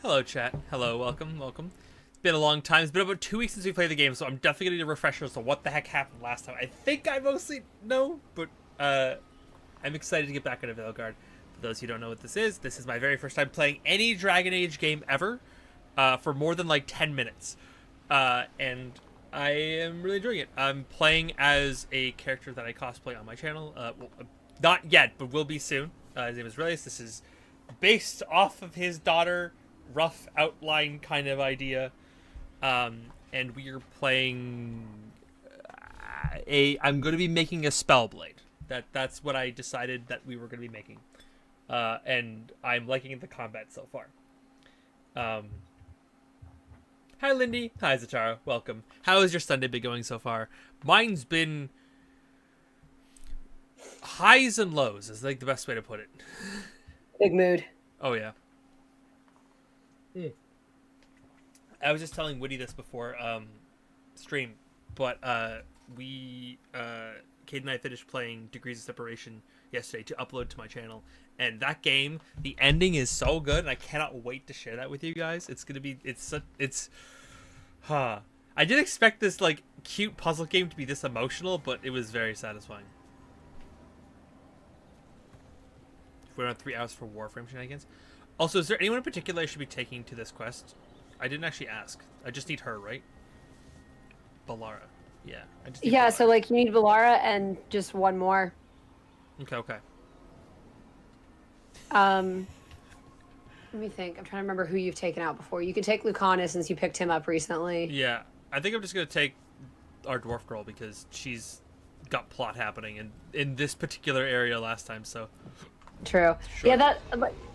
Hello, chat. Hello, welcome, welcome. It's been a long time. It's been about 2 weeks since we played the game, so I'm definitely going to need a refresher as to what the heck happened last time. I think I mostly know, but I'm excited to get back into Veilguard. For those who don't know what this is my very first time playing any Dragon Age game ever for more than like 10 minutes. And I am really enjoying it. I'm playing as a character that I cosplay on my channel. Well, not yet, but will be soon. His name is Relius. This is based off of his daughter, rough outline kind of idea. And we are playing I'm going to be making a Spellblade. That's what I decided that we were going to be making. And I'm liking the combat so far. Hi, Lindy. Hi, Zatara. Welcome. How has your Sunday been going so far? Mine's been highs and lows is like the best way to put it. Big mood. Oh, yeah. I was just telling Witty this before stream, but Kate and I finished playing Degrees of Separation yesterday to upload to my channel, and that game, the ending is so good, and I cannot wait to share that with you guys. It's gonna be, I didn't expect this like cute puzzle game to be this emotional, but it was very satisfying. We're on 3 hours for Warframe shenanigans. Also, is there anyone in particular I should be taking to this quest? I didn't actually ask. I just need her, right? Valara. Yeah. I just need Valara. So like you need Valara and just one more. Okay. Let me think. I'm trying to remember who you've taken out before. You could take Lucana since you picked him up recently. Yeah. I think I'm just going to take our dwarf girl because she's got plot happening in this particular area last time, so. True. Sure. Yeah,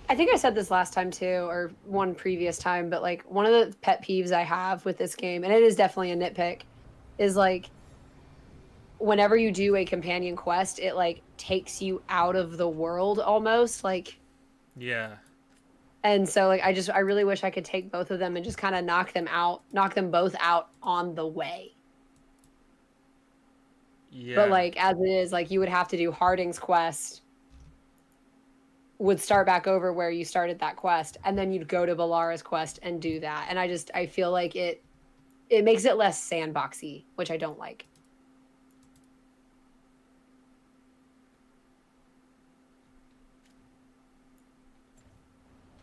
I think I said this last time too, or one previous time, but like one of the pet peeves I have with this game, and it is definitely a nitpick, is like whenever you do a companion quest, it like takes you out of the world almost, like. Yeah. And so like I really wish I could take both of them and just kind of knock them both out on the way. Yeah. But like as it is, like you would have to do Harding's quest, would start back over where you started that quest, and then you'd go to Valara's quest and do that. And I feel like it makes it less sandboxy, which I don't like.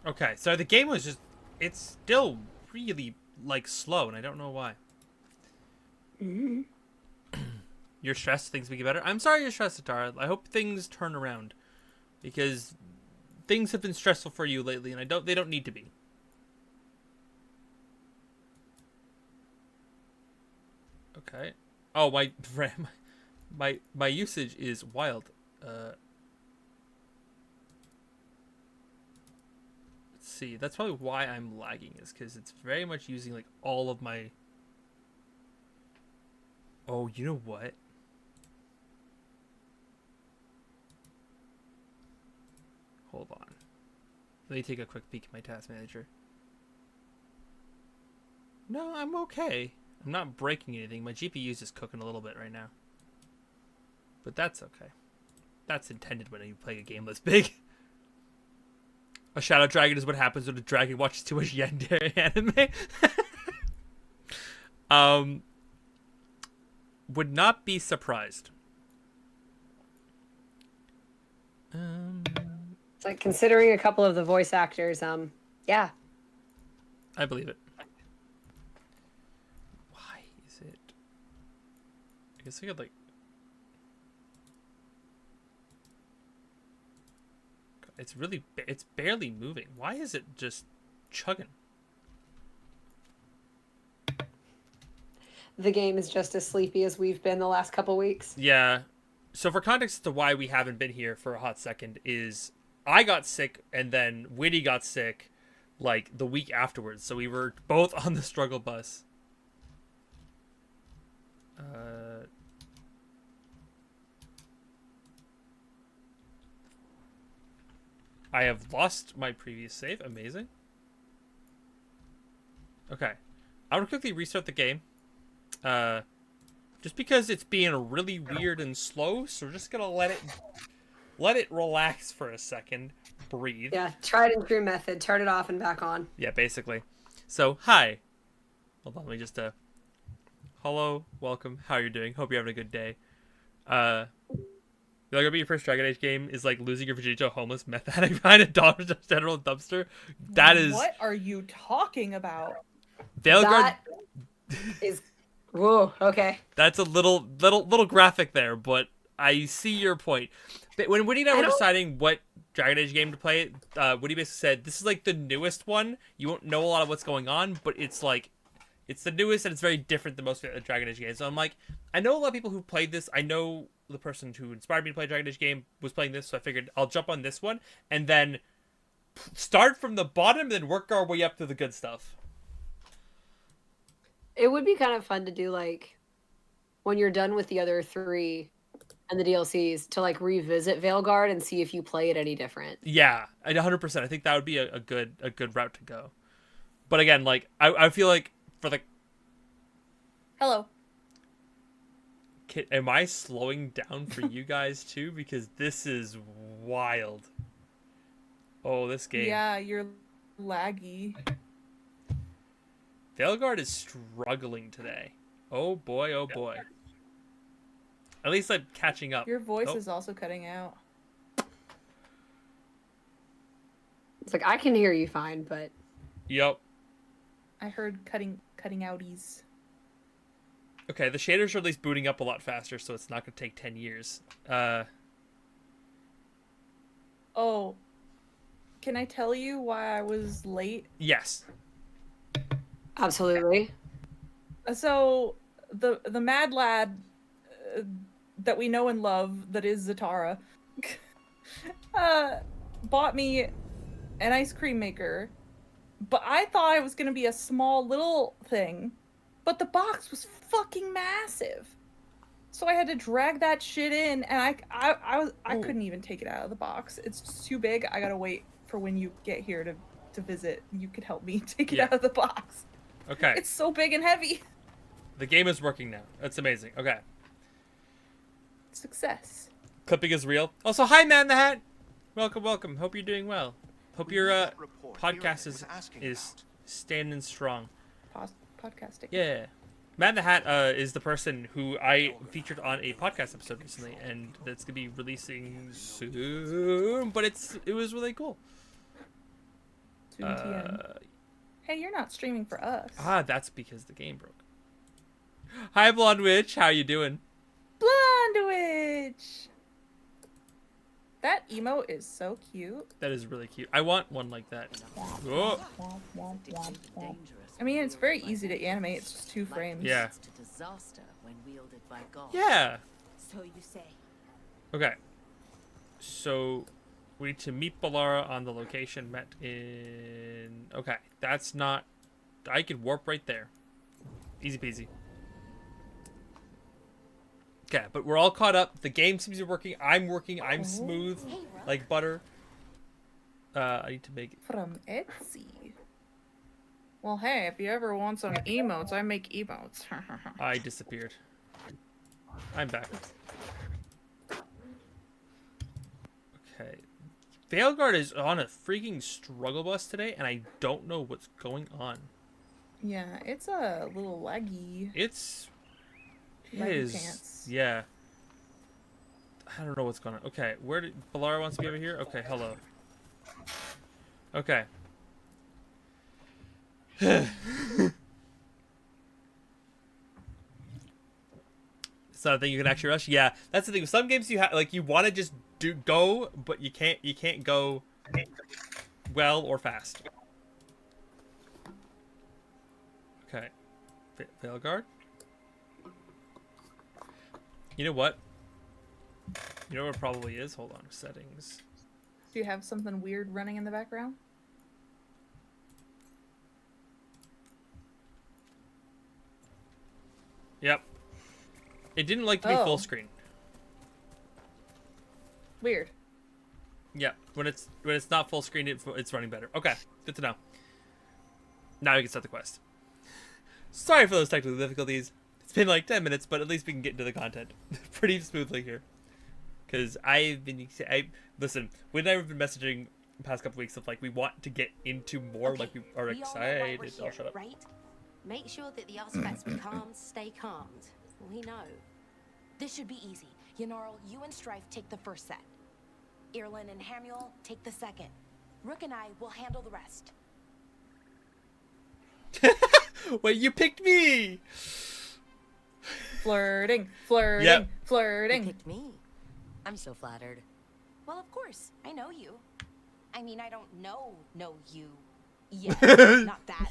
Okay, so the game was it's still really like slow, and I don't know why. Mm-hmm. You're stressed, things will get better? I'm sorry you're stressed, Tara. I hope things turn around, because things have been stressful for you lately, and they don't need to be. Okay. Oh, my usage is wild. Let's see. That's probably why I'm lagging, is because it's very much using like all of my. Oh, you know what? Hold on. Let me take a quick peek at my task manager. No, I'm okay. I'm not breaking anything. My GPU is just cooking a little bit right now. But that's okay. That's intended when you play a game this big. A shadow dragon is what happens when a dragon watches too much yandere anime. Would not be surprised. It's like considering a couple of the voice actors, yeah. I believe it. Why is it? I guess I could like. It's barely moving. Why is it just chugging? The game is just as sleepy as we've been the last couple weeks. Yeah. So for context to why we haven't been here for a hot second is I got sick and then Witty got sick like the week afterwards. So we were both on the struggle bus. I have lost my previous save. Amazing. Okay. I want to quickly restart the game. Just because it's being really weird and slow, so we're just gonna let let it relax for a second. Breathe. Yeah, tried and true method. Turn it off and back on. Yeah, basically. So, hi. Hold on, let me just, hello, welcome, how are you doing? Hope you're having a good day. You're gonna be your first Dragon Age game is like losing your virginity to a homeless meth addict behind a Dollar General dumpster. That is... What are you talking about? Veilguard... That is... Whoa, okay. That's a little graphic there, but I see your point. But when Woody and I were deciding what Dragon Age game to play, Woody basically said, this is like the newest one. You won't know a lot of what's going on, but it's like... It's the newest, and it's very different than most Dragon Age games. So I'm like, I know a lot of people who played this. I know the person who inspired me to play Dragon Age game was playing this, so I figured I'll jump on this one, and then start from the bottom, and then work our way up to the good stuff. It would be kind of fun to do, like, when you're done with the other 3 and the DLCs, to, like, revisit Veilguard and see if you play it any different. Yeah, 100%. I think that would be a good route to go. But again, like, I feel like for the... Hello. Am I slowing down for you guys too? Because this is wild. Oh, this game. Yeah, you're laggy. Veilguard is struggling today. Oh boy, oh boy. At least I'm catching up. Your voice is also cutting out. It's like, I can hear you fine, but... Yep. I heard cutting outies. Okay, the shaders are at least booting up a lot faster, so it's not going to take 10 years. Oh. Can I tell you why I was late? Yes. Absolutely. So, the mad lad that we know and love, that is Zatara, bought me an ice cream maker, but I thought it was going to be a small little thing, but the box was fucking massive. So I had to drag that shit in, and I couldn't even take it out of the box. It's just too big. I gotta wait for when you get here to visit. You could help me take it out of the box. Okay. It's so big and heavy. The game is working now. That's amazing. Okay. Success. Clipping is real. Also, hi, Man the Hat. Welcome, welcome. Hope you're doing well. Hope your podcast is standing strong. Podcasting. Yeah. Man the Hat is the person who I featured on a podcast episode recently, and that's gonna be releasing soon. But it was really cool. Hey, you're not streaming for us. That's because the game broke. Hi, Blonde Witch. How you doing? Blonde Witch. That emote is so cute. That is really cute. I want one like that. Oh. I mean, it's very easy to animate. It's just 2 frames. Yeah. Yeah. Yeah. So you say. Okay. So we need to meet Balara on the location met in... Okay. That's not... I could warp right there. Easy peasy. Okay, but we're all caught up. The game seems to be working. I'm smooth like butter. I need to make it. From Etsy. Well, hey, if you ever want some emotes, I make emotes. I disappeared. I'm back. Okay. Veilguard is on a freaking struggle bus today, and I don't know what's going on. Yeah, it's a little laggy. It is. Pants. Yeah. I don't know what's going on. Okay, where did Balara wants to be over here? Okay, hello. Okay. It's not a thing you can actually rush. Yeah, that's the thing. Some games you have like you want to just go, but you can't. You can't go well or fast. Okay, Veilguard. You know what? You know what it probably is? Hold on, settings. Do you have something weird running in the background? Yep. It didn't like to be full screen. Weird. Yeah, when it's not full screen, it's running better. Okay, good to know. Now we can start the quest. Sorry for those technical difficulties. It's been like 10 minutes, but at least we can get into the content pretty smoothly here. Because listen, Win and I have been messaging the past couple weeks of like we want to get into more, Okay, like we are we all know why excited. we're Oh, here, shut up. right? Make sure that the artifacts we calmed stay calmed. We know. This should be easy. Yanarl, you and Strife take the first set. Irlin and Hamuel take the second. Rook and I will handle the rest. Wait, you picked me. Flirting. You Flirting. picked me. I'm so flattered. Well, of course. I know you. I mean, I don't know you yet. Not that.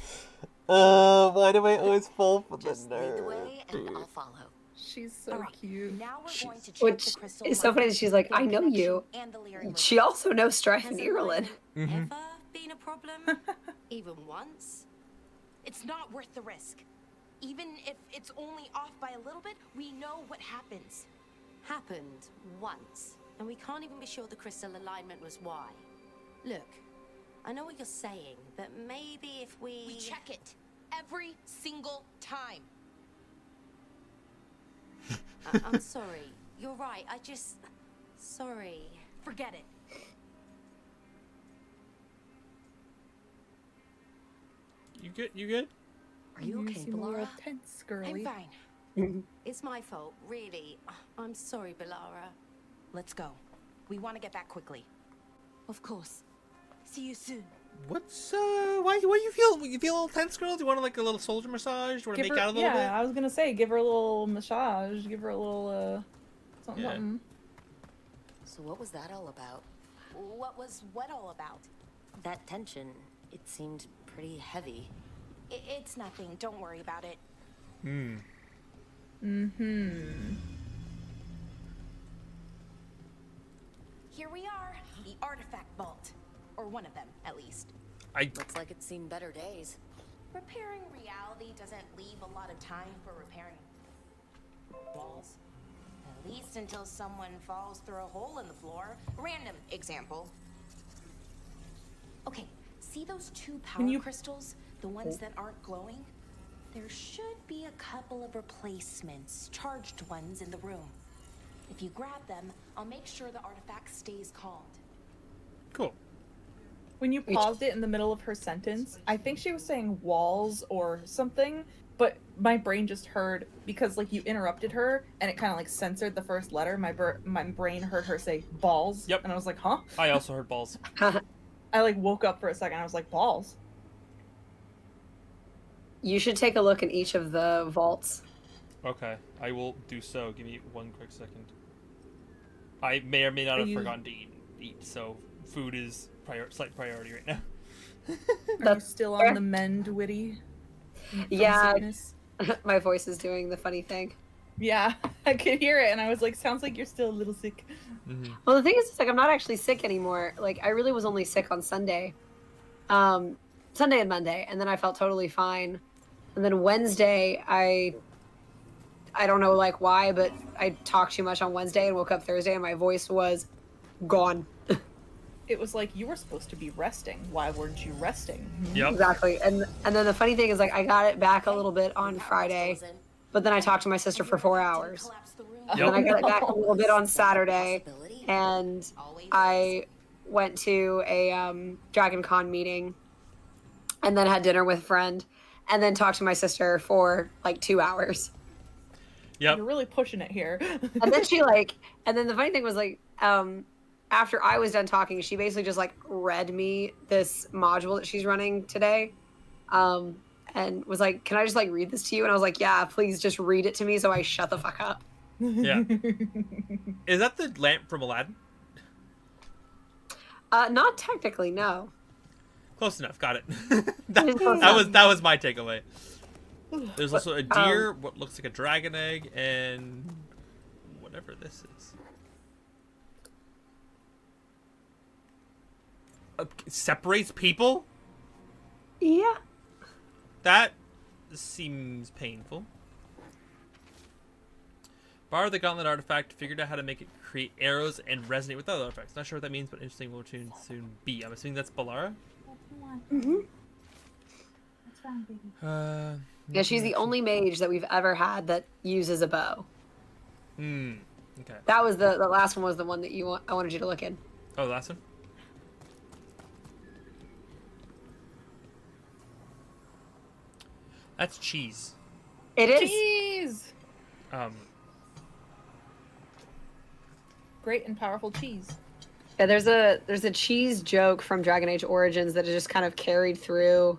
Why do I always fall for Just lead the way and I'll follow. She's so All right, cute. now we're going to check Which the crystal is so funny that she's like, I know connection you. and the lyric She also knows Strife and Has Irlin. alignment ever been a problem? Even once? It's not worth the risk. Even if it's only off by a little bit, we know what happens. Happened once, and we can't even be sure the crystal alignment was why. Look, I know what you're saying, but maybe if we check it every single time. I'm sorry. You're right. Sorry. Forget it. You good? You good? Are you okay, seem a little Balara? tense, I'm girly. fine. It's my fault, really. I'm sorry, Balara. Let's go. We want to get back quickly. Of course. See you soon. What's why you feel a little tense, girl? Do you want like a little soldier massage? Do you want to make out a little bit? I was gonna say, give her a little massage, give her a little something. Yeah. Something. So what was that all about? What was what all about? That tension, it seemed pretty heavy. It's nothing. Don't worry about it. Here we are, the artifact vault. Or one of them, at least. Looks like it's seen better days. Repairing reality doesn't leave a lot of time for repairing walls. At least until someone falls through a hole in the floor. Random example. Okay, see those two power crystals? The ones that aren't glowing? There should be a couple of replacements, charged ones in the room. If you grab them, I'll make sure the artifact stays calmed. Cool. When you paused it in the middle of her sentence, I think she was saying walls or something, but my brain just heard, because like you interrupted her and it kind of like censored the first letter, my brain heard her say balls. Yep. And I was like, huh? I also heard balls. I like woke up for a second. I was like, balls. You should take a look in each of the vaults. Okay, I will do so. Give me one quick second. I may or may not have forgotten to eat, so food is slight priority right now. Are you still on the mend, Witty? Yeah, my voice is doing the funny thing. Yeah, I could hear it, and I was like, sounds like you're still a little sick. Well, the thing is, it's like I'm not actually sick anymore. Like I really was only sick on Sunday, Sunday and Monday, and then I felt totally fine. And then Wednesday, I don't know like why, but I talked too much on Wednesday and woke up Thursday, and my voice was gone. It was like, you were supposed to be resting. Why weren't you resting? Yep. Exactly. And then the funny thing is, like, I got it back a little bit on Friday, but then I talked to my sister for 4 hours. And then I got it back a little bit on Saturday, and I went to a Dragon Con meeting, and then had dinner with a friend, and then talked to my sister for like 2 hours. Yep. You're really pushing it here. And then and then the funny thing was like, after I was done talking, she basically just like read me this module that she's running today, and was like, "Can I just like read this to you?" And I was like, "Yeah, please just read it to me." So I shut the fuck up. Yeah. Is that the lamp from Aladdin? Not technically, no. Close enough. Got it. It's close that was my takeaway. There's also a deer, what looks like a dragon egg, and whatever this is. Separates people? Yeah. That seems painful. Borrow the gauntlet artifact, figured out how to make it create arrows and resonate with other artifacts. Not sure what that means, but interesting will soon be. I'm assuming that's Balara? Mm-hmm. What's wrong, baby? Yeah, she's the only mage that we've ever had that uses a bow. Okay. That was the last one was the one that I wanted you to look in. Oh, the last one? That's cheese. It is. Cheese! Um, Great and powerful cheese. Yeah, there's a cheese joke from Dragon Age Origins that is just kind of carried through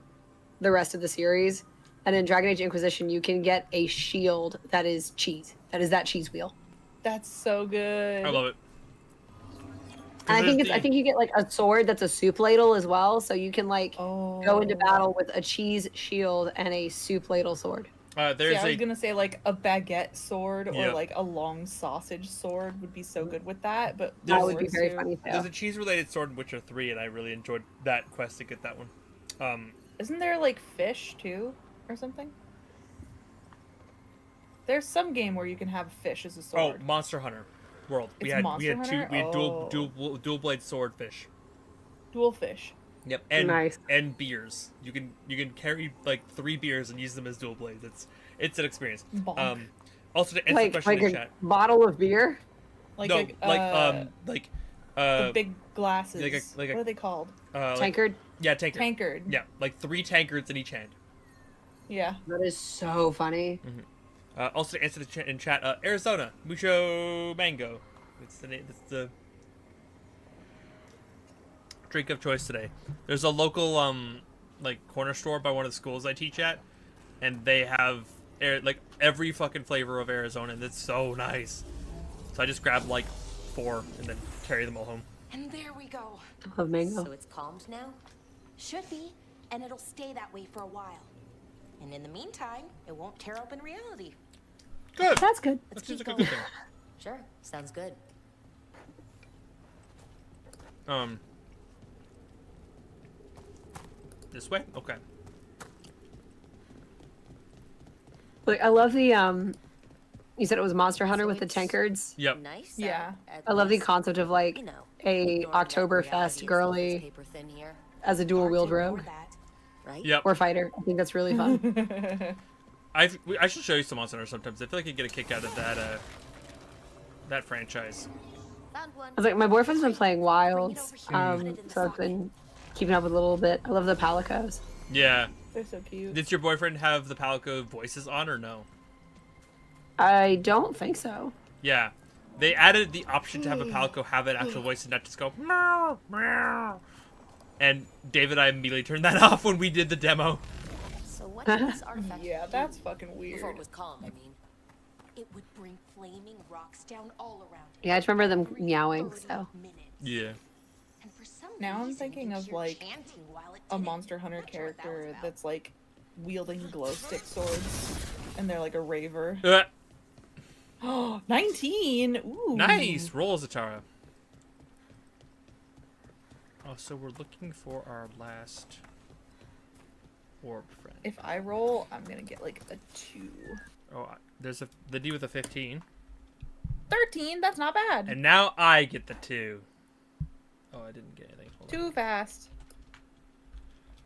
the rest of the series. And in Dragon Age Inquisition, you can get a shield that is cheese. That is that cheese wheel. That's so good. I love it. And I think there's I think you get like a sword that's a soup ladle as well, so you can like Oh. go into battle with a cheese shield and a soup ladle sword. There's I was gonna say like a baguette sword or Yep. like a long sausage sword would be so good with that, but That There's- would be very funny there's too. a cheese-related sword in Witcher 3, and I really enjoyed that quest to get that one. Isn't there like fish too or something? There's some game where you can have fish as a Oh, sword. Monster Hunter World. It's Monster Hunter? We had Oh. dual blade swordfish. Dual fish. Yep, and Nice. and beers. You can carry like 3 beers and use them as dual blades. It's an experience. Bonk. Also to answer Like the question in a chat. bottle of beer. Like No, the like big glasses. like a- What are they called? like, Tankard. yeah, tankard. Tankard. Yeah, like 3 tankards in each hand. Yeah. That is so funny. Also to answer in chat, Arizona mucho mango. It's the name. It's the drink of choice today. There's a local like corner store by one of the schools I teach at, and they have like every fucking flavor of Arizona, and it's so nice. So I just grabbed like 4 and then carry them all home. And there we go. I love mango. So it's calmed now? Should be, and it'll stay that way for a while. And in the meantime, it won't tear open reality. Good. That's good. That keep seems like a going. good thing. Sure, sounds good. This way? Okay. Like I love the you said it was Monster Hunter So with the it's- tankards. Yep. Nice. Yeah. At I love the least, concept of like you know, a ignoring that reality Oktoberfest is girly paper thin here, as a dual Hard wheeled to ignore rogue that. right? Yep. or fighter. I think that's really fun. I should show you some Monster Hunter sometimes. I feel like you get a kick out of that franchise. Found one. I was like, my boyfriend's been playing Wilds, Bring it over here and put it in the so I've socket. been keeping up with it a little bit. I love the Palicos. Yeah. They're so cute. Did your boyfriend have the Palico voices on or no? I don't think so. Yeah. They added the option to have a Palico have an actual voice and not just go meow, meow. And David and I immediately turned that off when we did the demo. So what did this artifact Yeah, do that's fucking before weird. it was calm? I mean, It would bring flaming rocks down all around it. Yeah, I just remember them every meowing, 30 so. minutes. Yeah. And for some Now I'm reason, thinking you'd of, hear like, chanting while it A did it. Monster Hunter Not sure what that was character about. that's like wielding glow stick swords and they're like a raver. Oh, 19! Ooh. Nice! Roll, Zatara. Oh, so we're looking for our last orb friend. If I roll, I'm gonna get like a 2. Oh, there's the D with a 15. 13, that's not bad. And now I get the 2. Oh, I didn't get anything. Hold on. Too fast.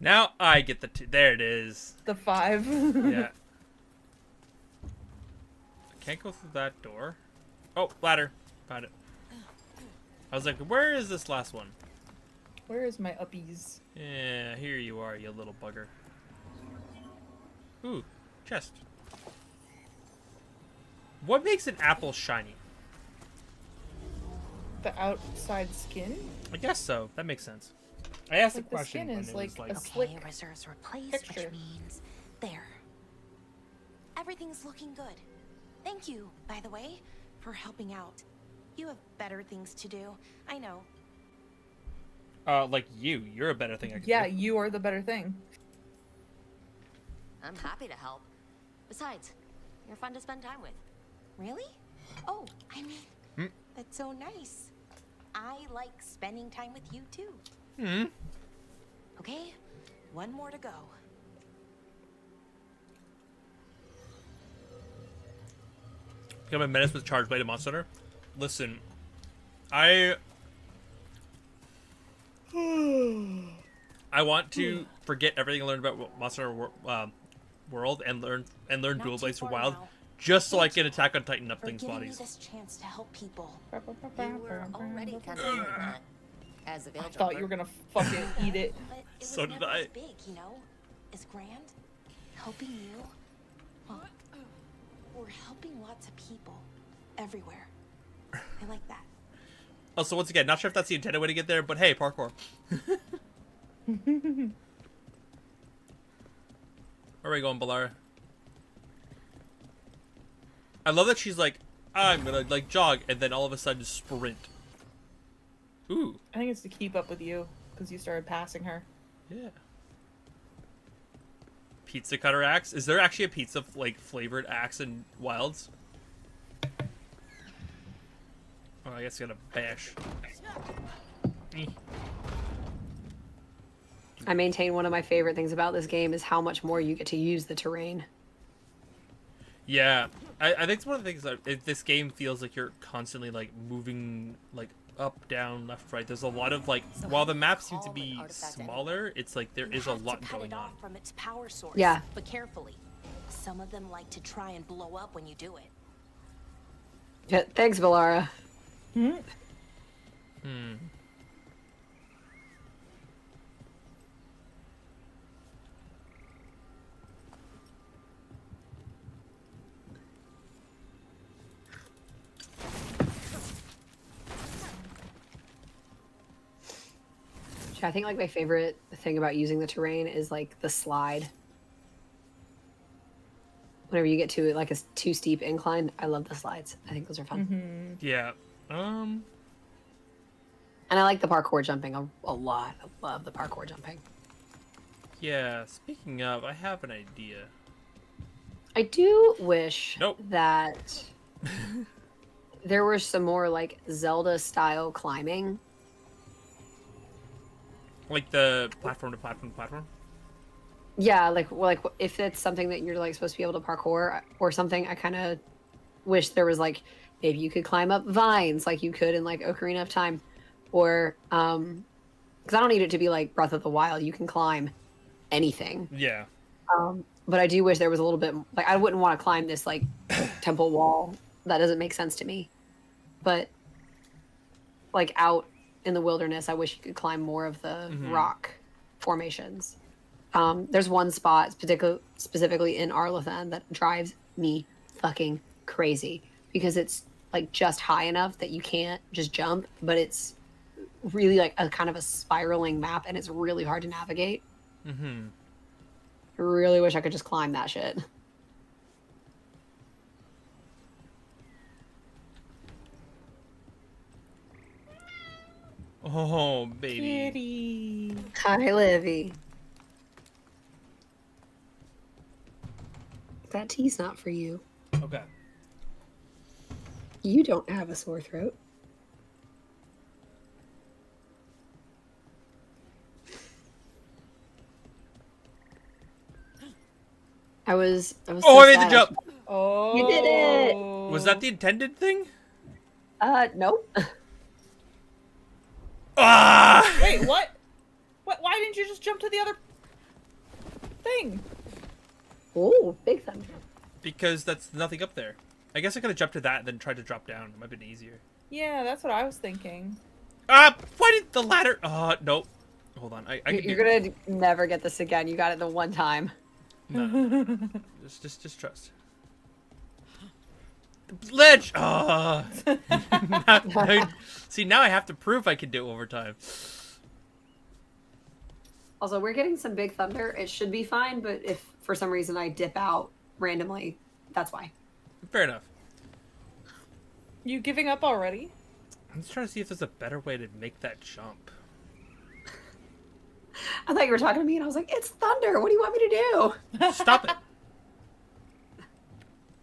Now I get the 2. There it is. The 5. Yeah. I can't go through that door. Oh, ladder. Found it. I was like, where is this last one? Where is my uppies? Yeah, here you are, you little bugger. Ooh, chest. What makes an apple shiny? The outside skin? I guess so. That makes sense. I asked Like, the the question skin when is it like was like a Okay, slick reserves replaced, texture. which means there. Everything's looking good. Thank you, by the way, for helping out. You have better things to do. I know. like you're a better thing I could Yeah, do. you are the better thing. I'm happy to help. Besides, you're fun to spend time with. Really? Oh, I mean, Hmm? that's so nice. I like spending time with you too. Hmm. Okay, one more to go. Become a menace with charged blade of Monster Hunter. Listen, I want to forget everything I learned about Monster Hunter World and learn Not dual too blades for far Wild. now. just so I can attack on Titan up For things giving me bodies. this chance to help people. You were already kind of doing that. As a veil I thought you were gonna fucking eat it. But it was So did never I. as big, you know? As grand. Helping you. Well, we're helping lots of people. Everywhere. I like that. Also, once again, not sure if that's the intended way to get there, but hey, parkour. Where are we going, Balara? I love that she's like, I'm gonna like jog, and then all of a sudden sprint. Ooh, I think it's to keep up with you because you started passing her. yeah. Pizza cutter axe. Is there actually a pizza like flavored axe in Wilds? Oh, I guess you gotta bash. Eh. I maintain one of my favorite things about this game is how much more you get to use the terrain. Yeah, I think it's one of the things that this game feels like you're constantly like moving like up, down, left, right. There's a lot of like, So while how the do you maps seem call to an be artifact smaller, it's like there You is a have to lot cut going it on. off from its power source. Yeah. But carefully. Some of them like to try and blow up when you do it. Yeah, thanks, Valara. Hmm. I think like my favorite thing about using the terrain is like the slide. Whenever you get to like a too steep incline, I love the slides. I think those are fun. Yeah. And I like the parkour jumping a lot. I love the parkour jumping. Yeah. Speaking of, I have an idea. I do wish Nope. that there were some more like Zelda style climbing. Like the platform to platform to platform. Yeah, like if it's something that you're like supposed to be able to parkour or something, I kind of wish there was like maybe you could climb up vines like you could in like Ocarina of Time, or because I don't need it to be like Breath of the Wild. You can climb anything. Yeah. But I do wish there was a little bit like I wouldn't want to climb this like temple wall. That doesn't make sense to me. But like out in the wilderness, I wish you could climb more of the rock formations. There's one spot specifically in Arlathan that drives me fucking crazy because it's like just high enough that you can't just jump, but it's really like a kind of a spiraling map and it's really hard to navigate. Mm-hmm. I really wish I could just climb that shit. Oh, baby. Kitty. Hi, Livy. That tea's not for you. Okay. You don't have a sore throat. I was Oh, so I made the sad. jump. Oh. You did it! Was that the intended thing? Nope. Ah! Wait, what? What? Why didn't you just jump to the other thing? Oh, big thunder. Because that's nothing up there. I guess I could have jumped to that and then tried to drop down. It might have been easier. Yeah, that's what I was thinking. Ah! Why did the ladder? Nope. Hold on. I can You're do gonna never get this again. You got it the one time. No. just trust. Ledge! Oh. See, now I have to prove I can do it over time. Also, we're getting some big thunder. It should be fine, but if for some reason I dip out randomly, that's why. Fair enough. You giving up already? I'm just trying to see if there's a better way to make that jump. I thought you were talking to me, and I was like, "It's thunder. What do you want me to do?" Stop it.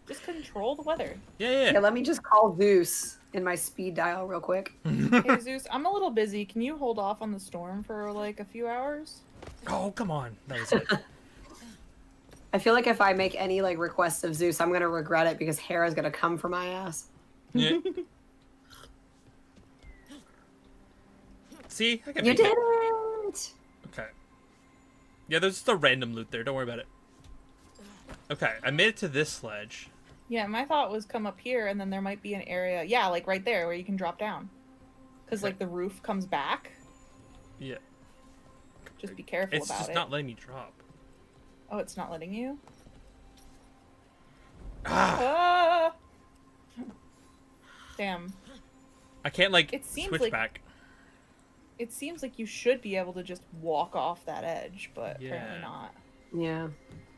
Just control the weather. Yeah. Yeah, let me just call Zeus in my speed dial real quick. Hey Zeus, I'm a little busy. Can you hold off on the storm for like a few hours? Oh, come on. That was it. I feel like if I make any like requests of Zeus, I'm gonna regret it because Hera's gonna come for my ass. Yeah. See? I can You make did it. it! Okay. Yeah, there's just a random loot there. Don't worry about it. Okay, I made it to this sledge. Yeah, my thought was come up here, and then there might be an area. Yeah, like right there where you can drop down. Because like the roof comes back. Yeah. Just be careful It's about just it. not letting me drop. Oh, it's not letting you? Ah! Ah! Damn. I can't, like, It seems switch like- back. It seems like you should be able to just walk off that edge, but Yeah. apparently not. Yeah.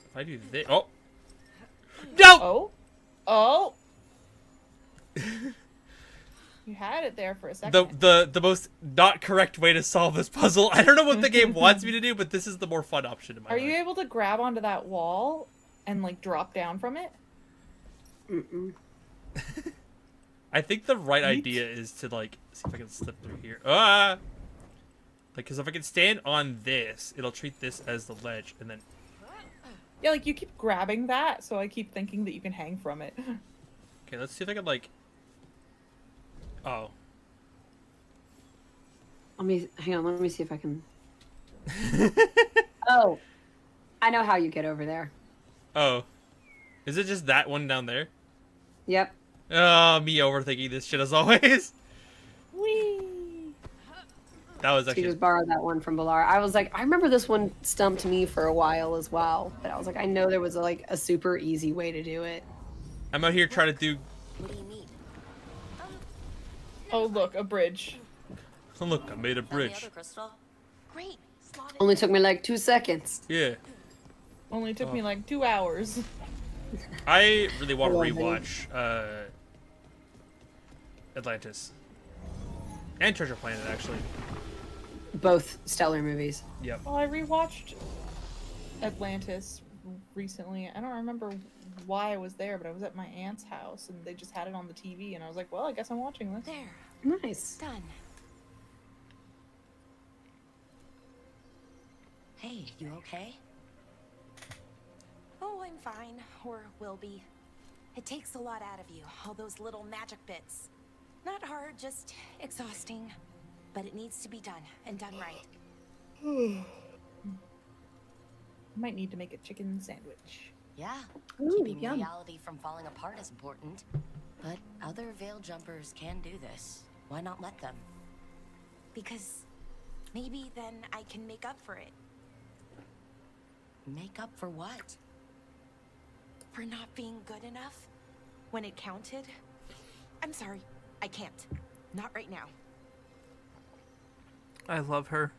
If I do this... Oh! No! Oh? Oh! You had it there for a second. The most not correct way to solve this puzzle. I don't know what the game wants me to do, but this is the more fun option in my Are mind. you able to grab onto that wall and like drop down from it? Mm-mm. I think the right Yeet. idea is to, like, see if I can slip through here. Ah! Like, because if I can stand on this, it'll treat this as the ledge, and then... Yeah, like you keep grabbing that, so I keep thinking that you can hang from it. Okay, let's see if I can, like... Oh. Hang on, let me see if I can. Oh, I know how you get over there. Oh. Is it just that one down there? Yep. Oh, me overthinking this shit as always. Whee! That was She actually... just borrowed that one from Balara. I was like, I remember this one stumped me for a while as well, but I was like, I know there was like a super easy way to do it. I'm out here trying to do... What do you need? Oh look, a bridge. Oh, look, I made a Found the bridge. other crystal? Great. Slot it Only in. took me like 2 seconds. Yeah. Only took me like 2 hours. I really want to I love it. rewatch Atlantis. And Treasure Planet, actually. Both stellar movies. Yep. Well, I rewatched Atlantis recently. I don't remember why I was there, but I was at my aunt's house and they just had it on the TV, and I was like, well, I guess I'm watching this. There. Nice. Done. Hey, you okay? Oh, I'm fine. Or will be. It takes a lot out of you, all those little magic bits. Not hard, just exhausting. But it needs to be done, and done right. Might need to make a chicken sandwich. Yeah. Ooh, Keeping yum. reality from falling apart is important. But other veil jumpers can do this. Why not let them? Because maybe then I can make up for it. Make up for what? For not being good enough when it counted. I'm sorry, I can't. Not right now. I love her.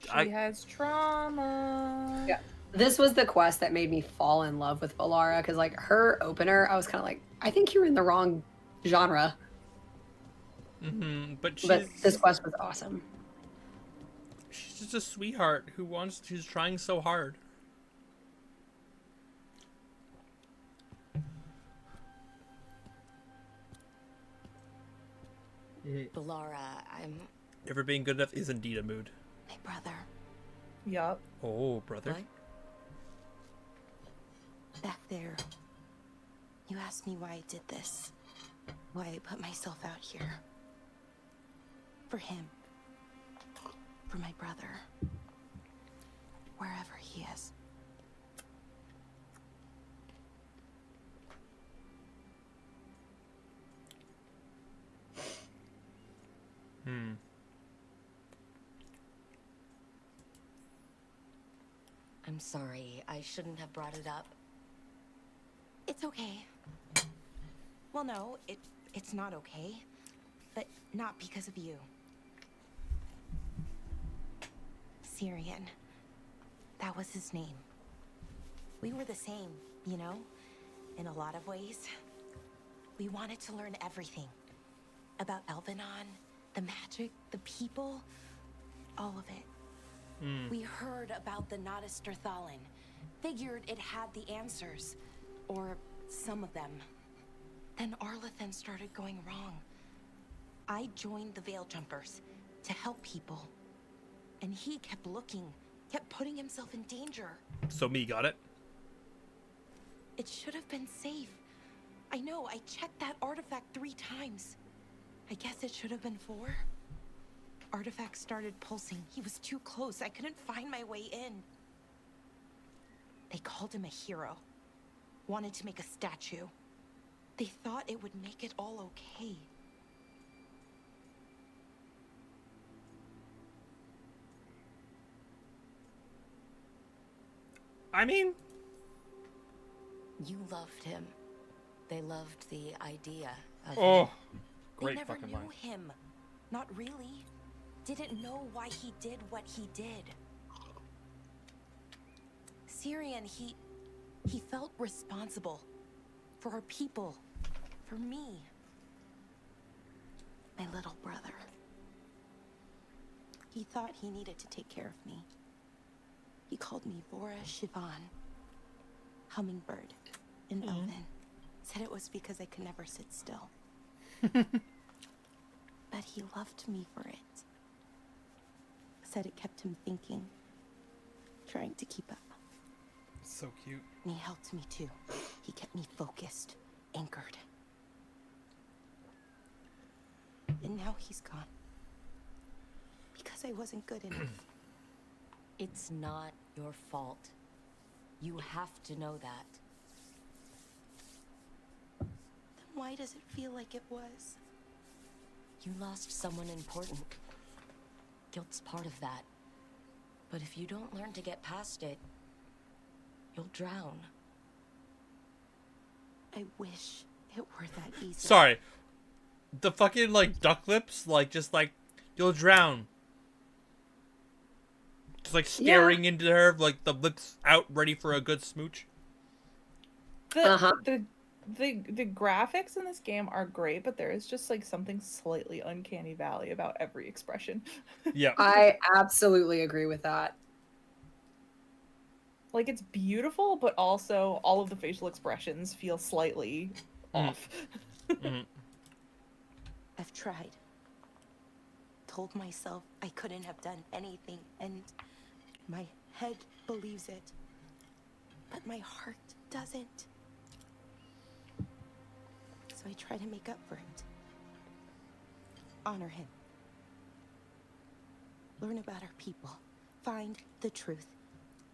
She has trauma. Yeah. This was the quest that made me fall in love with Balara, because like her opener, I was kind of like, I think you're in the wrong genre. Mm-hmm. But But this quest was awesome. she's just a sweetheart she's trying so hard. Balara, I'm... Ever being good enough is indeed a mood. My brother, Yup. Oh, brother. What? back there. You asked me why I did this. Why I put myself out here. For him. For my brother. Wherever he is. Hmm. I'm sorry. I shouldn't have brought it up. It's okay. Well, no, it's not okay. But not because of you. Syrian. That was his name. We were the same, you know? In a lot of ways. We wanted to learn everything. About Elvenon, the magic, the people, all of it. We heard about the Notister Thalin. Figured it had the answers. Or some of them. Then Arlathan started going wrong. I joined the Veil Jumpers to help people. And he kept looking, kept putting himself in danger. So me got it. It should have been safe. I know, I checked that artifact 3 times. I guess it should have been 4. Artifact started pulsing. He was too close. I couldn't find my way in. They called him a hero. Wanted to make a statue. They thought it would make it all okay. I mean, You loved him. They loved the idea of oh, him. They great never fucking knew line. him. Not really. Didn't know why he did what he did. Syrian, he felt responsible for our people, for me, my little brother. He thought he needed to take care of me. He called me Vora Shivan, hummingbird, in Elven. Said it was because I could never sit still. But he loved me for it. Said it kept him thinking, trying to keep up. So cute. And he helped me too. He kept me focused, anchored. And now he's gone. Because I wasn't good enough. It's not your fault. You have to know that. Then why does it feel like it was? You lost someone important. Guilt's part of that. But if you don't learn to get past it, you'll drown. I wish it were that easy. Sorry. The fucking, like, duck lips, like, just like, you'll drown. Just, like, staring into her, like, the lips out, ready for a good smooch. The graphics in this game are great, but there is just like something slightly uncanny valley about every expression. Yeah. I absolutely agree with that. Like it's beautiful, but also all of the facial expressions feel slightly off. I've tried. Told myself I couldn't have done anything, and my head believes it. But my heart doesn't. So I try to make up for it. Honor him. Learn about our people. Find the truth.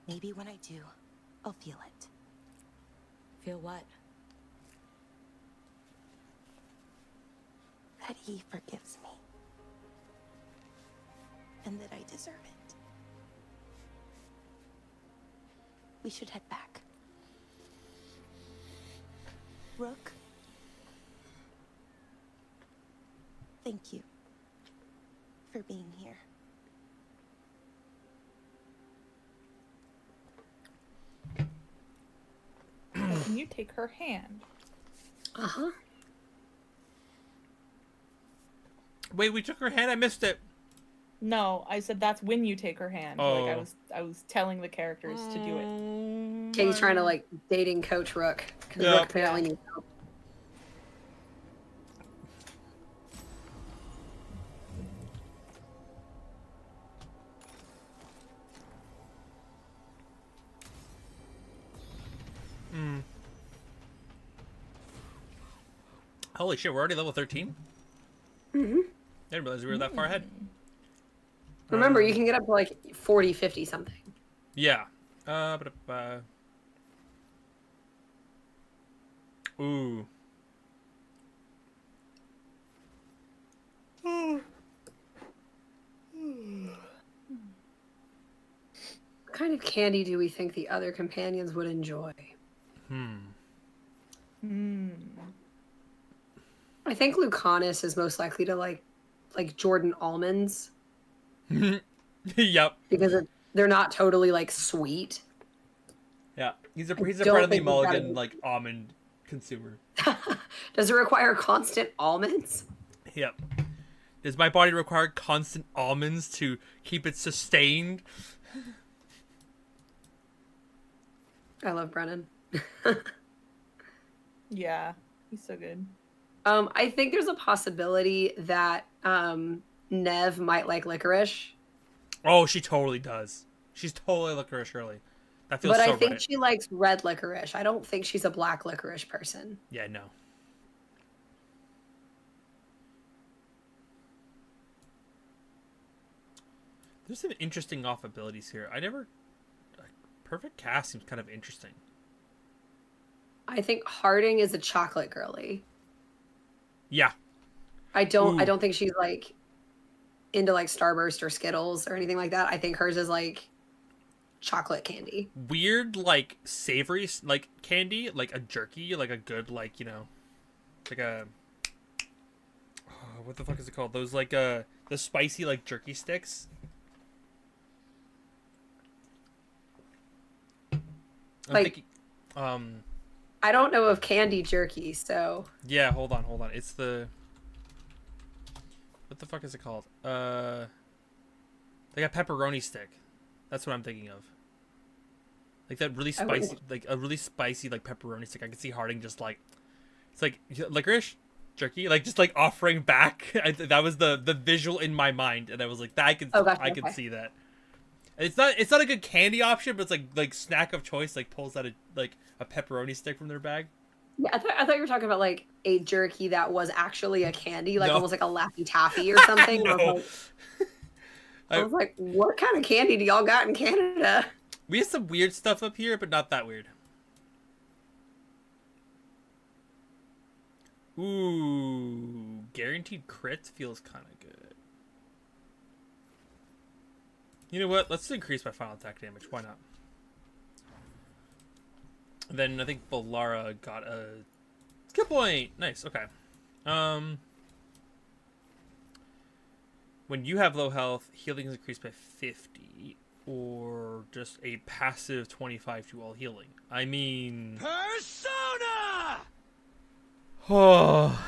Maybe when I do, I'll feel it. Feel what? That he forgives me. And that I deserve it. We should head back. Rook? Thank you for being here. Can you take her hand? Uh-huh. Wait, we took her hand? I missed it. No, I said that's when you take her hand. Oh. Like I was telling the characters to do it. Katie's trying to, like, dating Coach Rook. Because Yeah. Rook apparently needs help. Holy shit, we're already level 13? Mm-hmm. I didn't realize we were that far ahead. Remember, you can get up to, like, 40, 50 something. Yeah. Ooh. What kind of candy do we think the other companions would enjoy? I think Lucanus is most likely to like Jordan almonds Yep. because they're not totally like sweet. Yeah. He's a don't friendly think he's mulligan, gotta- like, almond consumer. Does it require constant almonds? Yep. Does my body require constant almonds to keep it sustained? I love Brennan. Yeah, he's so good. I think there's a possibility that Nev might like licorice, Oh, she totally does. She's totally licorice early. That feels but so I think right. she likes red licorice. I don't think she's a black licorice person. Yeah, no. There's some interesting off abilities here. Perfect cast seems kind of interesting. I think Harding is a chocolate girly. Yeah. I don't Ooh. think she's like into like Starburst or Skittles or anything like that. I think hers is like chocolate candy. Weird, like savory, like candy, like a jerky, like a good, like, you know, like a what the fuck is it called? Those like the spicy like jerky sticks. I'm Like- thinking, I don't know of candy jerky, so yeah, hold on. It's the what the fuck is it called? Like a pepperoni stick. That's what I'm thinking of. Like that really spicy, like a really spicy like pepperoni stick. I can see Harding just like, it's like licorice jerky, like just like offering back. That was the visual in my mind, and I was like, I can I can see that. It's not a good candy option, but it's like snack of choice. Like pulls out a pepperoni stick from their bag. yeah, I thought you were talking about like a jerky that was actually a candy, like No. almost like a Laffy Taffy or something. No. I was like, what kind of candy do y'all got in Canada? We have some weird stuff up here, but not that weird. Ooh, guaranteed crits feels kind of good. You know what? Let's increase my final attack damage. Why not? And then I think Valara got a skill point. Nice. Okay. When you have low health, healing is increased by 50, or just a passive 25 to all healing. I mean, Persona! oh,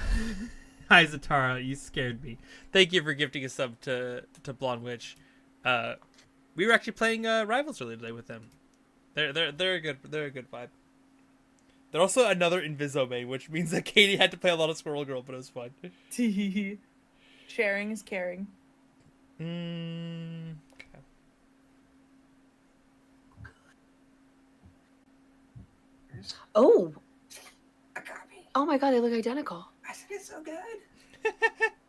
hi Zatara, you scared me. Thank you for gifting a sub to Blonde Witch. We were actually playing Rivals earlier today with them. They're a good vibe. They're also another Inviso main, which means that Katie had to play a lot of Squirrel Girl, but it was fun. Sharing is caring. Okay. Oh, oh my god, they look identical. I said it's so good.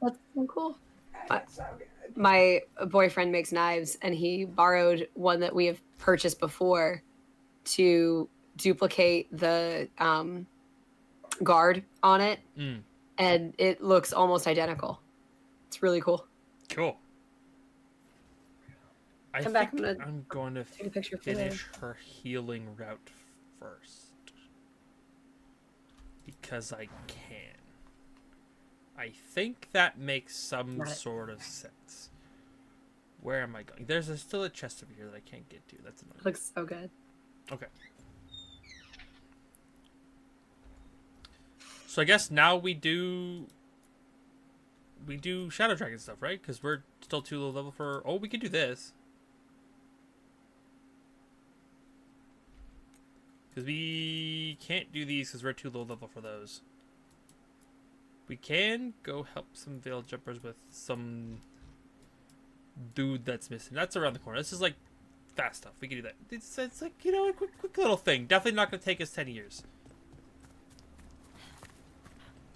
That's so cool. It's so good. My boyfriend makes knives, and he borrowed one that we have purchased before to duplicate the guard on it, and it looks almost identical. It's really cool. Cool. Come back, I'm going to take a picture for later. finish her healing route first. Because I can. I think that makes some sort of sense. Where am I going? There's still a chest over here that I can't get to. That's annoying. It looks so good. Okay. So I guess now we do Shadow Dragon stuff, right? Because we're still too low level for... Oh, we could do this. Because we can't do these because we're too low level for those. We can go help some Veil Jumpers with some dude that's missing. That's around the corner. This is like fast stuff. We can do that. It's like, you know, a quick little thing. Definitely not going to take us 10 years.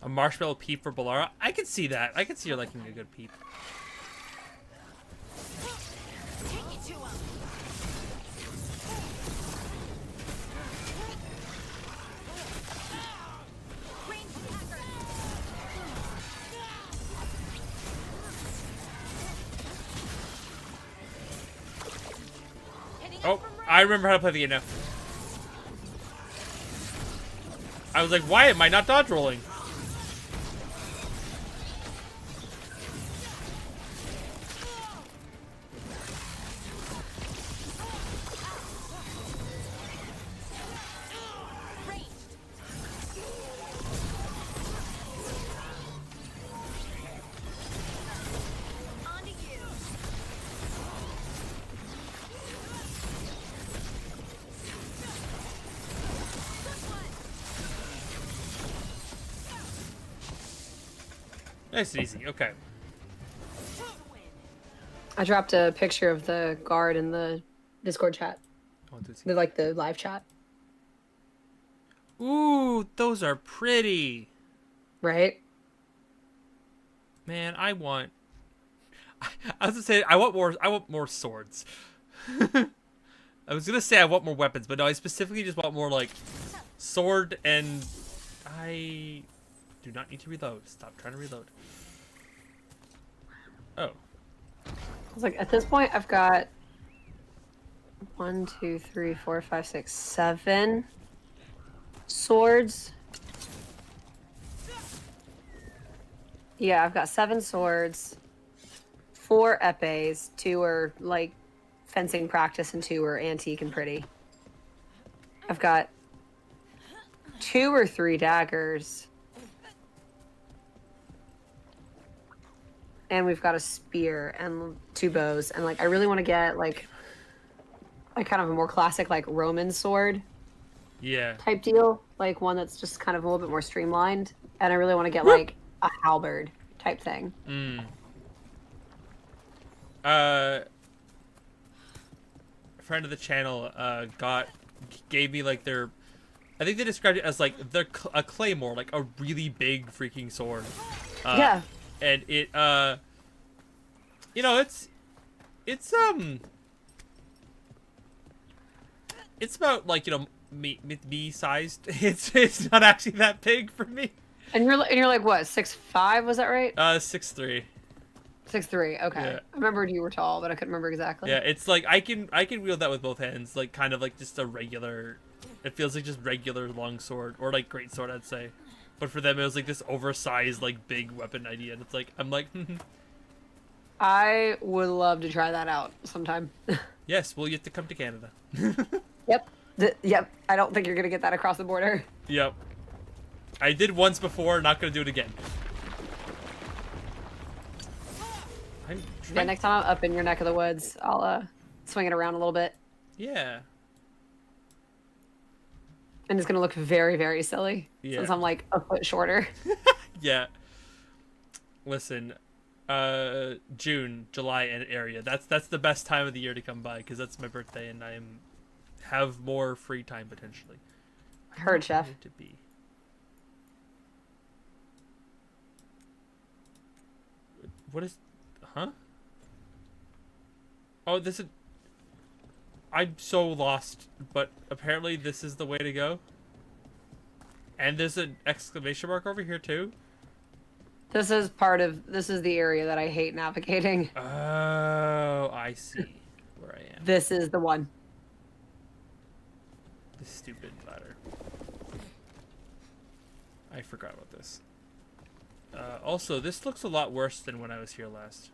A marshmallow peep for Balara. I can see that. I can see her liking a good peep. Take it to him. Ranged attacker. Hitting Oh, it from I remember how to play the game now. I was like, why am I not dodge rolling? ranged. Onto you. Nice and easy. Okay. I dropped a picture of the guard in the Discord chat. The live chat. Ooh, those are pretty. Right? Man, I was gonna say I want more swords. I was gonna say I want more weapons, but no, I specifically just want more like sword, and I do not need to reload. Stop trying to reload. Oh. I was like, at this point, I've got 1, 2, 3, 4, 5, 6, 7 swords. Yeah, I've got 7 swords, 4 epes, 2 are like fencing practice, and 2 are antique and pretty. I've got 2 or 3 daggers. And we've got a spear and 2 bows. And like I really want to get like kind of a more classic like Roman sword Yeah. type deal. Like one that's just kind of a little bit more streamlined. And I really want to get like a halberd type thing. A friend of the channel gave me like their, I think they described it as like a claymore, like a really big freaking sword. Yeah. And it you know, it's about like, you know, me sized. It's not actually that big for me. And you're like what, 6'5", was that right? 6'3". 6'3", okay. Yeah. I remembered you were tall, but I couldn't remember exactly. Yeah, it's like I can wield that with both hands, like kind of like just a regular. It feels like just regular long sword or like great sword, I'd say. But for them, it was like this oversized, like big weapon idea, and it's like I'm like, I would love to try that out sometime. yes, well, you have to come to Canada. Yep. Yep. I don't think you're gonna get that across the border. Yep. I did once before, not gonna do it again. Yeah, next time I'm up in your neck of the woods, I'll swing it around a little bit. Yeah. And it's gonna look very, very silly. Yeah. Since I'm like a foot shorter. Yeah. Listen, June, July, and area. That's the best time of the year to come by because that's my birthday and have more free time potentially. Heard, Chef. To be. What is? Huh? Oh, this is. I'm so lost, but apparently this is the way to go. And there's an exclamation mark over here too. This is the area that I hate navigating. Oh, I see where I am. This is the one. This stupid ladder. I forgot about this. Also, this looks a lot worse than when I was here last.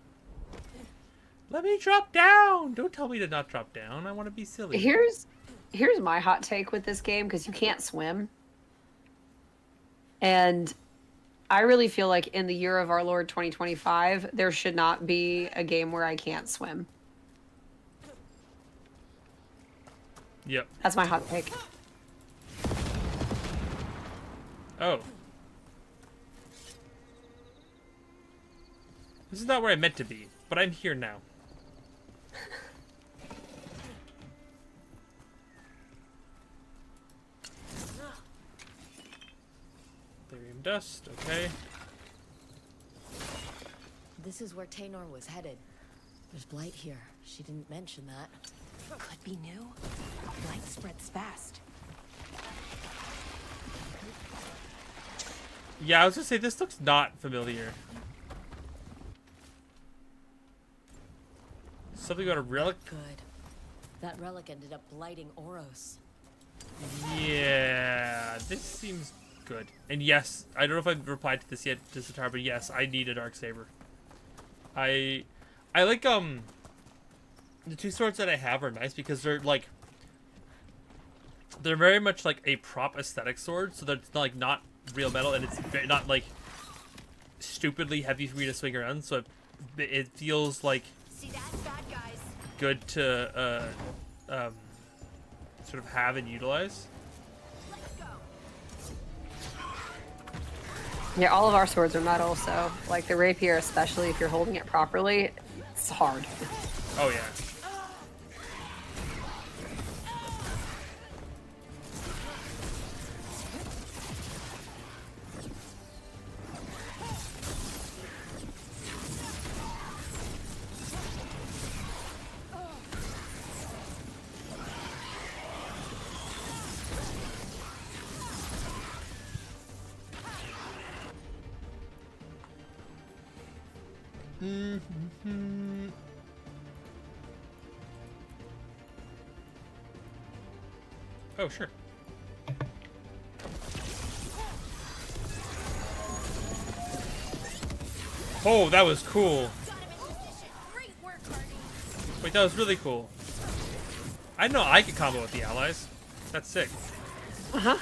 Let me drop down! Don't tell me to not drop down. I want to be silly. Here's my hot take with this game, because you can't swim. And I really feel like in the year of our Lord 2025, there should not be a game where I can't swim. Yep. That's my hot take. Oh. This is not where I meant to be, but I'm here now. Therium dust, okay. This is where Taynor was headed. There's blight here. She didn't mention that. Could be new. Blight spreads fast. Yeah, I was gonna say, this looks not familiar. Something about a relic? Good. That relic ended up blighting Oros. Yeah, this seems good. And yes, I don't know if I've replied to this yet, to Zatar, but yes, I need a Darksaber. I like, the 2 swords that I have are nice because they're, like, they're very much like a prop aesthetic sword, so that it's not real metal, and it's not, like, stupidly heavy for me to swing around, so it feels, like, See that, bad guys? good to, sort of have and utilize. Let's go. Yeah, all of our swords are metal, so like the rapier, especially if you're holding it properly, it's hard. Oh yeah. Mm-hmm. Oh, sure. Oh, that was cool. Great work, Hardy. Wait, that was really cool. I know I can combo with the allies. That's sick. Uh-huh.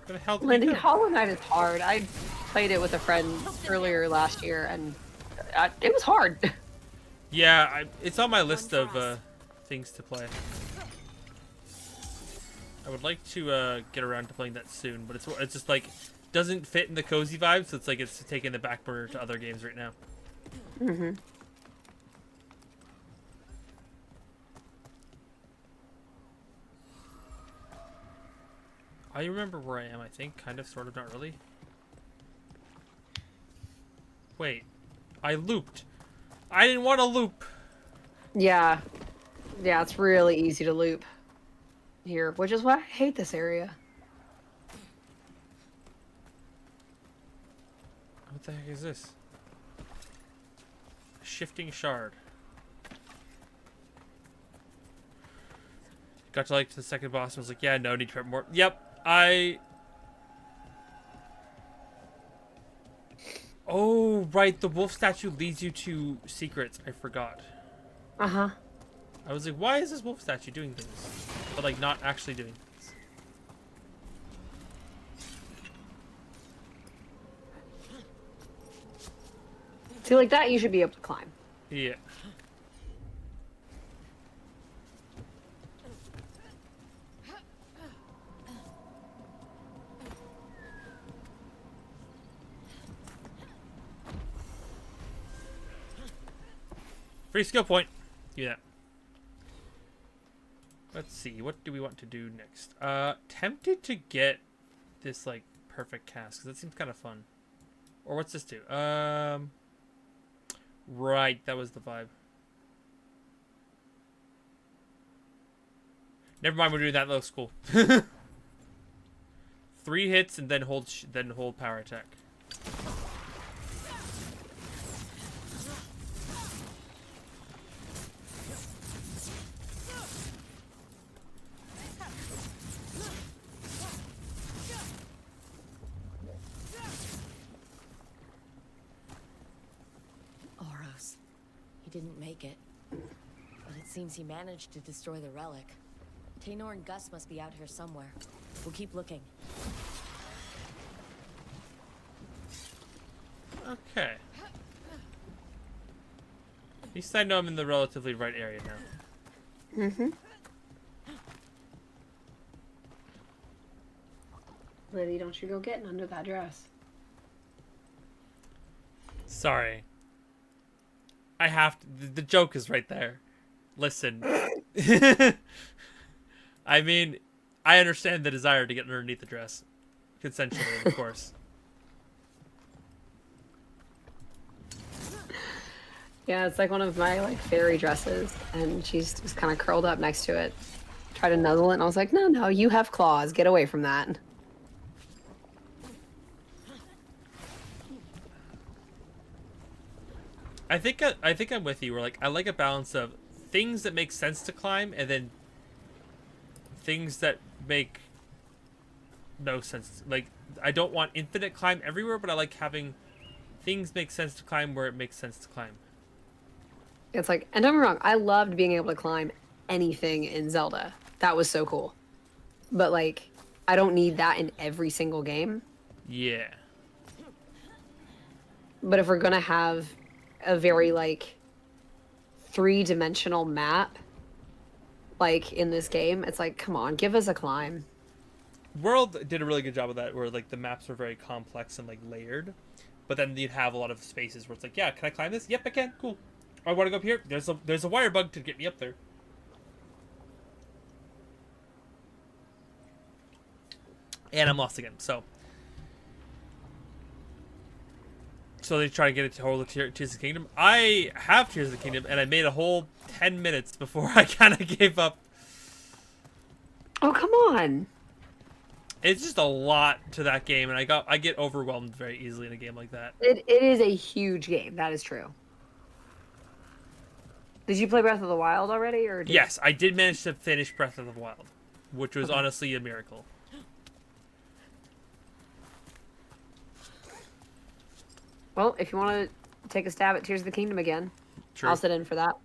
Where the hell did Lindy, you go? Hollow Knight is hard. I played it with a friend earlier last year, and it was hard. Yeah, it's on my list of things to play. I would like to get around to playing that soon, but it's just like doesn't fit in the cozy vibe, so it's like it's taking the back burner to other games right now. Mm-hmm. I remember where I am, I think. Kind of, sort of, not really. Wait. I looped. I didn't want to loop. Yeah. Yeah, it's really easy to loop here, which is why I hate this area. What the heck is this? A shifting shard. Got to like the second boss and was like, yeah, no, need to prep more. Yep, Oh, right, the wolf statue leads you to secrets. I forgot. Uh-huh. I was like, why is this wolf statue doing things? But like not actually doing things. See, like that, you should be able to climb. Yeah. Free skill point. Do that. Let's see. What do we want to do next? Tempted to get this like perfect cast because it seems kind of fun. Or what's this do? Right, that was the vibe. Never mind, we're doing that. That looks cool. 3 hits and then hold power attack. Oros. He didn't make it. But it seems he managed to destroy the relic. Taynor and Gus must be out here somewhere. We'll keep looking. Okay. At least I know I'm in the relatively right area now. Mm-hmm. Liddy, don't you go getting under that dress. Sorry. I have to. The joke is right there. Listen. I mean, I understand the desire to get underneath the dress. Consensually, of course. Yeah, it's like one of my like fairy dresses, and she's just kind of curled up next to it. Try to nuzzle it, and I was like, no, you have claws. Get away from that. I think I'm with you. Where like I like a balance of things that make sense to climb, and then things that make no sense. Like I don't want infinite climb everywhere, but I like having things make sense to climb where it makes sense to climb. It's like, and don't get me wrong, I loved being able to climb anything in Zelda. That was so cool. But like, I don't need that in every single game. Yeah. But if we're gonna have a very like 3-dimensional map, like in this game, it's like, come on, give us a climb. World did a really good job of that, where like the maps were very complex and like layered, but then you'd have a lot of spaces where it's like, yeah, can I climb this? Yep, I can. Cool. I want to go up here. There's a wire bug to get me up there. And I'm lost again. So they try to get it to hold the Tears of the Kingdom. I have Tears of the Kingdom, and I made a whole 10 minutes before I kind of gave up. Oh, come on. It's just a lot to that game, and I get overwhelmed very easily in a game like that. It is a huge game. That is true. Did you play Breath of the Wild already, or Yes, I did manage to finish Breath of the Wild, which was honestly a miracle. Well, if you want to take a stab at Tears of the Kingdom again, True. I'll sit in for that.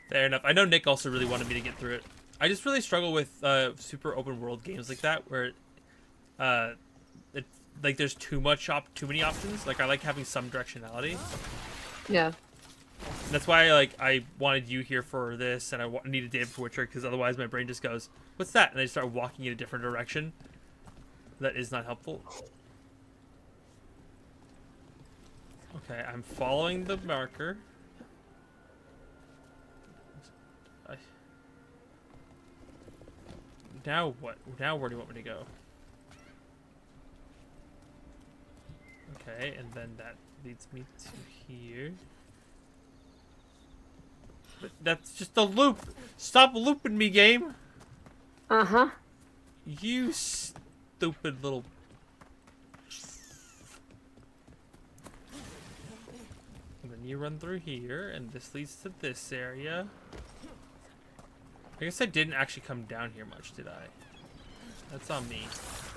Fair enough. I know Nick also really wanted me to get through it. I just really struggle with super open world games like that, where it's like there's too many options. Like I like having some directionality. Yeah. That's why I wanted you here for this, and I needed David for Witcher, because otherwise my brain just goes, "What's that?" and I start walking in a different direction. That is not helpful. Okay, I'm following the marker. Now what? Now where do you want me to go? Okay, and then that leads me to here. But that's just a loop! Stop looping me, game! Uh-huh. You stupid little... And then you run through here, and this leads to this area. I guess I didn't actually come down here much, did I? That's on me.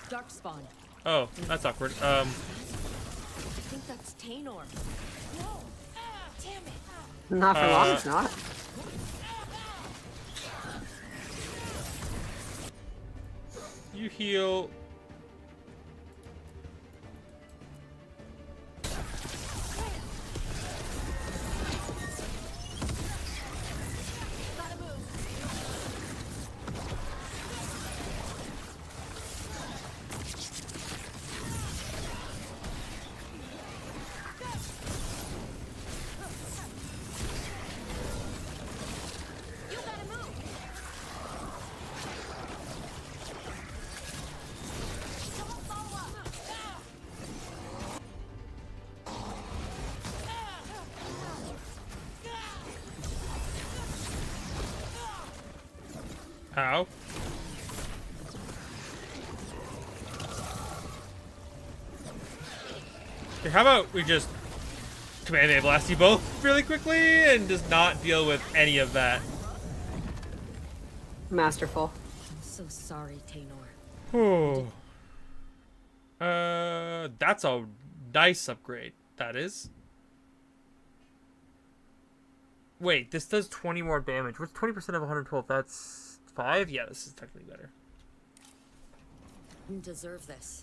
Dark spawn. Oh, that's awkward. I think that's Tainor. No! Damn it! Not for long, it's not. You heal. How? Okay, how about we just Kamehameha blast you both really quickly and just not deal with any of that? Masterful. I'm so sorry, Tainor. Oh. That's a nice upgrade. That is. Wait, this does 20 more damage. What's 20% of 112? That's 5? Yeah, this is technically better. You deserve this.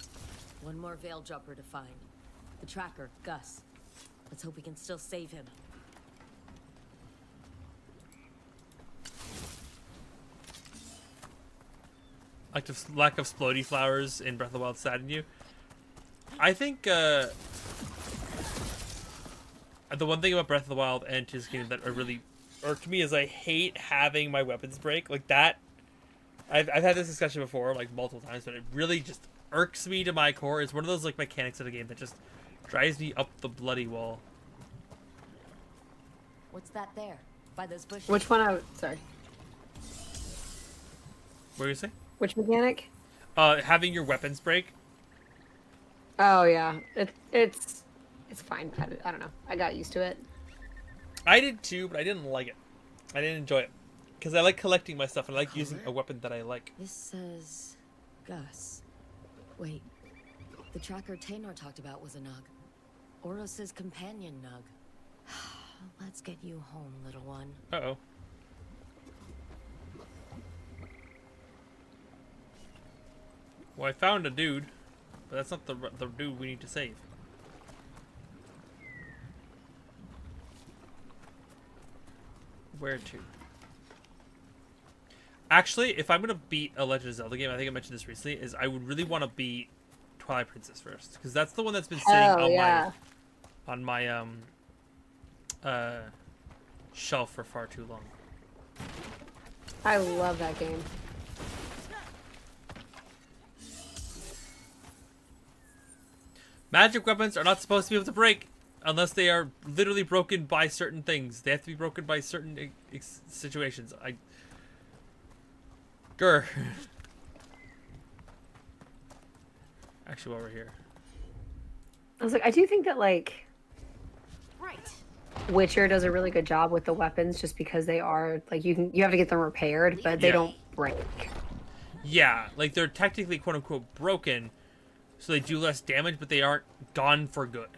One more veil jumper to find. The tracker, Gus. Let's hope we can still save him. Like the lack of splody flowers in Breath of the Wild saddened you. I think the one thing about Breath of the Wild and Tears of the Kingdom that really irked me is I hate having my weapons break like that. I've had this discussion before, like multiple times, but it really just irks me to my core. It's one of those like mechanics of the game that just drives me up the bloody wall. What's that there? By those bushes? Which one? Sorry. What were you saying? Which mechanic? Having your weapons break. Oh yeah, it's fine. I don't know. I got used to it. I did too, but I didn't like it. I didn't enjoy it because I like collecting my stuff and I like using a weapon that I like. This says Gus. Wait, the tracker Tainor talked about was a Nug. Oros' companion Nug. Let's get you home, little one. Uh-oh. Well, I found a dude, but that's not the dude we need to save. Where to? Actually, if I'm gonna beat a Legend of Zelda game, I think I mentioned this recently, is I would really want to beat Twilight Princess first, because that's the one that's been sitting on my shelf for far too long. I love that game. Magic weapons are not supposed to be able to break unless they are literally broken by certain things. They have to be broken by certain situations. Grr. Actually, while we're here. I was like, I do think that like Right. Witcher does a really good job with the weapons, just because they are like you have to get them repaired, but they Yeah. don't break. Yeah, like they're technically quote unquote broken, so they do less damage, but they aren't gone for good.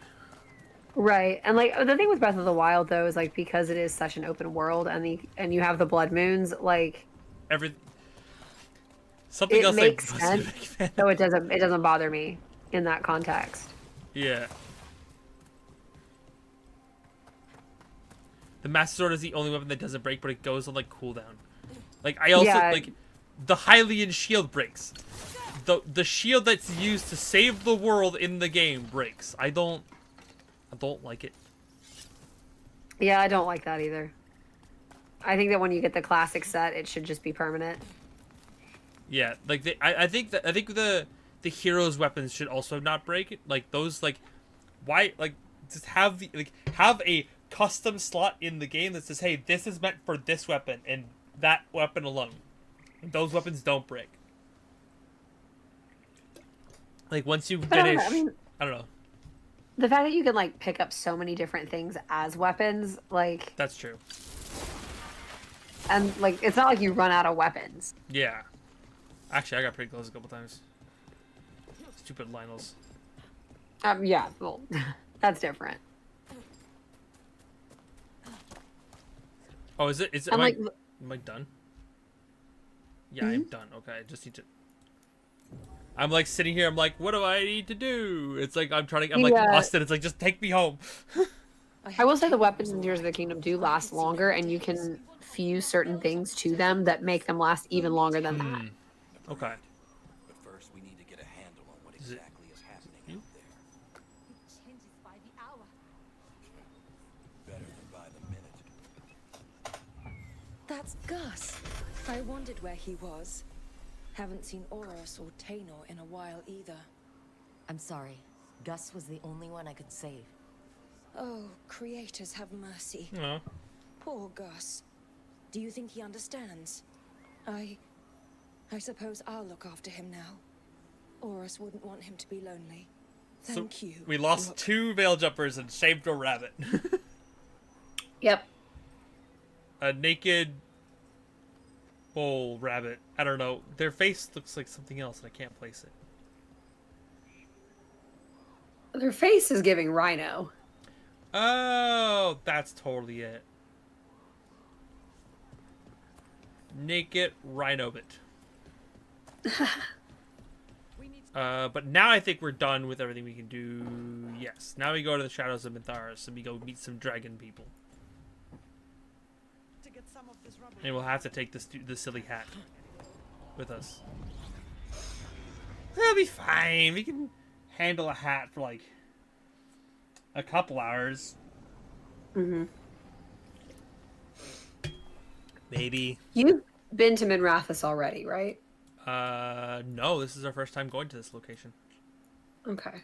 Right, and like the thing with Breath of the Wild though is like because it is such an open world, and you have the blood moons, like Something it else makes I sense. wasn't a big fan So it doesn't bother me in that context. Yeah. The Master Sword is the only weapon that doesn't break, but it goes on like cooldown. Like I also Yeah. like the Hylian shield breaks. The shield that's used to save the world in the game breaks. I don't like it. Yeah, I don't like that either. I think that when you get the classic set, it should just be permanent. Yeah, like I think the heroes' weapons should also not break. Like those like why like just have a custom slot in the game that says, hey, this is meant for this weapon and that weapon alone. Those weapons don't break. Like once you But I don't finish, know, I mean, I don't know. the fact that you can like pick up so many different things as weapons, like, That's true. and like it's not like you run out of weapons. Yeah. Actually, I got pretty close a couple times. Stupid Lionels. Yeah, well, that's different. Oh, is it? Is it? And like, Am I done? Yeah, I'm done. Okay, I just need to. I'm like sitting here. I'm like, what do I need to do? It's like I'm trying to. I'm like Yeah. lost, and it's like just take me home. I will say the weapons in Tears of the Kingdom do last longer, and you can fuse certain things to them that make them last even longer than that. Okay. But first, we need to get a handle on what Is it- exactly is happening out there. Changes by the hour. Better than by the minute. That's Gus. I wondered where he was. Haven't seen Oros or Tainor in a while either. I'm sorry. Gus was the only one I could save. Oh, creators have mercy. No. Poor Gus. Do you think he understands? I suppose I'll look after him now. Oros wouldn't want him to be lonely. Thank you. We lost Look. 2 veil jumpers and saved a rabbit. Yep. A naked bull rabbit. I don't know. Their face looks like something else, and I can't place it. Their face is giving rhino. Oh, that's totally it. Naked rhino bit. But now I think we're done with everything we can do. Yes. Now we go to the Shadows of Mitharis and we go meet some dragon people. And we'll have to take the silly hat with us. It'll be fine. We can handle a hat for like a couple hours. Mm-hmm. Maybe. You've been to Minrathous already, right? No, this is our first time going to this location. Okay.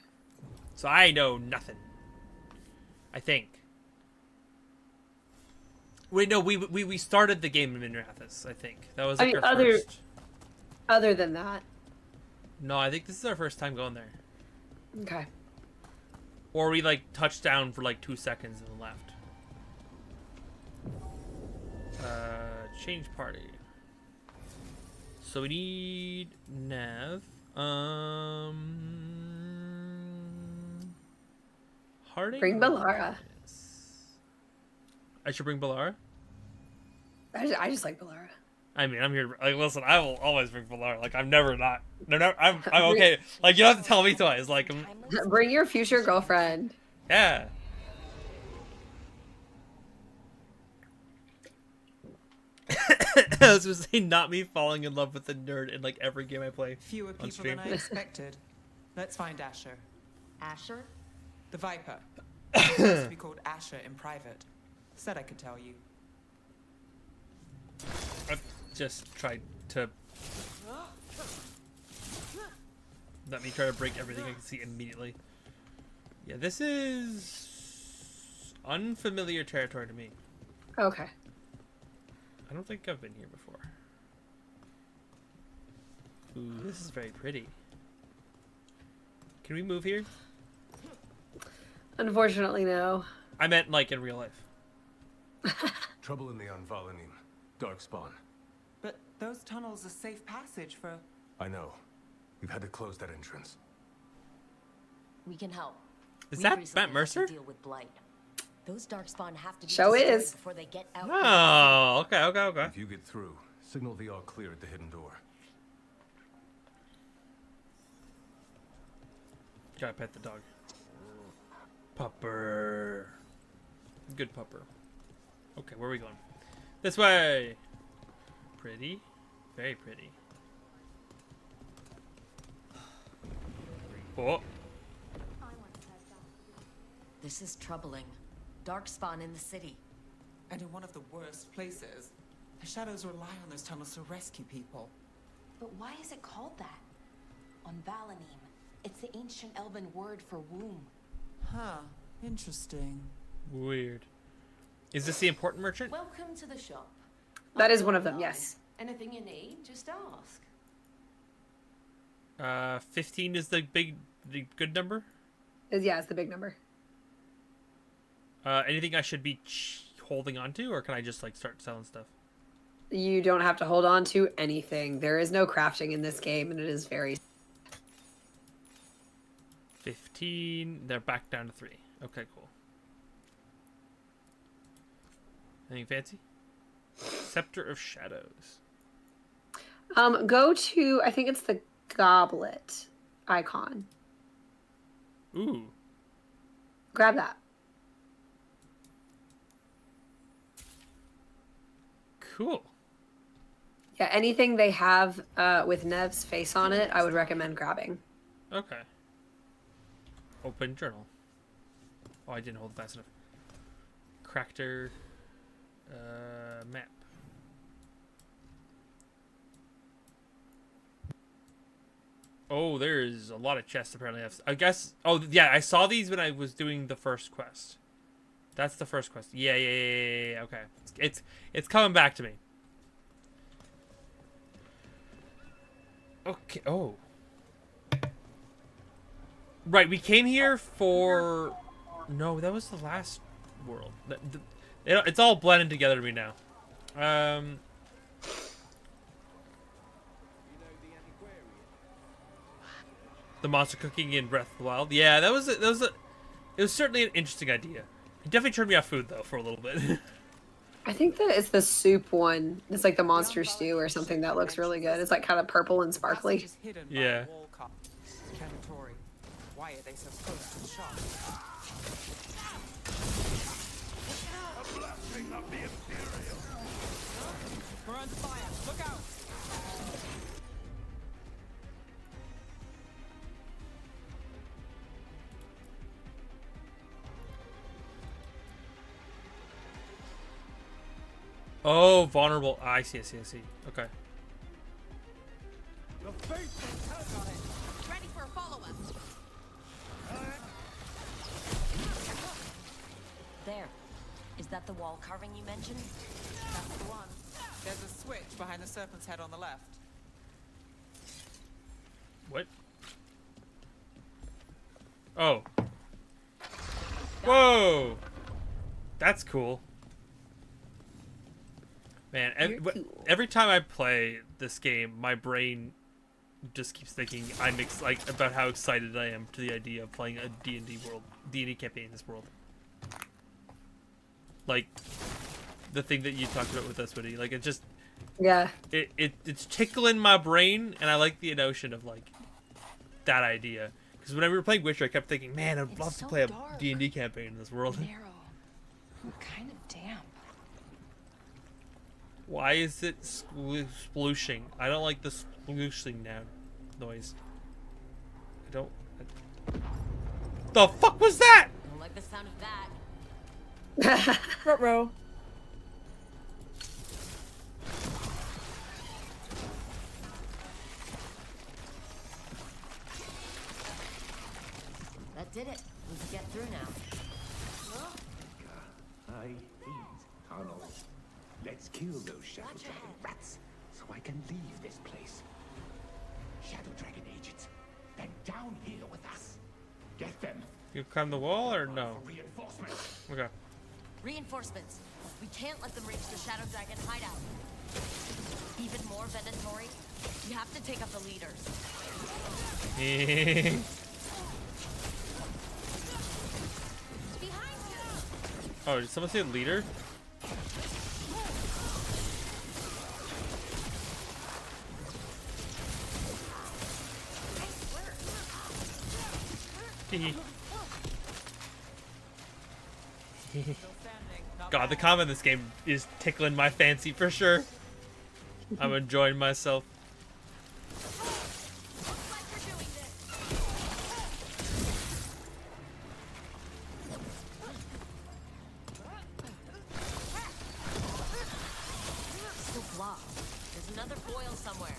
So I know nothing. I think. Wait, no, we started the game in Minrathous, I think. That was I like mean, our first. Other than that. No, I think this is our first time going there. Okay. Or we like touched down for like 2 seconds and then left. Change party. So we need Nav. Harding. Bring Balara. I should bring Balara. I just like Balara. I mean, I'm here. Like, listen, I will always bring Balara. Like, I'm never not. No, no, I'm okay. Like, you don't have to tell me twice. Like, Bring your future girlfriend. yeah. I was gonna say, not me falling in love with the nerd in like every game I play. Fewer on people stream. than I expected. Let's find Asher. Asher? The Viper. Supposed to be called Asher in private. Said I could tell you. I've just tried to let me try to break everything I can see immediately. Yeah, this is unfamiliar territory to me. Okay. I don't think I've been here before. Ooh, this is very pretty. Can we move here? Unfortunately, no. I meant like in real life. Trouble in the Anvalanim. Darkspawn. But those tunnels are safe passage for... I know. We've had to close that entrance. We can help. Is We've that recently Matt had to Mercer? Deal with blight. Those darkspawn have to be Show destroyed is. before they get out. Oh, okay. If you get through, signal the all clear at the hidden door. Gotta pet the dog. Pupper. Good pupper. Okay, where are we going? This way. Pretty. Very pretty. Oh. This is troubling. Darkspawn in the city. And in one of the worst places. The shadows rely on those tunnels to rescue people. But why is it called that? On Valanim, it's the ancient elven word for womb. Huh. Interesting. Weird. Is this the important merchant? Welcome to the shop. That is one of them, yes. Anything you need, just ask. 15 is the good number? Yeah, it's the big number. Anything I should be holding on to, or can I just like start selling stuff? You don't have to hold on to anything. There is no crafting in this game, and it is very... 15. They're back down to 3. Okay, cool. Anything fancy? Scepter of Shadows. Go to, I think it's the goblet icon. Ooh. Grab that. Cool. Yeah, anything they have with Nev's face on it, I would recommend grabbing. Okay. Open journal. Oh, I didn't hold it fast enough. Cractor. Map. Oh, there's a lot of chests apparently. I guess. Oh, yeah. I saw these when I was doing the first quest. That's the first quest. Yeah. Okay. It's coming back to me. Okay. Oh. Right. We came here for. No, that was the last world. It's all blended together to me now. The monster cooking in Breath of the Wild. Yeah, it was certainly an interesting idea. It definitely turned me off food though for a little bit. I think that it's the soup one. It's like the monster stew or something that looks really good. It's like kind of purple and sparkly. Yeah. Why are they so close to the shop? We're under fire. Look out! Oh, vulnerable. Ah, I see. Okay. Ready for a follow-up. There. Is that the wall carving you mentioned? That's the one. There's a switch behind the serpent's head on the left. What? Oh. Whoa. That's cool. Man, every time I play this game, my brain just keeps thinking about how excited I am to the idea of playing a D&D campaign in this world. Like the thing that you talked about with us, Witty. Like it just, yeah, it's tickling my brain, and I like the notion of like that idea. Because when we were playing Witcher, I kept thinking, man, I'd love to play a D&D campaign in this world. Narrow. Kind of damp. Why is it splooshing? I don't like the splooshing now noise. I don't. The fuck was that? Don't like the sound of that. Front row. That did it. We can get through now. I hate tunnels. Let's kill those Shadow Dragon rats so I can leave this place. Shadow Dragon agents, then down here with us. Get them. You climb the wall or no? Reinforcements. Okay. Reinforcements. We can't let them reach the Shadow Dragon hideout. Even more Venatori. We have to take up the leaders. Behind you! Oh, did someone say leader? God, the combat in this game is tickling my fancy for sure. I'm enjoying myself. Looks like we're doing this. Still blocked. There's another foil somewhere.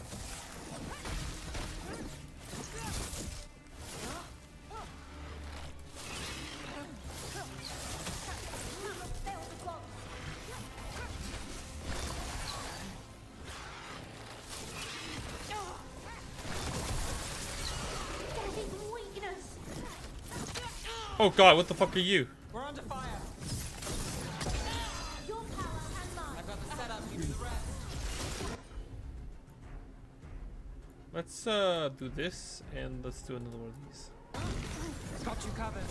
Oh God, what the fuck are you? We're under fire. Your power and mine. I've got the setup. You do the rest. Let's do this and let's do another one of these. Got you covered.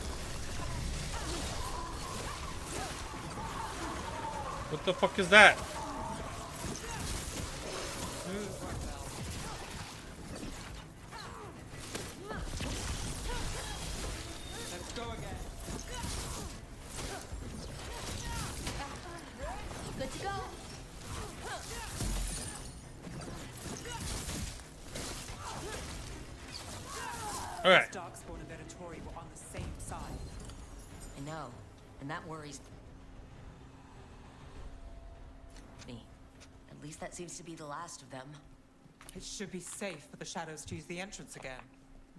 What the fuck is that? Let's go again. Good to go. Okay. Darkspawn and Venatori were on the same side. I know, and that worries me. At least that seems to be the last of them. It should be safe for the shadows to use the entrance again.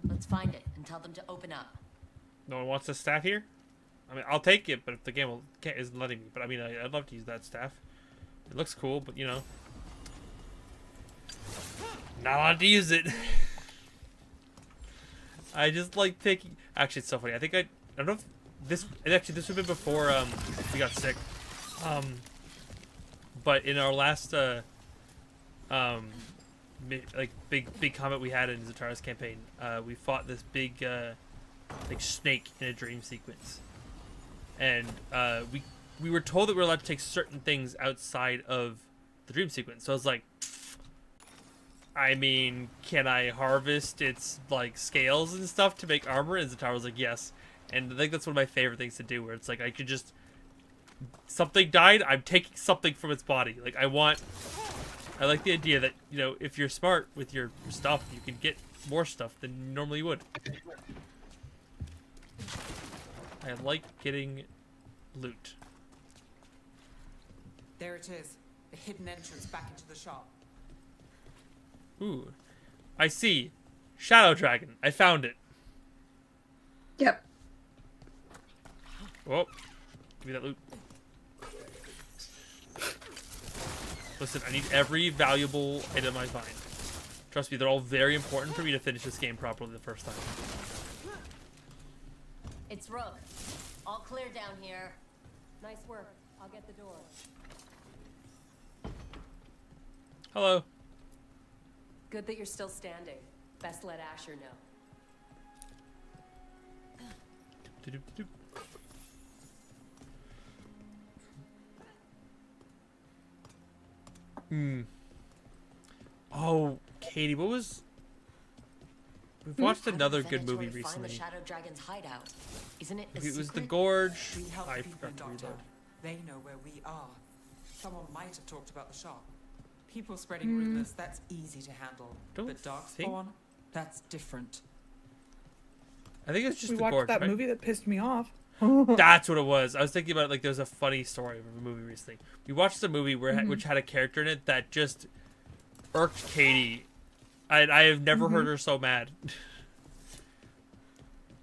Let's find it and tell them to open up. No one wants the staff here? I mean, I'll take it, but if the game isn't letting me. But I mean, I'd love to use that staff. It looks cool, but you know. Not allowed to use it. I just like picking. Actually, it's so funny. I think I don't know if this. Actually, this would have been before we got sick. But in our last like big combat we had in Zatara's campaign, we fought this big like snake in a dream sequence, and we were told that we were allowed to take certain things outside of the dream sequence. So I was like, I mean, can I harvest its like scales and stuff to make armor? And Zatara was like, yes. And I think that's one of my favorite things to do, where it's like I could just, something died, I'm taking something from its body. Like I like the idea that, you know, if you're smart with your stuff, you can get more stuff than you normally would. I like getting loot. There it is. The hidden entrance back into the shop. Ooh, I see. Shadow Dragon. I found it. Yep. Oh, give me that loot. Listen, I need every valuable item I find. Trust me, they're all very important for me to finish this game properly the first time. It's Rook. All clear down here. Nice work. I'll get the door. Hello. Good that you're still standing. Best let Asher know. Doop-doop-doop. Oh, Katie, what was... We've watched another good movie Find recently. the Shadow Dragon's hideout. Isn't it a It was The secret? Gorge. We help I the people forgot in to read Doctor. that. They know where we are. Someone might have talked about the shop. People spreading rumors, that's easy to handle. Don't But think- Darkspawn, that's different. I think it's just We The watched Gorge, that right? movie that pissed me off. That's what it was. I was thinking about, like, there was a funny story of a movie recently. We watched a movie where which had a character in it that just irked Katie. I have never heard her so mad.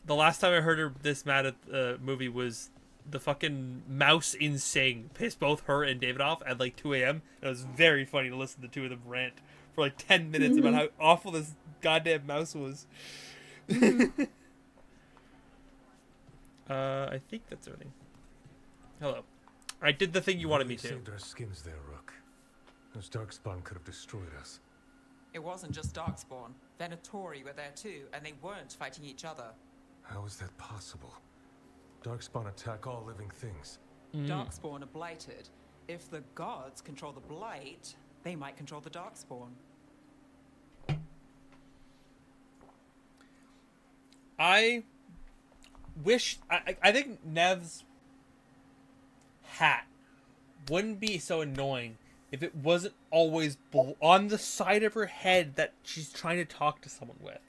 The last time I heard her this mad at the movie was the fucking mouse in Sing pissed both her and David off at like 2 a.m. And it was very funny to listen to the two of them rant for like 10 minutes about how awful this goddamn mouse was. I think that's everything. Hello. I did the thing you wanted me to. Saved our skins there, Rook. Those darkspawn could have destroyed us. It wasn't just Darkspawn. Venatori were there too, and they weren't fighting each other. How is that possible? Darkspawn attack all living things. Darkspawn are blighted. If the gods control the blight, they might control the Darkspawn. I wish... I think Nev's hat wouldn't be so annoying if it wasn't always on the side of her head that she's trying to talk to someone with.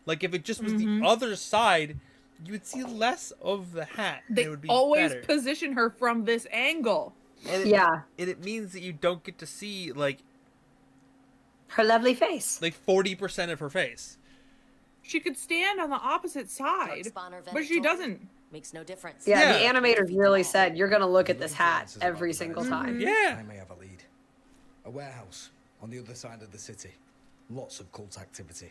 Like, if it just was the other side, you would see less of the hat. They it would be always better. position her from this angle. And Yeah. And it means that you don't get to see, like Her lovely face. 40% of her face. She could stand on the opposite side, Darkspawn or but she Venatori? doesn't. Makes no difference. Yeah, Yeah. the animators really said you're gonna look at this hat every single time. Yeah. I may have a lead. A warehouse on the other side of the city. Lots of cult activity.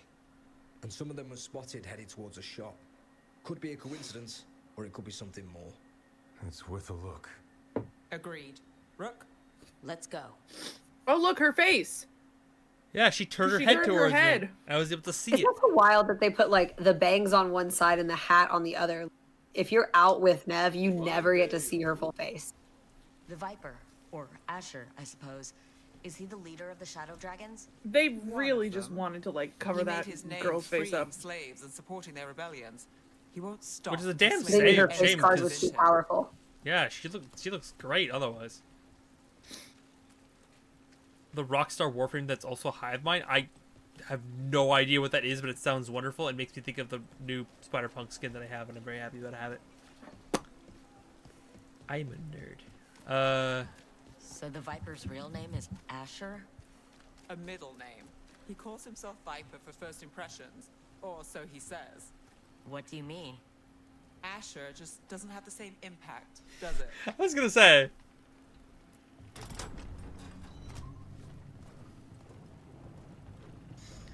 And some of them were spotted headed towards a shop. Could be a coincidence, or it could be something more. It's worth a look. Agreed. Rook? Let's go. Oh, look, her face. Yeah, she turned her She head turned her towards head. me. I was able to see It's it. also wild that they put like the bangs on one side and the hat on the other. If you're out with Nev, you never get to see her full face. The Viper, or Asher, I suppose. Is he the leader of the Shadow Dragons? They One really of just them. wanted to like cover He that made his name girl's face freeing up. slaves and supporting their rebellions. He won't stop. Which is a damn enslaving Maybe her Shame, face shame, card because- was too powerful. Yeah, she looks great otherwise. The Rockstar Warframe that's also Hive Mind, I have no idea what that is, but it sounds wonderful. It makes me think of the new Spider-Punk skin that I have, and I'm very happy that I have it. I'm a nerd. So the Viper's real name is Asher? A middle name. He calls himself Viper for first impressions, or so he says. What do you mean? Asher just doesn't have the same impact, does it? I was gonna say.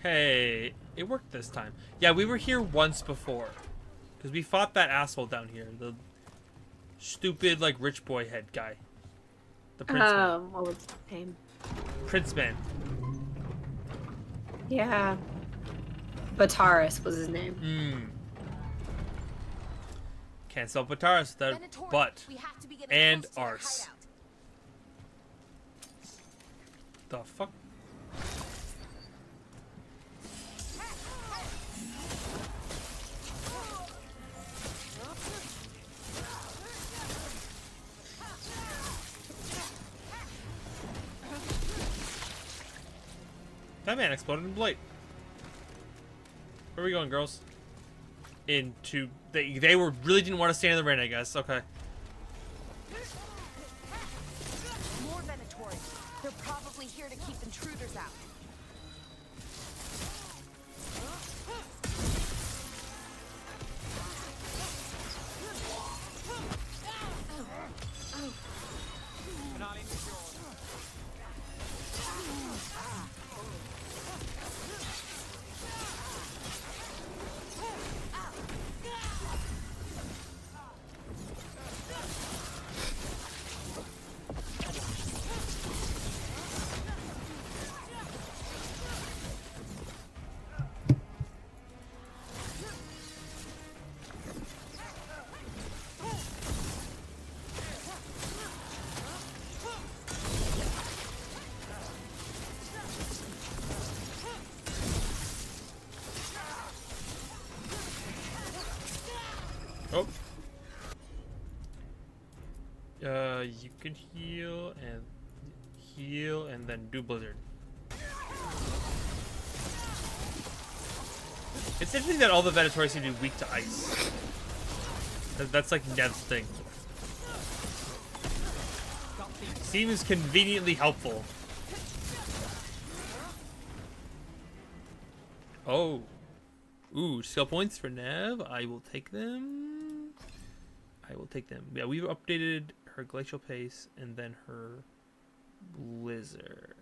Hey, it worked this time. Yeah, we were here once before. Because we fought that asshole down here. The stupid, like, rich boy head guy. The Prince Man. What was his name? Prince Man. Yeah. Bataris was his name. Can't spell Bataris without Venatori, butt. we have to be getting And close to their arse. hideout. The fuck? That man exploded in blight. Where are we going, girls? Into they were really didn't want to stand in the rain, I guess. Okay. More Venatori. They're probably here to keep intruders out. Finale is yours. Oh. You can heal and then do blizzard. It's interesting that all the Venatori seem to be weak to ice. That's like Nev's thing. Seems conveniently helpful. Oh. Ooh, skill points for Nev. I will take them. I will take them. Yeah, we've updated her glacial pace and then her blizzard.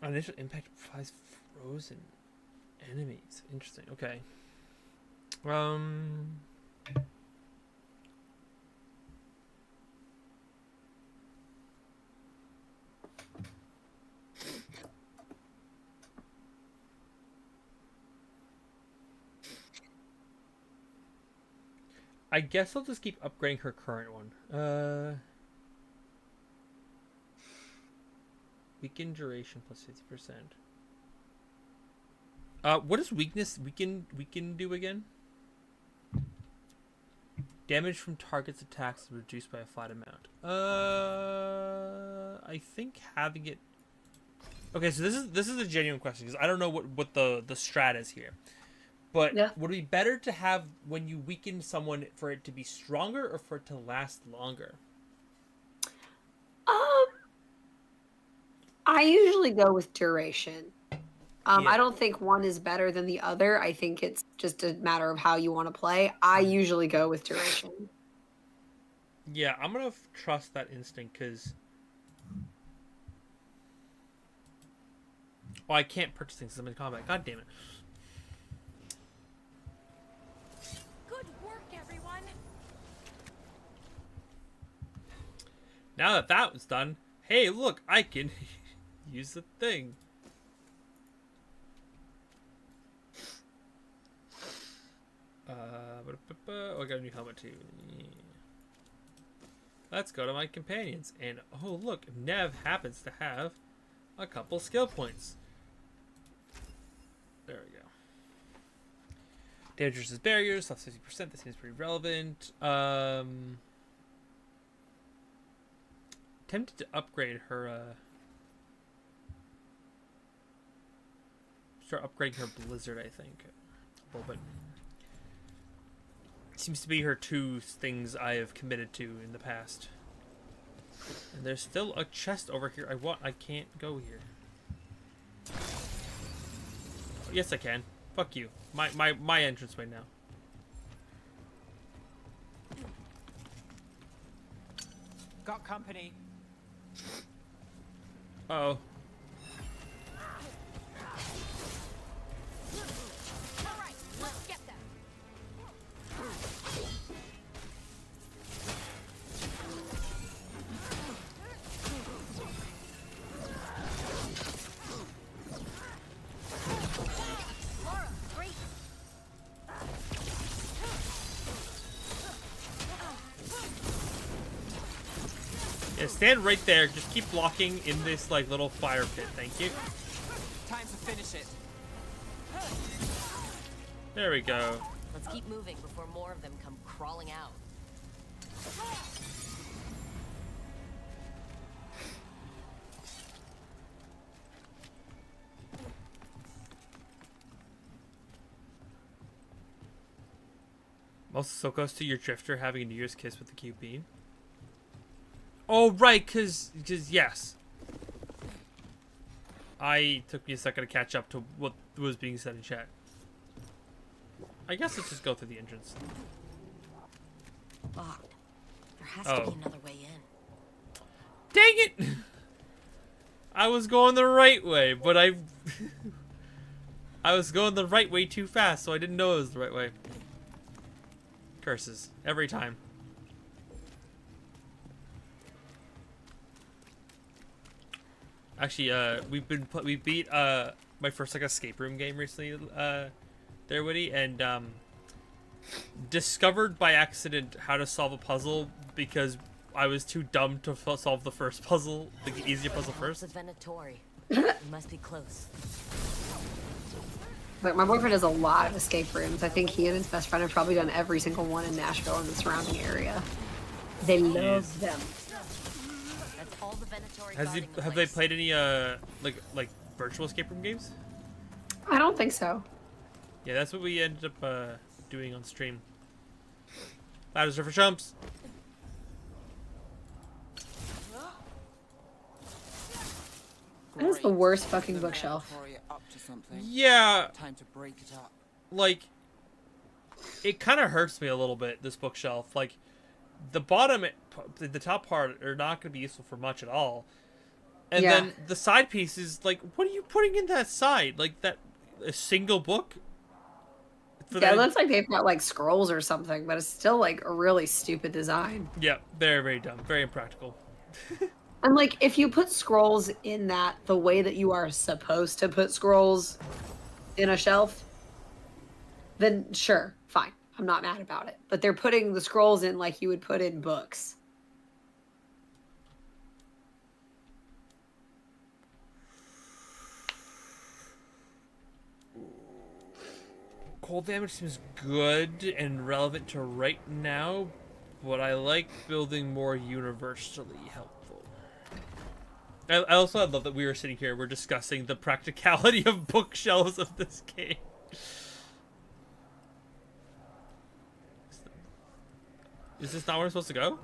Initial impact applies frozen. Enemies. Interesting. Okay. I guess I'll just keep upgrading her current one. Weaken duration plus 50%. What does weakness weaken do again? Damage from target's attacks is reduced by a flat amount. I think having it. Okay, so this is a genuine question because I don't know what the strat is here. But would it be better to have when you weaken someone for it to be stronger or for it to last longer? I usually go with duration. I don't think one is better than the other. I think it's just a matter of how you want to play. I usually go with duration. Yeah, I'm going to trust that instinct because... Oh, I can't purchase things since I'm in combat. God damn it. Good work, everyone. Now that that was done, hey, look, I can use the thing. Oh, I got a new helmet too. Let's go to my companions. And, oh look, Nev happens to have a couple skill points. There we go. Damage versus barriers, plus 50%. That seems pretty relevant. Tempted to upgrade her, start upgrading her Blizzard, I think. A little bit. Seems to be her two things I have committed to in the past. And there's still a chest over here. I can't go here. Yes, I can. Fuck you. My entranceway now. Got company. Uh-oh. Alright, let's get them. Laura, great. Yeah, stand right there. Just keep blocking in this like little fire pit. Thank you. Time to finish it. There we go. Let's keep moving before more of them come crawling out. I'm also so close to your drifter having a New Year's kiss with the cute bean. Oh, right, because yes. Took me a second to catch up to what was being said in chat. I guess let's just go through the entrance. Locked. There has to be another way in. Dang it! I was going the right way, but I was going the right way too fast, so I didn't know it was the right way. Curses. Every time. Actually, we beat my first like escape room game recently, there, Witty, and discovered by accident how to solve a puzzle because I was too dumb to solve the first puzzle, the easier puzzle first. You must be close. But my boyfriend does a lot of escape rooms. I think he and his best friend have probably done every single one in Nashville and the surrounding area. They love them. Have they played any like virtual escape room games? I don't think so. Yeah, that's what we ended up doing on stream. Ladders are for chumps. That is the worst fucking bookshelf. Yeah. Time to break it up. Like, it kind of hurts me a little bit, this bookshelf. Like, the bottom, the top part are not going to be useful for much at all. And then the side pieces, like, what are you putting in that side? Like, that, a single book. Yeah, it looks like they've got like scrolls or something, but it's still like a really stupid design. Yeah, very, very dumb. Very impractical. And like, if you put scrolls in that the way that you are supposed to put scrolls in a shelf, then sure, fine. I'm not mad about it. But they're putting the scrolls in like you would put in books. Cold damage seems good and relevant to right now, but I like building more universally helpful. I also love that we were sitting here, we're discussing the practicality of bookshelves of this game. Is this not where I'm supposed to go?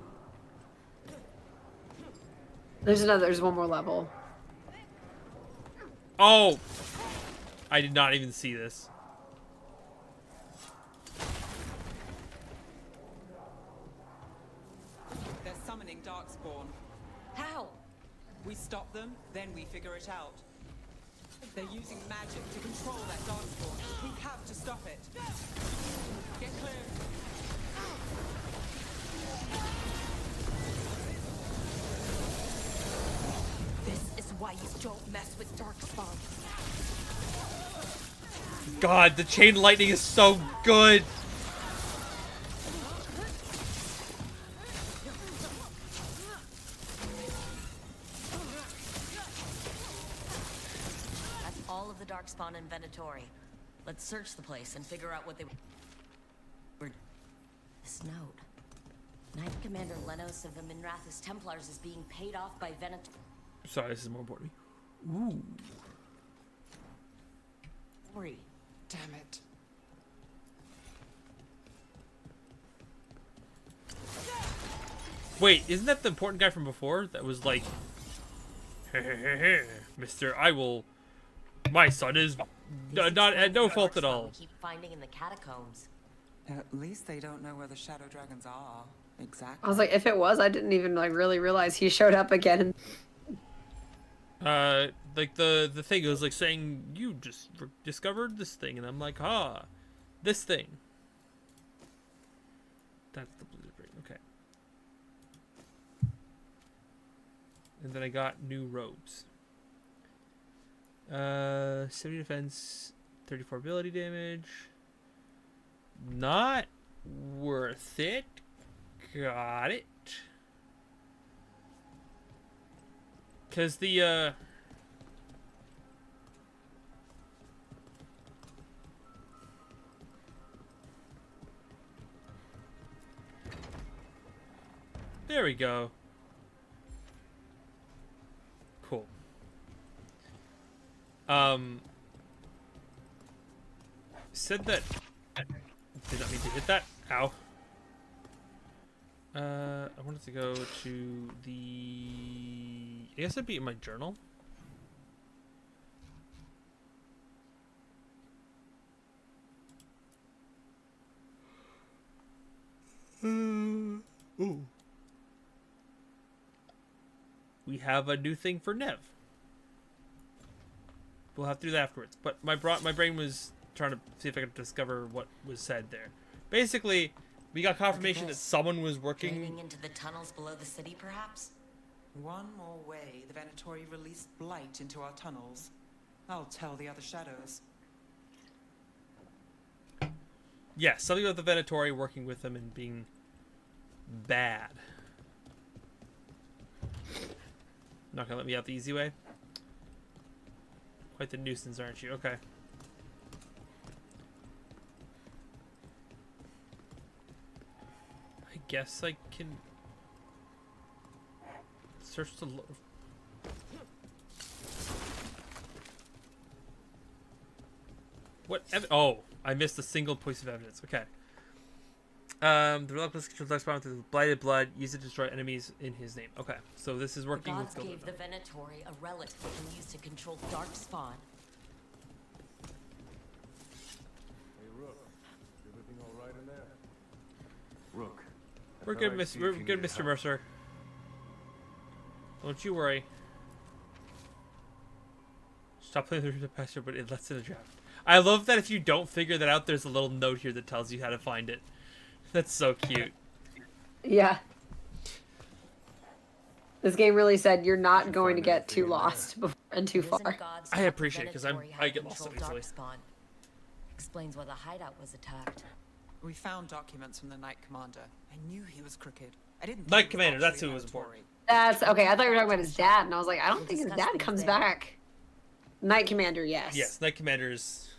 There's one more level. Oh! I did not even see this. They're summoning Darkspawn. How? We stop them, then we figure it out. They're using magic to control that Darkspawn. We have to stop it. Get clear. This is why you don't mess with Darkspawn. God, the chain lightning is so good! That's all of the Darkspawn inventory. Let's search the place and figure out what they were. This note. Knight Commander Lenos of the Minrathous Templars is being paid off by Venator. Sorry, this is more important. Ooh. Damn it. Wait, isn't that the important guy from before? That was like, Mister, I will. My son is not at no fault at all. Keep finding in the catacombs. At least they don't know where the shadow dragons are. Exactly. I was like, if it was, I didn't even like really realize he showed up again. Like the thing was like saying you just discovered this thing, and I'm like, this thing. That's the blueprint. Okay. And then I got new robes. 70 defense, 34 ability damage. Not worth it. Got it. Because the, there we go. Cool. Said that. Did not mean to hit that. Ow. I wanted to go to the. I guess it'd be in my journal. Ooh. We have a new thing for Nev. We'll have to do that afterwards. But my brain was trying to see if I could discover what was said there. Basically, we got confirmation that someone was working. Draining into the tunnels below the city, perhaps? One more way the Venatori released blight into our tunnels. I'll tell the other shadows. Yeah, something about the Venatori working with them and being bad. Not gonna let me out the easy way. Quite the nuisance, aren't you? Okay. I guess I can search the. What? Oh, I missed a single piece of evidence. Okay. The relentless controls Darkspawn with blighted blood. Use it to destroy enemies in his name. Okay, so this is working The with gods gave the Venatori a relic they can use to control Darkspawn. Hey, Rook. Everything all right in there? Rook. We're good, Mr. Mercer. Don't you worry. Stop playing the pasture, but it lets in a draft. I love that if you don't figure that out, there's a little note here that tells you how to find it. That's so cute. Yeah. This game really said you're not going to get too lost and too far. I appreciate it because I get lost so easily. Explains why the hideout was attacked. We found documents from the Knight Commander. I knew he was crooked. I didn't. Knight Commander, that's who was important. That's okay. I thought you were talking about his dad, and I was like, I don't think his dad comes back. Knight Commander, yes. Yes, Knight Commander's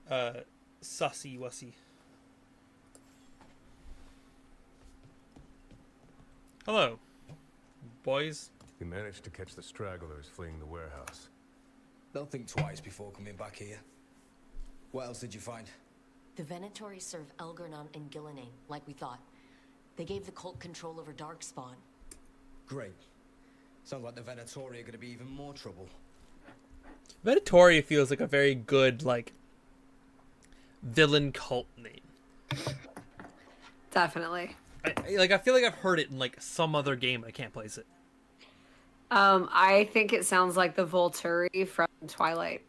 sussy wussy. Hello, boys. We managed to catch the stragglers fleeing the warehouse. They'll think twice before coming back here. What else did you find? The Venatori serve Elgarnon and Gillinane, like we thought. They gave the cult control over Darkspawn. Great. Sounds like the Venatori are going to be even more trouble. Venatori feels like a very good, like, villain cult name. Definitely. I feel like I've heard it in, like, some other game. I can't place it. I think it sounds like the Volturi from Twilight.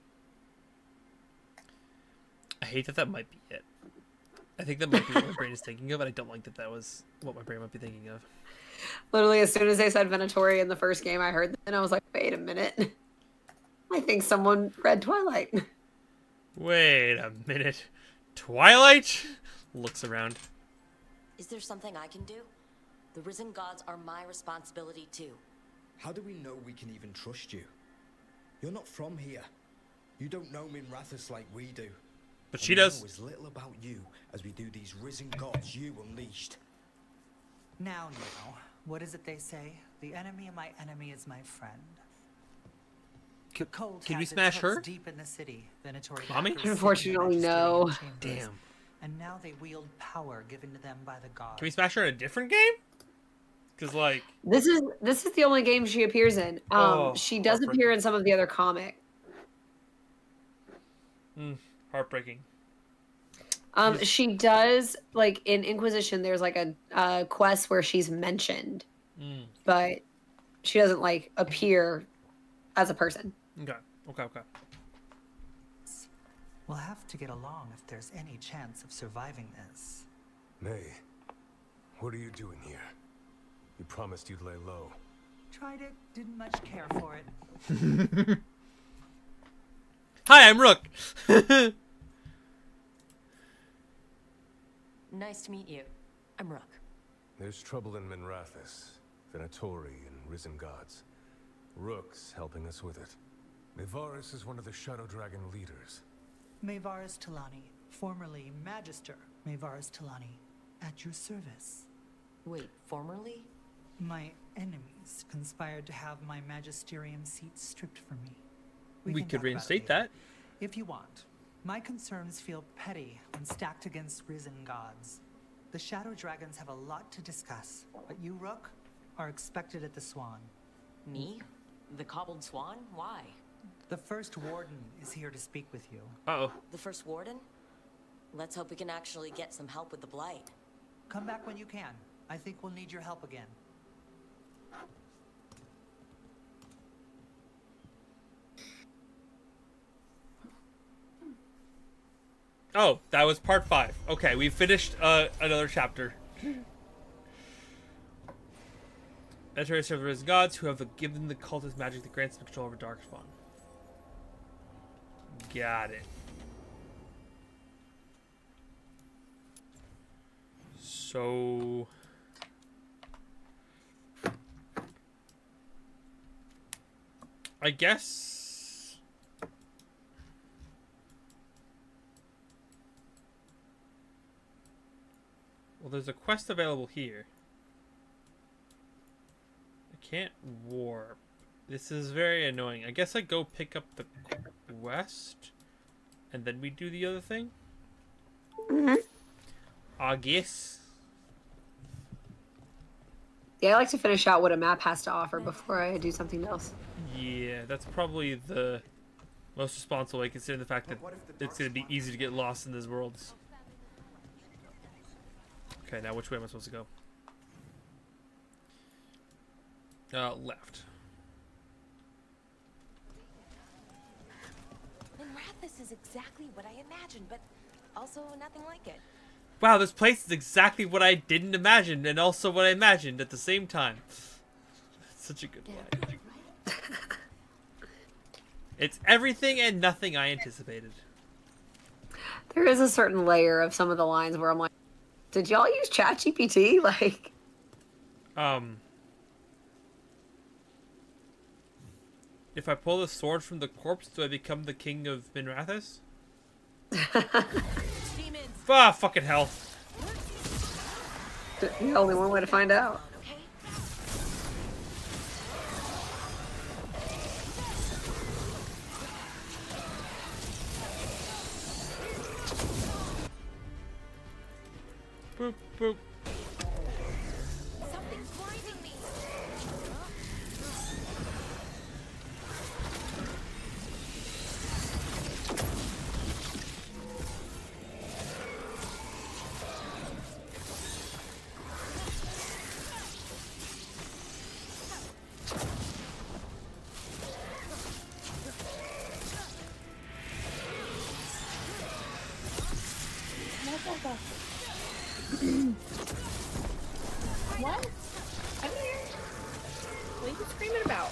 I hate that might be it. I think that might be what my brain is thinking of, and I don't like that was what my brain might be thinking of. Literally, as soon as they said Venatori in the first game, I heard that, and I was like, wait a minute. I think someone read Twilight. Wait a minute. Twilight? Looks around. Is there something I can do? The Risen Gods are my responsibility too. How do we know we can even trust you? You're not from here. You don't know Minrathous like we do. But she does. We know as little about you as we do these Risen Gods you unleashed. Now, what is it they say? The enemy of my enemy is my friend. Can we smash her? Deep in the city, Mommy? Unfortunately, no. Damn. And now they wield power given to them by the gods. Can we smash her in a different game? Because, like... This is the only game she appears in. She does appear in some of the other comic. Heartbreaking. She does, like, in Inquisition, there's, like, a quest where she's mentioned. But she doesn't, like, appear as a person. Okay. We'll have to get along if there's any chance of surviving this. May, what are you doing here? You promised you'd lay low. Tried it, didn't much care for it. Hi, I'm Rook. Nice to meet you. I'm Rook. There's trouble in Minrathous, Venatori, and Risen Gods. Rook's helping us with it. Mayvarus is one of the Shadow Dragon leaders. Mayvarus Talani, formerly Magister Mayvarus Talani, at your service. Wait, formerly? My enemies conspired to have my magisterium seat stripped from me. We could reinstate that. If you want. My concerns feel petty when stacked against Risen Gods. The Shadow Dragons have a lot to discuss, but you, Rook, are expected at the Swan. Me? The Cobbled Swan? Why? The First Warden is here to speak with you. Uh-oh. The First Warden? Let's hope we can actually get some help with the Blight. Come back when you can. I think we'll need your help again. Oh, that was part 5. Okay, we finished another chapter. Venatori serve the Risen Gods who have given the cultist magic that grants them control over Darkspawn. Got it. So... I guess... Well, there's a quest available here. I can't warp. This is very annoying. I guess I go pick up the quest, and then we do the other thing? I guess. Yeah, I like to finish out what a map has to offer before I do something else. Yeah, that's probably the most responsible way, considering the fact that it's going to be easy to get lost in these worlds. Okay, now which way am I supposed to go? Left. Minrathous is exactly what I imagined, but also nothing like it. Wow, this place is exactly what I didn't imagine, and also what I imagined at the same time. Such a good line. It's everything and nothing I anticipated. There is a certain layer of some of the lines where I'm like, did y'all use ChatGPT? Like, if I pull the sword from the corpse, do I become the king of Minrathous? Ah, fucking hell. the only one way to find out. Boop, boop. Something's blinding me. What? Come here. What are you screaming about?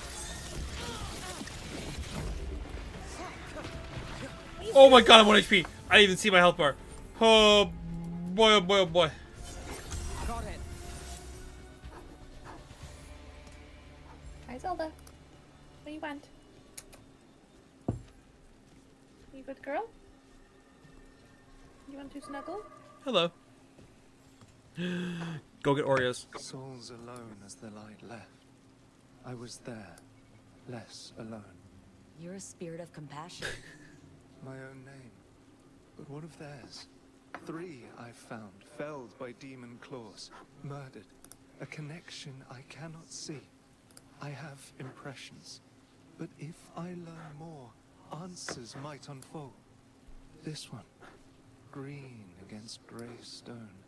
Oh my god, I'm 1 HP. I didn't even see my health bar. Oh boy, oh boy, oh boy. Got it. Hi, Zelda. What do you want? You good girl? You want to snuggle? Hello. Go get Oreos. Souls alone as the light left. I was there, less alone. You're a spirit of compassion. My own name. But what of theirs? 3 I've found, felled by demon claws, murdered. A connection I cannot see. I have impressions. But if I learn more, answers might unfold. This one. Green against grey stone.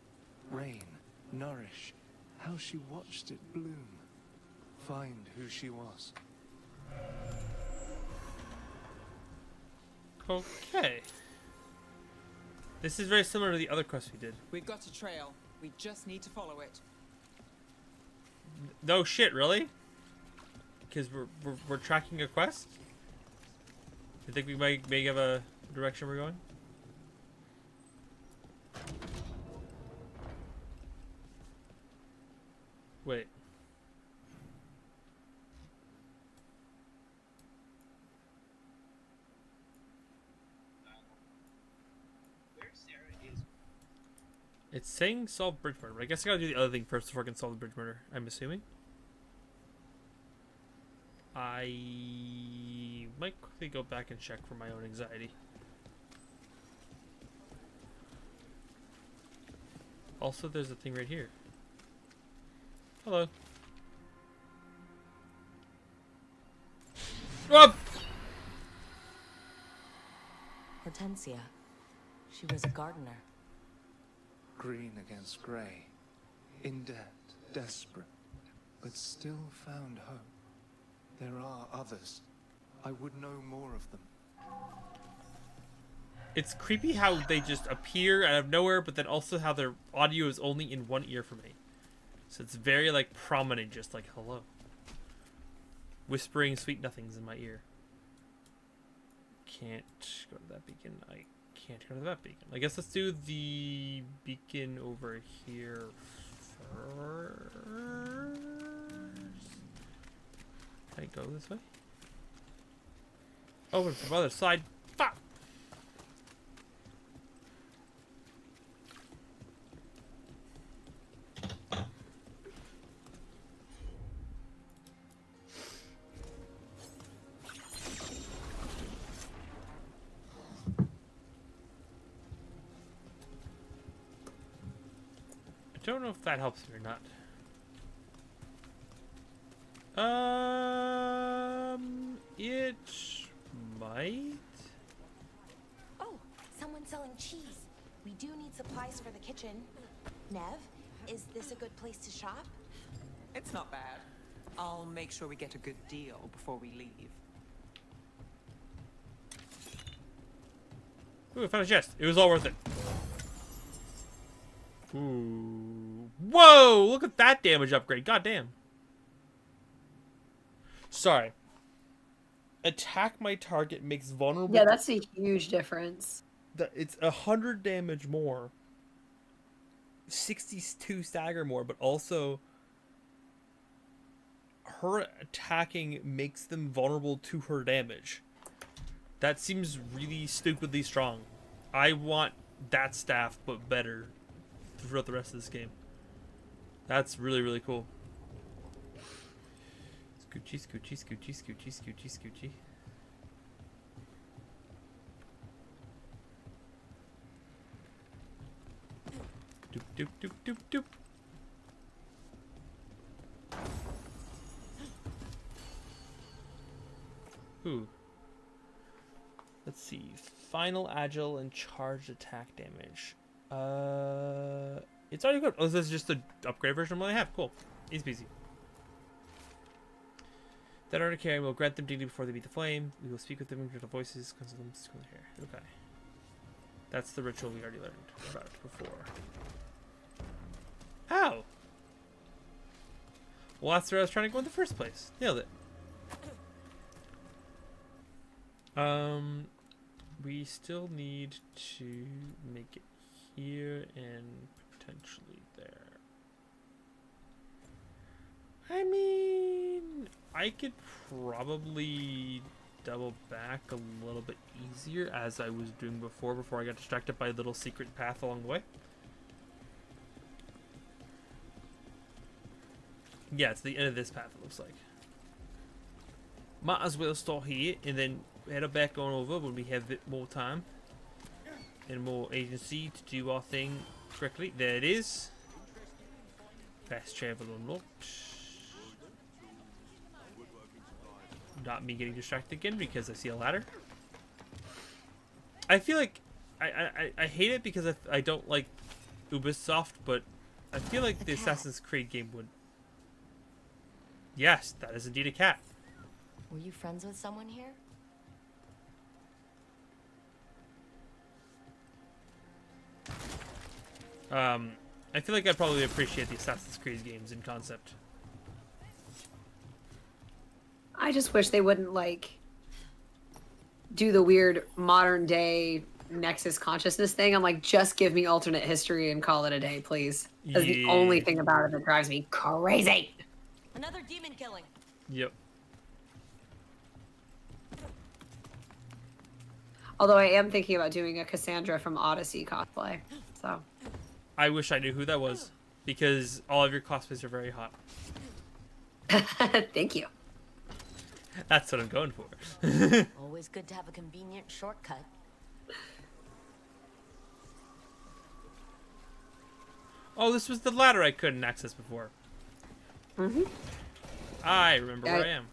Rain, nourish. How she watched it bloom. Find who she was. Okay. This is very similar to the other quest we did. We've got a trail. We just need to follow it. No shit, really? Because we're tracking a quest? You think we may have a direction we're going? Wait. It's saying solve bridge murder, but I guess I gotta do the other thing first before I can solve the bridge murder, I'm assuming. I might quickly go back and check for my own anxiety. Also, there's a thing right here. Hello. Up! Hortensia. She was a gardener. Green against grey. In debt, desperate. But still found hope. There are others. I would know more of them. It's creepy how they just appear out of nowhere, but then also how their audio is only in one ear for me. So it's very, like, prominent, just like, hello. Whispering sweet nothings in my ear. Can't go to that beacon. I can't go to that beacon. I guess let's do the beacon over here first. Can I go this way? Oh, from the other side. Fuck! I don't know if that helps me or not. It might. Oh, someone's selling cheese. We do need supplies for the kitchen. Nev, is this a good place to shop? It's not bad. I'll make sure we get a good deal before we leave. Ooh, I found a chest. It was all worth it. Ooh. Whoa! Look at that damage upgrade. God damn. Sorry. Attack my target makes vulnerable. Yeah, that's a huge difference. It's 100 damage more. 62 stagger more, but also her attacking makes them vulnerable to her damage. That seems really stupidly strong. I want that staff, but better throughout the rest of this game. That's really, really cool. Scoochie, scoochie, scoochie, scoochie, scoochie, scoochie. Doop, doop, doop, doop, doop. Ooh. Let's see. Final agile and charged attack damage. It's already good. Oh, this is just the upgrade version of what I have. Cool. Easy peasy. That are to carry will grant them dignity before they meet the flame. We will speak with them in gentle voices, consult them to their hair. Okay. That's the ritual we already learned about before. Ow! Well, that's where I was trying to go in the first place. Nailed it. We still need to make it here and potentially there. I mean, I could probably double back a little bit easier as I was doing before I got distracted by a little secret path along the way. Yeah, it's the end of this path, it looks like. Might as well start here and then head back on over when we have a bit more time and more agency to do our thing correctly. There it is. Fast travel unlocked. Not me getting distracted again because I see a ladder. I feel like I hate it because I don't like Ubisoft, but I feel like the Assassin's Creed game would. Yes, that is indeed a cat. Were you friends with someone here? I feel like I'd probably appreciate the Assassin's Creed games in concept. I just wish they wouldn't, like, do the weird modern day Nexus consciousness thing. I'm like, just give me alternate history and call it a day, please. That's the only thing about it that drives me crazy. Another demon killing. Yep. Although I am thinking about doing a Cassandra from Odyssey cosplay, so. I wish I knew who that was, because all of your cosplays are very hot. Thank you. That's what I'm going for. Always good to have a convenient shortcut. Oh, this was the ladder I couldn't access before. Mm-hmm. I remember where I am.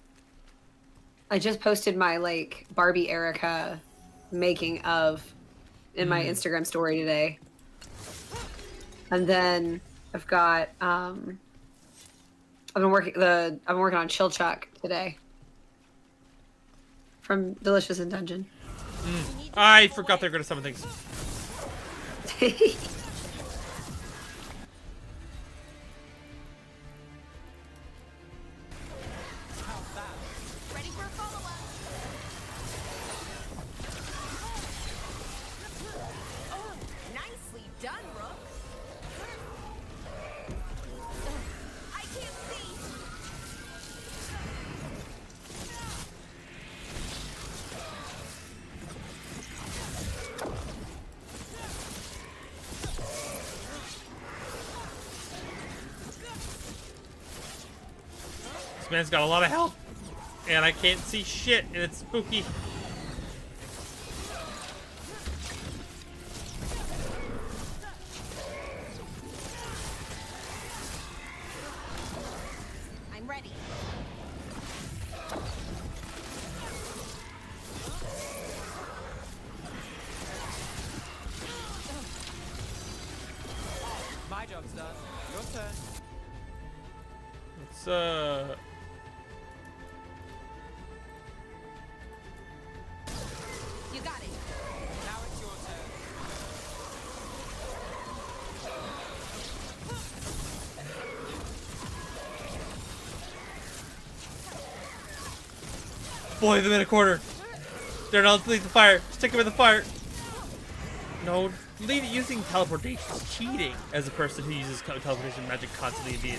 I just posted my, like, Barbie Erica making of in my Instagram story today. And then I've got I've been working on Chill Chuck today from Delicious in Dungeon. I forgot they're gonna summon things. This man's got a lot of health, and I can't see shit, and it's spooky. I'm ready. My job's done. Your turn. Let's You got it. Now it's your turn. Boy, them in a corner. They're not leave the fire. Stick them in the fire. No, using teleportation is cheating as a person who uses teleportation magic constantly in D&D.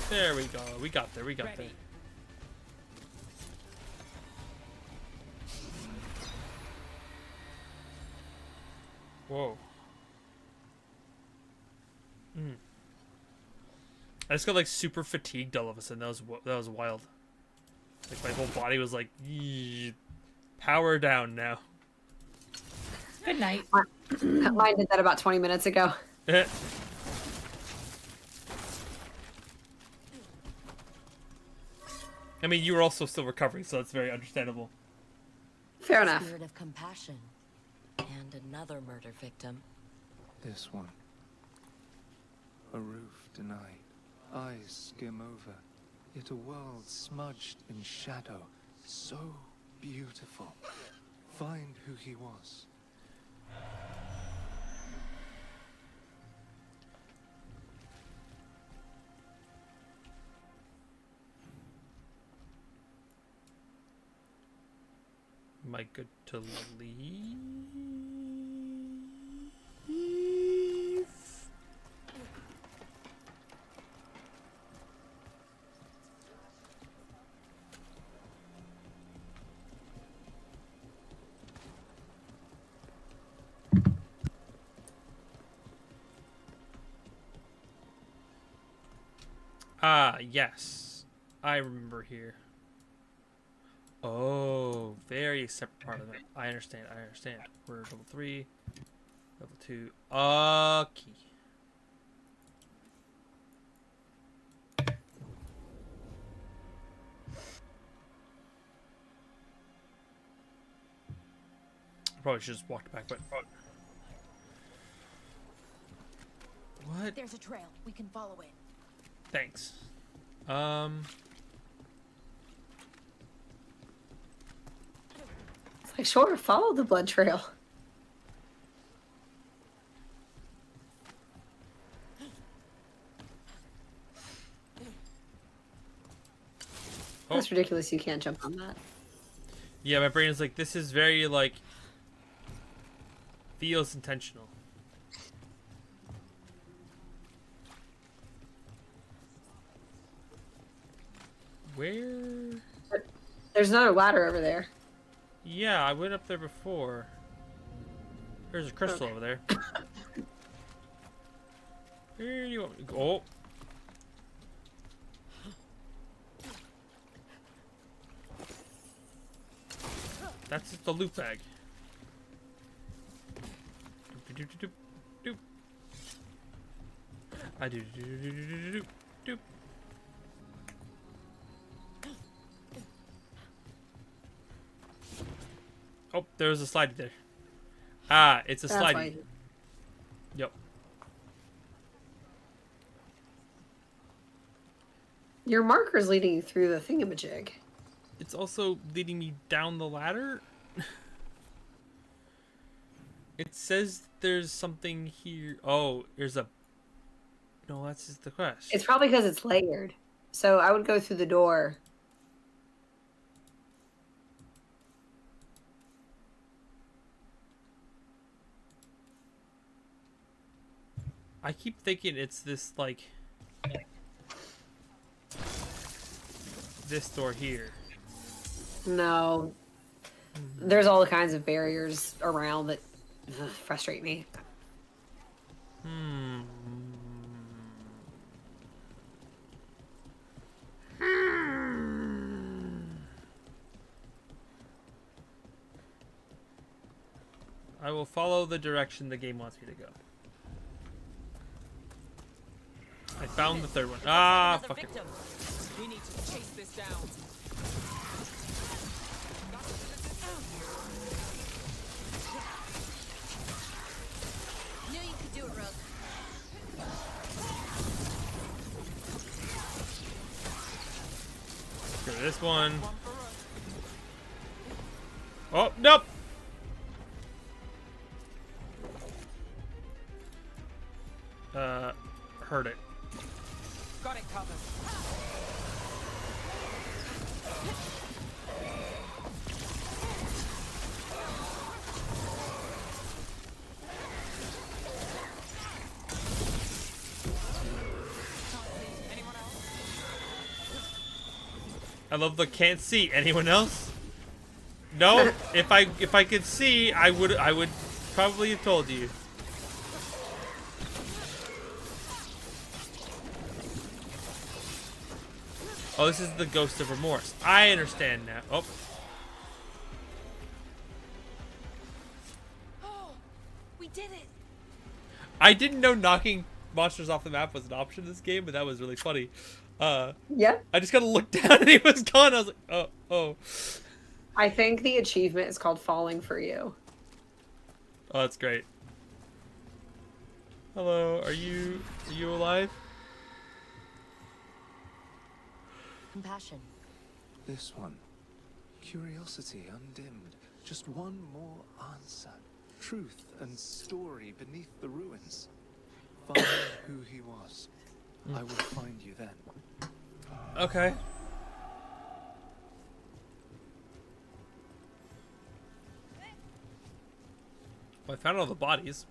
There we go. We got there. We got there. Whoa. I just got like super fatigued all of a sudden. That was wild. Like my whole body was like, power down now. Good night. Mine did that about 20 minutes ago. I mean, you were also still recovering, so that's very understandable. Fair enough. Spirit of compassion. And another murder victim. This one. A roof denied. Eyes skim over. Yet a world smudged in shadow. So beautiful. Find who he was. Am I good to leave? Ah, yes. I remember here. Oh, very separate part of it. I understand. I understand. We're level 3, level 2. Okay. Probably should just walk back, but what? There's a trail. We can follow it. Thanks. It's like, sure, follow the blood trail. That's ridiculous. You can't jump on that. Yeah, my brain is like, this is very, like, feels intentional. Where? There's another ladder over there. Yeah, I went up there before. There's a crystal over there. Where do you want me to go? Oh. That's just the loot bag. Doop. I do. Oh, there was a slide there. Ah, it's a slide. Yep. Your marker's leading you through the thingamajig. It's also leading me down the ladder. It says there's something here. Oh, there's a... No, that's just the quest. It's probably because it's layered. So I would go through the door. I keep thinking it's this, like... this door here. No. There's all kinds of barriers around that frustrate me. I will follow the direction the game wants me to go. I found the third one. Ah, fuck it. We need to chase this down. Knew you could do it, Rook. Go to this one. Oh, nope. Heard it. Got it covered. Anyone else? I love the can't see. Anyone else? No. if I could see, I would probably have told you. Oh, this is the ghost of remorse. I understand now. Oh. Oh, we did it. I didn't know knocking monsters off the map was an option in this game, but that was really funny. Yeah. I just kind of looked down and he was gone. I was like, oh. I think the achievement is called Falling for You. Oh, that's great. Hello, are you alive? Compassion. This one. Curiosity undimmed. Just one more answer. Truth and story beneath the ruins. Find who he was. I will find you then. Okay. Well, I found all the bodies.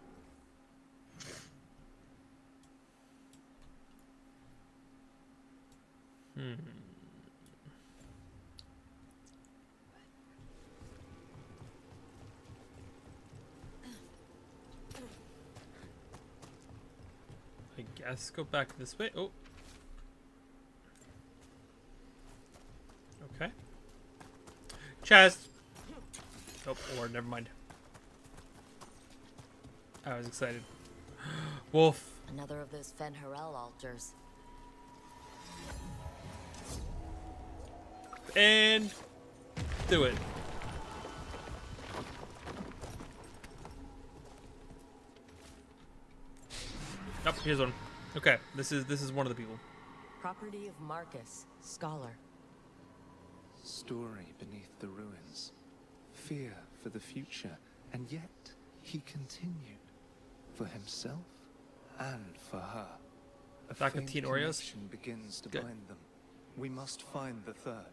I guess go back this way. Oh. Okay. Chest. Oh, or never mind. I was excited. Wolf. Another of those Fen'Harel altars. And do it. Oh, here's one. Okay, this is one of the people. Property of Marcus, scholar. Story beneath the ruins. Fear for the future. And yet, he continued. For himself and for her. A Back of faint Teen Oreos? connection begins to Good. bind them. We must find the third.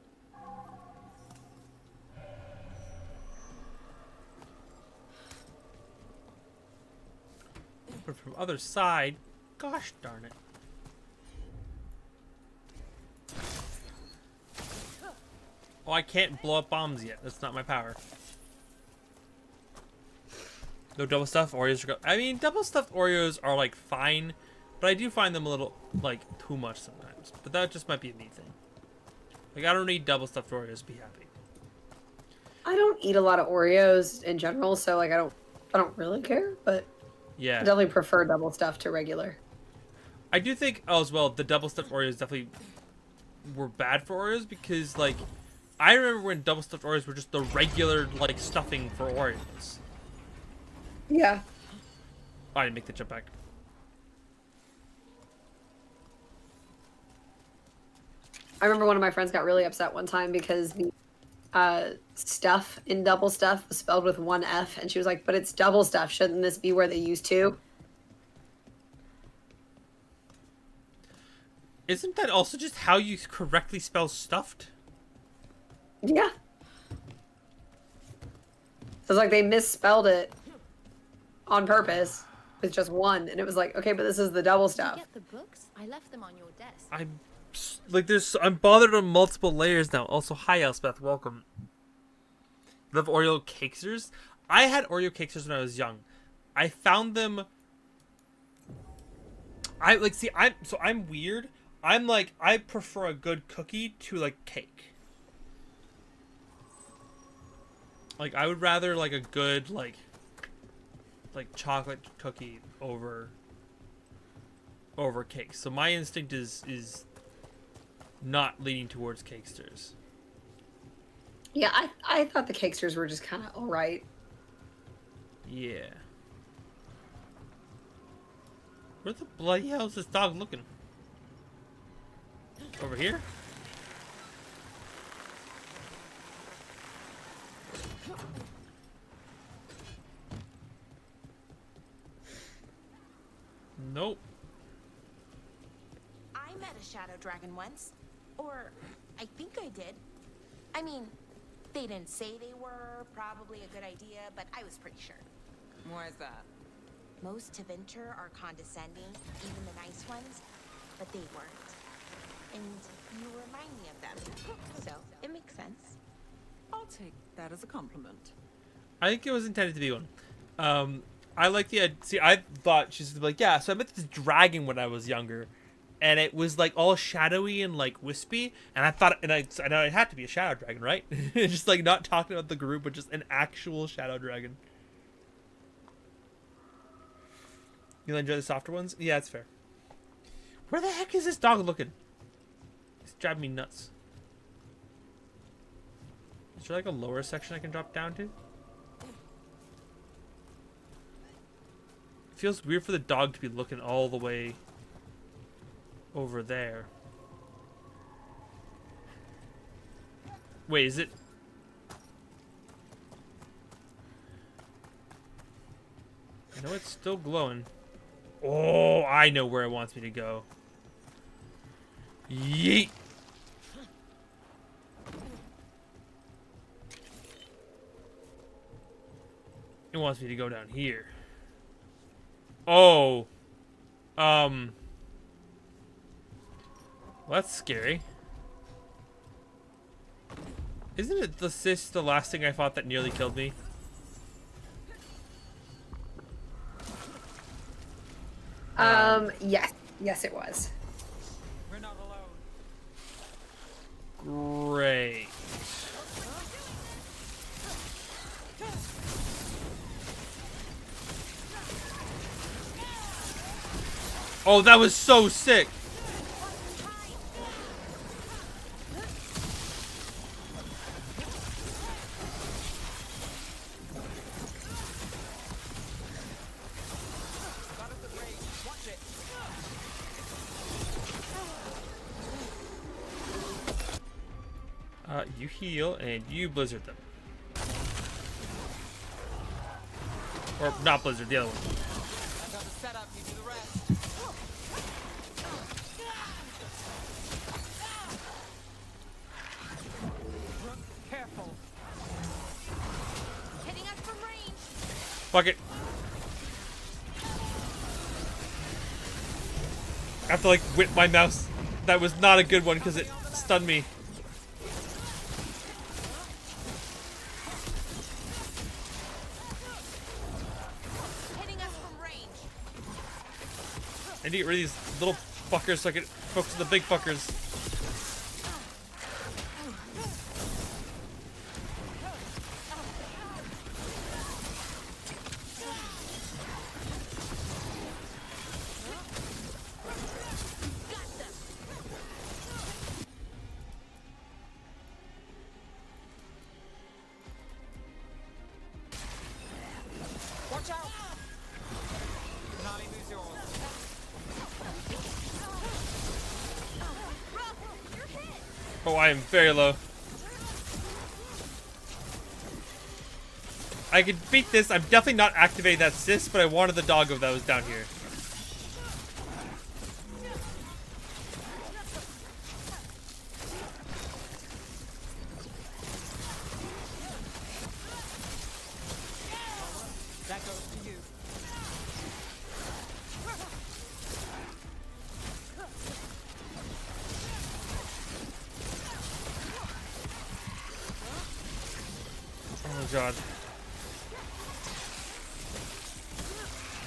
But from other side, gosh darn it. Oh, I can't blow up bombs yet. That's not my power. No double stuffed Oreos. I mean, double stuffed Oreos are like fine, but I do find them a little like too much sometimes. But that just might be a me thing. Like I don't need double stuffed Oreos to be happy. I don't eat a lot of Oreos in general, so like I don't really care, but Yeah. I definitely prefer double stuff to regular. I do think, oh, as well, the double stuffed Oreos definitely were bad for Oreos because, like, I remember when double stuffed Oreos were just the regular, like, stuffing for Oreos. Yeah. Oh, I didn't make the jump back. I remember one of my friends got really upset one time because the stuff in double stuff was spelled with one F, and she was like, but it's double stuff. Shouldn't this be where they use two? Isn't that also just how you correctly spell stuffed? Yeah. So it's like they misspelled it on purpose with just one, and it was like, okay, but this is the double stuff. Get the books? I left them on your desk. I'm bothered on multiple layers now. Also, hi Elspeth, welcome. Love Oreo Cakesters. I had Oreo Cakesters when I was young. I found them. I'm weird. I'm like, I prefer a good cookie to like cake. Like I would rather like a good like chocolate cookie over cake. So my instinct is not leaning towards Cakesters. Yeah, I thought the Cakesters were just kind of all right. Yeah. Where the bloody hell is this dog looking? Over here? I'm met a shadow dragon once. Or, I think I did. I mean, they didn't say they were probably a good idea, but I was pretty sure. Why is that? Most to Venture are condescending, even the nice ones, but they weren't. And you remind me of them, so it makes sense. I'll take that as a compliment. I think it was intended to be one. I like the see. I thought she's gonna be like, yeah. So I met this dragon when I was younger, and it was like all shadowy and like wispy. And I thought, and I know it had to be a shadow dragon, right? Just like not talking about the group, but just an actual shadow dragon. You'll enjoy the softer ones. Yeah, that's fair. Where the heck is this dog looking? It's driving me nuts. Is there like a lower section I can drop down to? It feels weird for the dog to be looking all the way over there. Wait, is it? I know it's still glowing. Oh, I know where it wants me to go. Yeet! It wants me to go down here. Oh. Well, that's scary. Isn't it the last thing I fought that nearly killed me? Yes. Yes, it was. We're not alone. Great. Oh, that was so sick. You heal and you blizzard them. Or not blizzard, the other one. Careful. Hitting us from range. Fuck it. I have to like whip my mouse. That was not a good one because it stunned me. I need to get rid of these little fuckers so I can focus on the big fuckers. Watch out! Nali, lose yours. Oh, I am very low. I could beat this. I'm definitely not activating that sis, but I wanted the doggo that was down here. That goes to you. Oh god.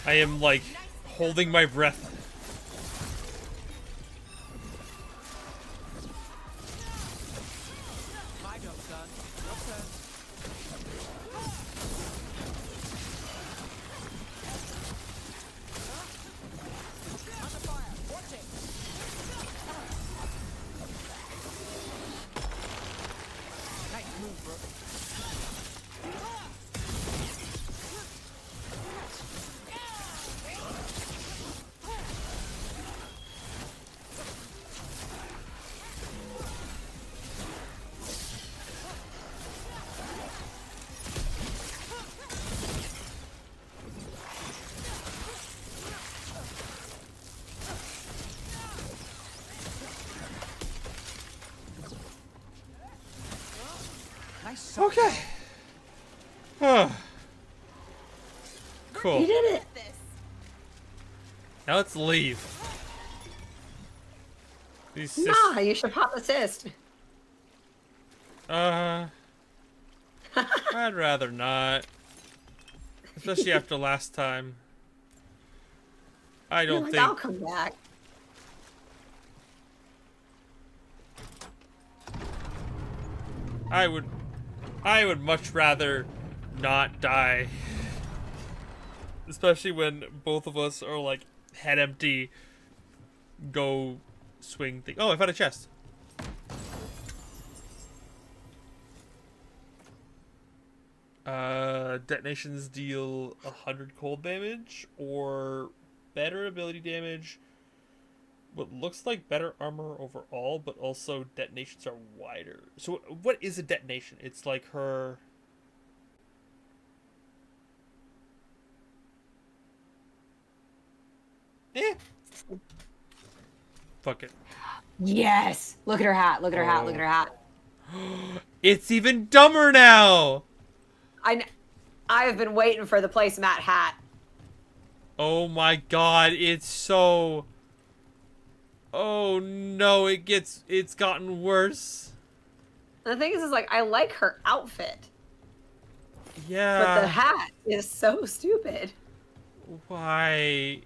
I am like holding my breath. My job's done. Your turn. Under fire. Watch it. Nice move, bro. Okay. Cool. You did it. Now let's leave. These Nah, you should pop the cyst. I'd rather not. Especially after last time. I don't think... I'll come back. I would much rather not die. Especially when both of us are like head empty. Go swing thing. Oh, I found a chest. Detonations deal 100 cold damage or better ability damage. What looks like better armor overall, but also detonations are wider. So what is a detonation? It's like her... Fuck it. Yes. Look at her hat. Look at her hat. Look at her hat. It's even dumber now. I have been waiting for the placemat hat. Oh my god, it's so... Oh no, it's gotten worse. And the thing is like, I like her outfit. Yeah. But the hat is so stupid. Why?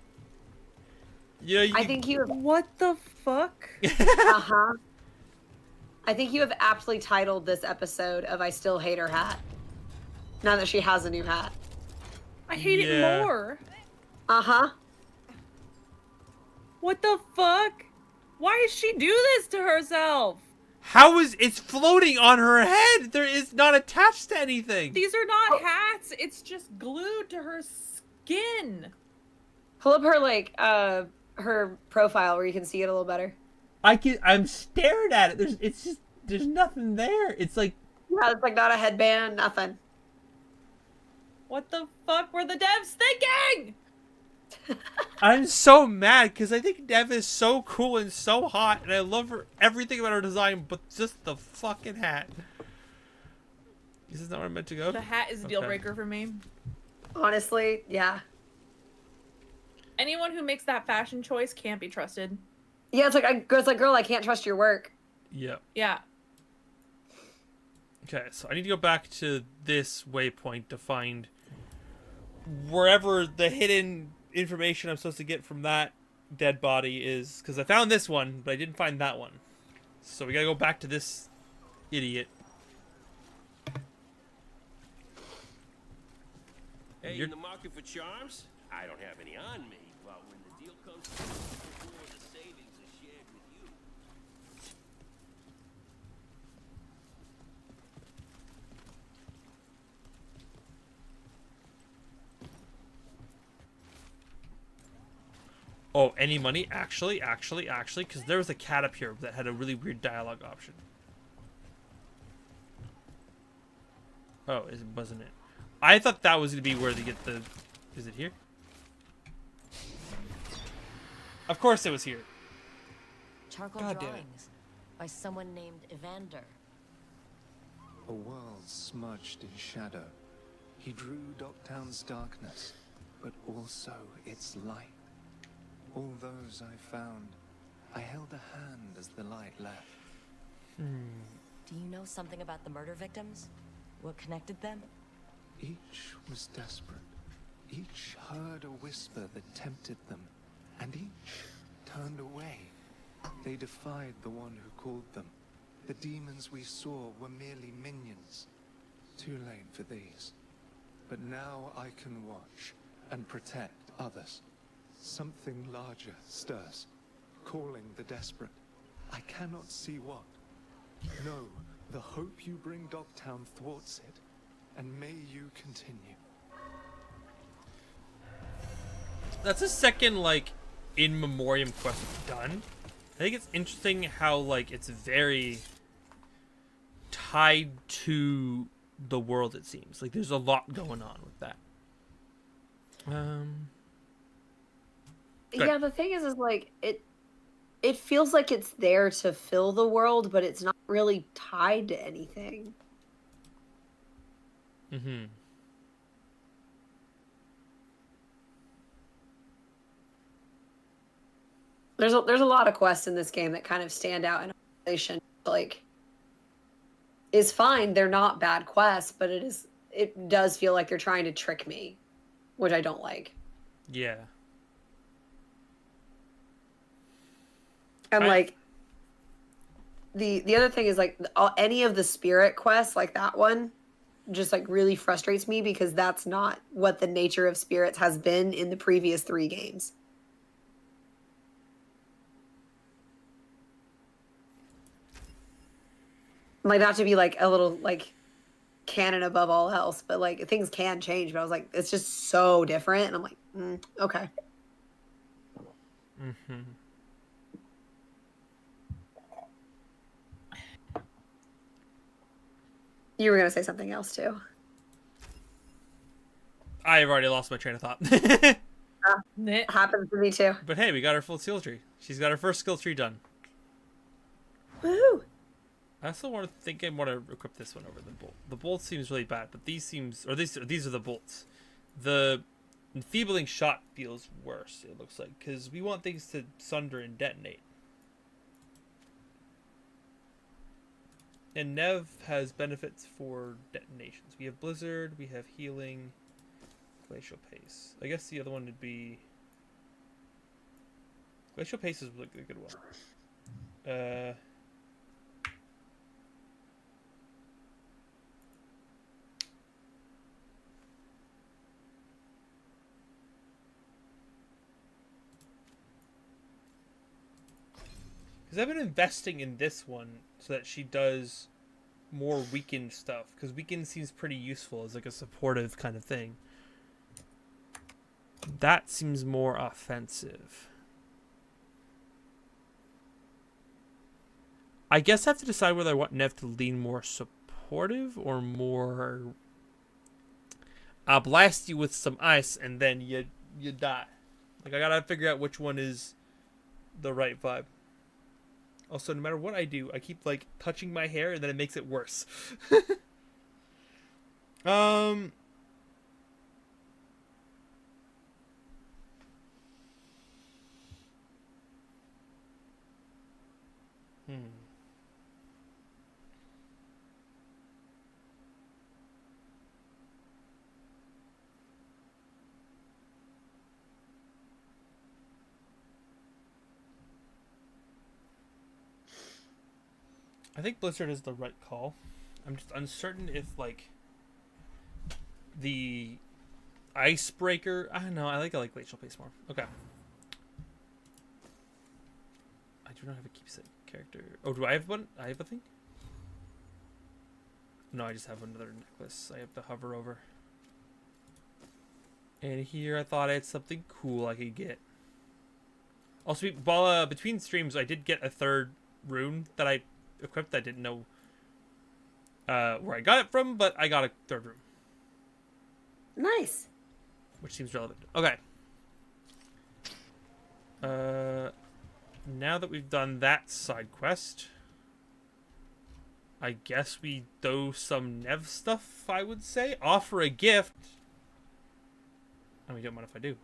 Yeah, I think you have... What the fuck? Uh-huh. I think you have aptly titled this episode of I Still Hate Her Hat. Now that she has a new hat. I hate it more. Uh-huh. What the fuck? Why does she do this to herself? How is it's floating on her head? There is not attached to anything. These are not hats. It's just glued to her skin. Pull up her like her profile where you can see it a little better. I'm staring at it. There's nothing there. It's like yeah, it's like not a headband, nothing. What the fuck were the devs thinking? I'm so mad because I think Dev is so cool and so hot, and I love her everything about her design, but just the fucking hat. Is this not where I'm meant to go? The hat is a deal breaker for me. Honestly, yeah. Anyone who makes that fashion choice can't be trusted. Yeah, it's like, girl, I can't trust your work. Yep. Yeah. Okay, so I need to go back to this waypoint to find wherever the hidden information I'm supposed to get from that dead body is, because I found this one, but I didn't find that one. So we gotta go back to this idiot. Hey, in the market for charms? I don't have any on me, but when the deal comes to the savings are shared with you. Oh, any money? Actually, because there was a cat up here that had a really weird dialogue option. Oh, wasn't it? I thought that was going to be where they get the... Is it here? Of course it was here. Charcoal God damn it. drawings by someone named Evander. A world smudged in shadow. He drew Docktown's darkness, but also its light. All those I found, I held a hand as the light left. Do you know something about the murder victims? What connected them? Each was desperate. Each heard a whisper that tempted them, and each turned away. They defied the one who called them. The demons we saw were merely minions. Too late for these. But now I can watch and protect others. Something larger stirs, calling the desperate. I cannot see what. No, the hope you bring Docktown thwarts it, and may you continue. That's a second, like, in memoriam quest done. I think it's interesting how, like, it's very tied to the world, it seems. Like, there's a lot going on with that. Yeah, the thing is like it feels like it's there to fill the world, but it's not really tied to anything. Mm-hmm. There's a lot of quests in this game that kind of stand out in isolation. Like, it's fine. They're not bad quests, but it does feel like they're trying to trick me, which I don't like. Yeah. And like the other thing is like any of the spirit quests, like that one, just like really frustrates me because that's not what the nature of spirits has been in the previous 3 games. Like, not to be like a little like canon above all else, but like things can change. But I was like, it's just so different, and I'm like, okay. Mm-hmm. You were gonna say something else too. I've already lost my train of thought. Happens to me too. But hey, we got our full skill tree. She's got her first skill tree done. Woo! I also want to equip this one over the bolt. The bolt seems really bad, but these are the bolts. The enfeebling shot feels worse. It looks like because we want things to sunder and detonate. And Nev has benefits for detonations. We have Blizzard, we have Healing, Glacial Pace. I guess the other one would be... Glacial Pace is really a good one. Because I've been investing in this one so that she does more weakened stuff. Because weakened seems pretty useful as like a supportive kind of thing. That seems more offensive. I guess I have to decide whether I want Nev to lean more supportive or more... I'll blast you with some ice and then you die. Like, I gotta figure out which one is the right vibe. Also, no matter what I do, I keep, like, touching my hair, and then it makes it worse. I think Blizzard is the right call. I'm just uncertain if, like, the Icebreaker... I don't know. I like Glacial Pace more. Okay. I do not have a keepsake character. Oh, do I have one? I have a thing? No, I just have another necklace I have to hover over. And here I thought I had something cool I could get. Also, while, between streams, I did get a 3rd rune that I equipped. I didn't know where I got it from, but I got a 3rd room. Nice. Which seems relevant. Okay. Now that we've done that side quest, I guess we do some Nev stuff, I would say. Offer a gift. And we don't mind if I do.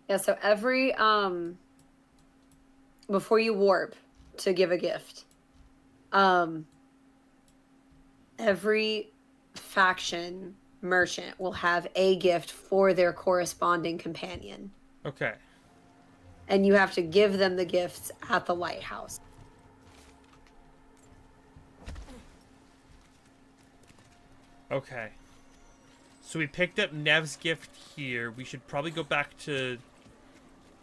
Yeah, so every before you warp to give a gift, every faction merchant will have a gift for their corresponding companion. Okay. And you have to give them the gifts at the lighthouse. Okay. So we picked up Nev's gift here. We should probably go back to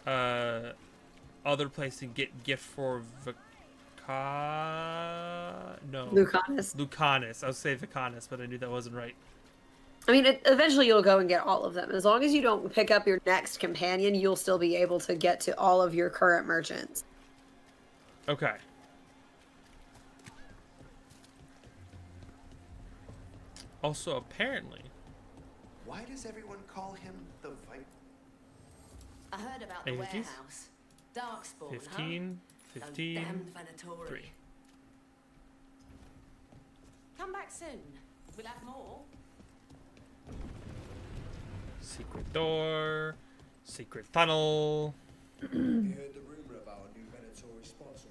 other place and get gift for Lucanus. Lucanus. I was saying Vicanus, but I knew that wasn't right. I mean, eventually you'll go and get all of them. As long as you don't pick up your next companion, you'll still be able to get to all of your current merchants. Okay. Also, apparently... Why does everyone call him the Viper? I heard about the warehouse. Darkspawn, 15, huh? 15, damned Venatori. 3. Come back soon. We'll have more. Secret door. Secret tunnel. You heard the rumor of our new Venatori sponsor?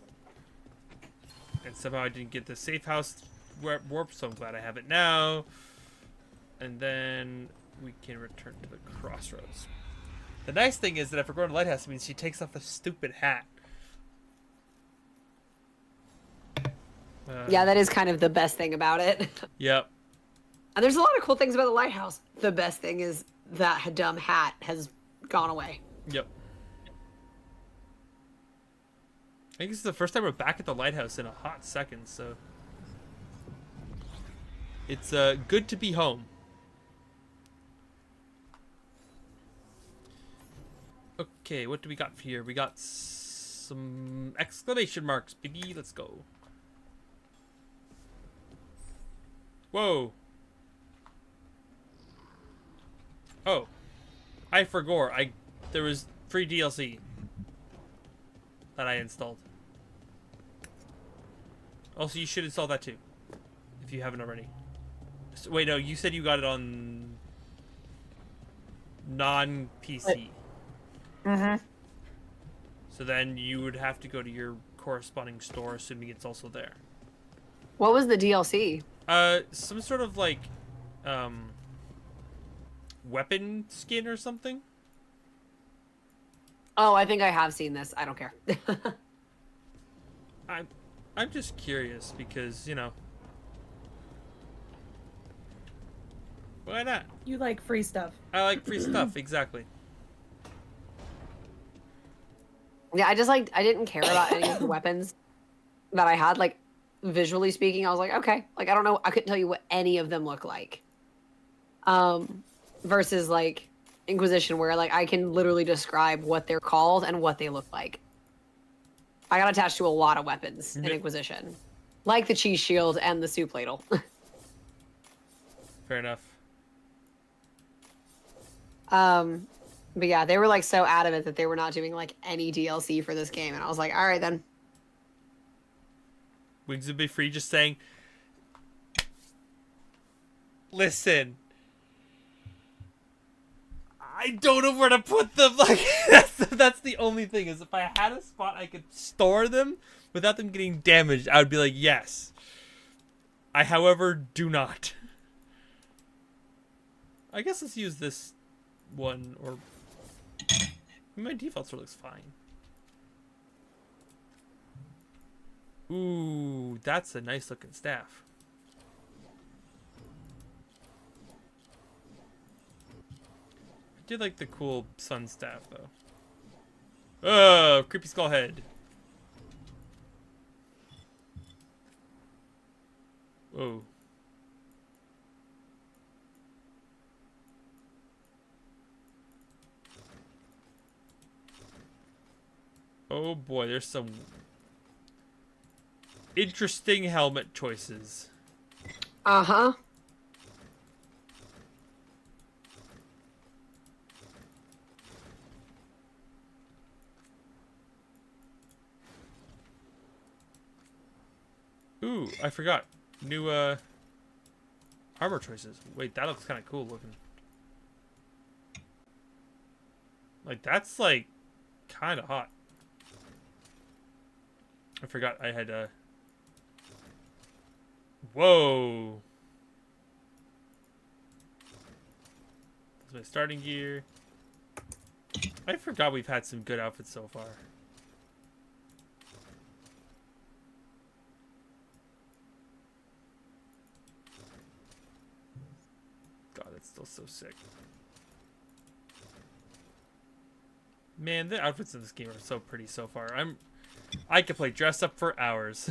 And somehow I didn't get the safe house warp, so I'm glad I have it now. And then we can return to the crossroads. The nice thing is that if we're going to Lighthouse, it means she takes off the stupid hat. Yeah, that is kind of the best thing about it. Yep. And there's a lot of cool things about the lighthouse. The best thing is that dumb hat has gone away. Yep. I think this is the first time we're back at the lighthouse in a hot second, so it's good to be home. Okay, what do we got here? We got some exclamation marks, baby. Let's go. Whoa. Oh. I forgot. There was free DLC that I installed. Also, you should install that too, if you haven't already. So, wait, no, you said you got it on non-PC. So then you would have to go to your corresponding store, assuming it's also there. What was the DLC? Some sort of like, weapon skin or something. Oh, I think I have seen this. I don't care. I'm just curious because, you know, why not? You like free stuff. I like free stuff, exactly. Yeah, I didn't care about any of the weapons that I had. Like, visually speaking, I was like, okay. Like, I don't know. I couldn't tell you what any of them look like. Versus, like, Inquisition, where, like, I can literally describe what they're called and what they look like. I got attached to a lot of weapons in Inquisition. Like the cheese shield and the soup ladle. Fair enough. But yeah, they were like so adamant that they were not doing like any DLC for this game, and I was like, all right then. Wings would be free, just saying, listen, I don't know where to put them. Like that's the only thing, is if I had a spot I could store them without them getting damaged, I would be like, yes. I, however, do not. I guess let's use this one, or my default sort of looks fine. Ooh, that's a nice looking staff. I did like the cool sun staff though. Oh, creepy skull head. Whoa. Oh boy, there's some interesting helmet choices. Uh-huh. Ooh, I forgot. New armor choices. Wait, that looks kind of cool looking. Like, that's like kind of hot. I forgot I had whoa. That's my starting gear. I forgot we've had some good outfits so far. God, that's still so sick. Man, the outfits in this game are so pretty so far. I could play dress up for hours.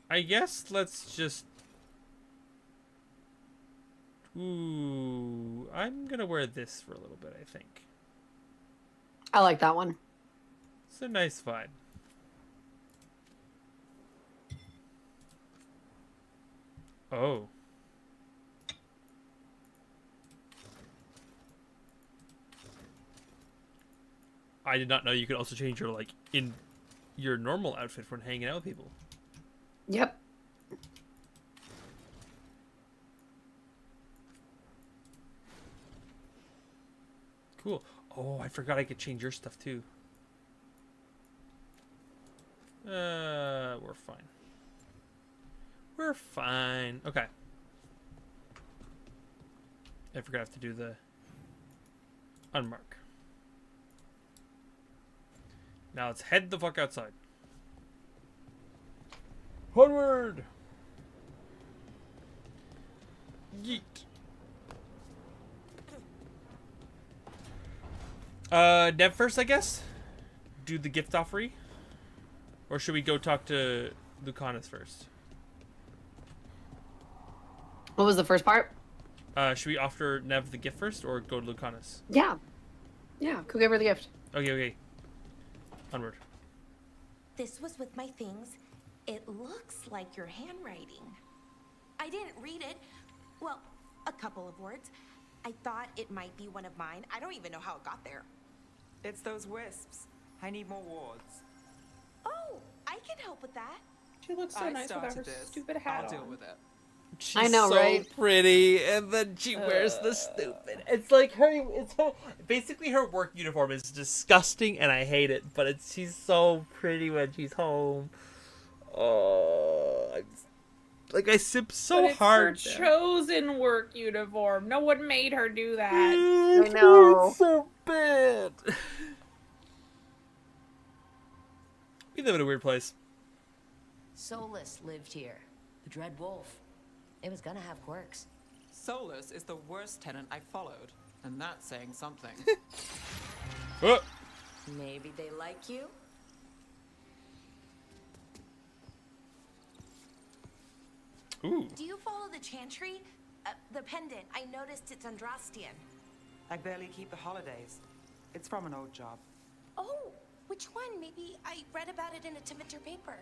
I guess let's just... Ooh, I'm gonna wear this for a little bit, I think. I like that one. It's a nice vibe. Oh. I did not know you could also change your, like, in your normal outfit when hanging out with people. Yep. Cool. Oh, I forgot I could change your stuff too. We're fine. We're fine. Okay. I forgot I have to do the unmark. Now let's head the fuck outside. Onward! Yeet. Nev first, I guess? Do the gift offery? Or should we go talk to Lucanus first? What was the first part? Should we offer Nev the gift first or go to Lucanus? Yeah. Yeah, go give her the gift. Okay, okay. Onward. This was with my things. It looks like your handwriting. I didn't read it. Well, a couple of words. I thought it might be one of mine. I don't even know how it got there. It's those wisps. I need more wards. Oh, I can help with that. She looks so nice without her stupid hat I'll deal on. with it. She's I know, so right? pretty, and then she wears the stupid. It's like her. It's her. Basically, her work uniform is disgusting, and I hate it. But she's so pretty when she's home. Oh, I sip so But it's hard. her chosen work uniform. No one made her do that. I know. It's so bad. We live in a weird place. Solus lived here. The Dread Wolf. It was gonna have quirks. Solus is the worst tenant I followed, and that's saying something. Maybe they like you? Ooh. Do you follow the chantry? The pendant. I noticed it's Andrastian. I barely keep the holidays. It's from an old job. Oh, which one? Maybe I read about it in a Timiter paper.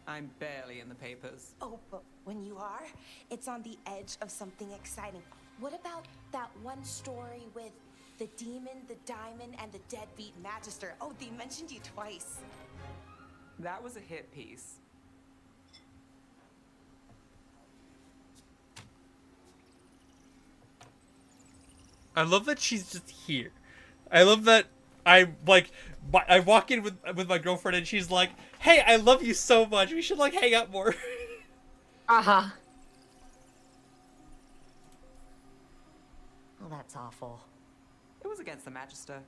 I'm barely in the papers. Oh, but when you are, it's on the edge of something exciting. What about that one story with the demon, the diamond, and the deadbeat magister? Oh, they mentioned you twice. That was a hit piece. I love that she's just here. I love that I walk in with my girlfriend and she's like, "Hey, I love you so much. We should like hang out more." Uh-huh. Oh, that's awful. It was against the Magister.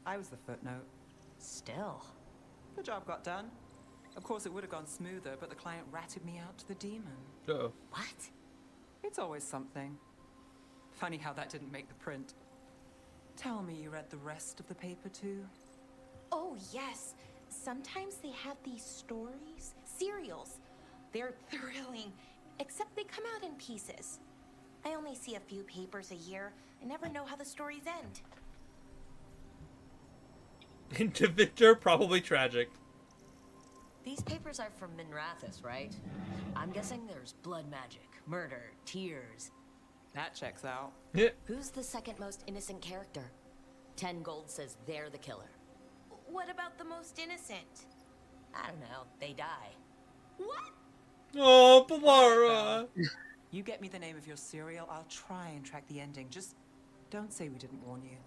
I was the footnote. Still. The job got done. Of course, it would have gone smoother, but the client ratted me out to the demon. Uh-oh. What? It's always something. Funny how that didn't make the print. Tell me you read the rest of the paper too? Oh, yes. Sometimes they have these stories, serials. They're thrilling, except they come out in pieces. I only see a few papers a year. I never know how the stories end. Into Victor, probably tragic. These papers are from Minrathous, right? I'm guessing there's blood magic, murder, tears. That checks out. Yeah. Who's the second most innocent character? 10 gold says they're the killer. What about the most innocent? I don't know. They die. What? Oh, Balara. You get me the name of your serial, I'll try and track the ending. Just don't say we didn't warn you.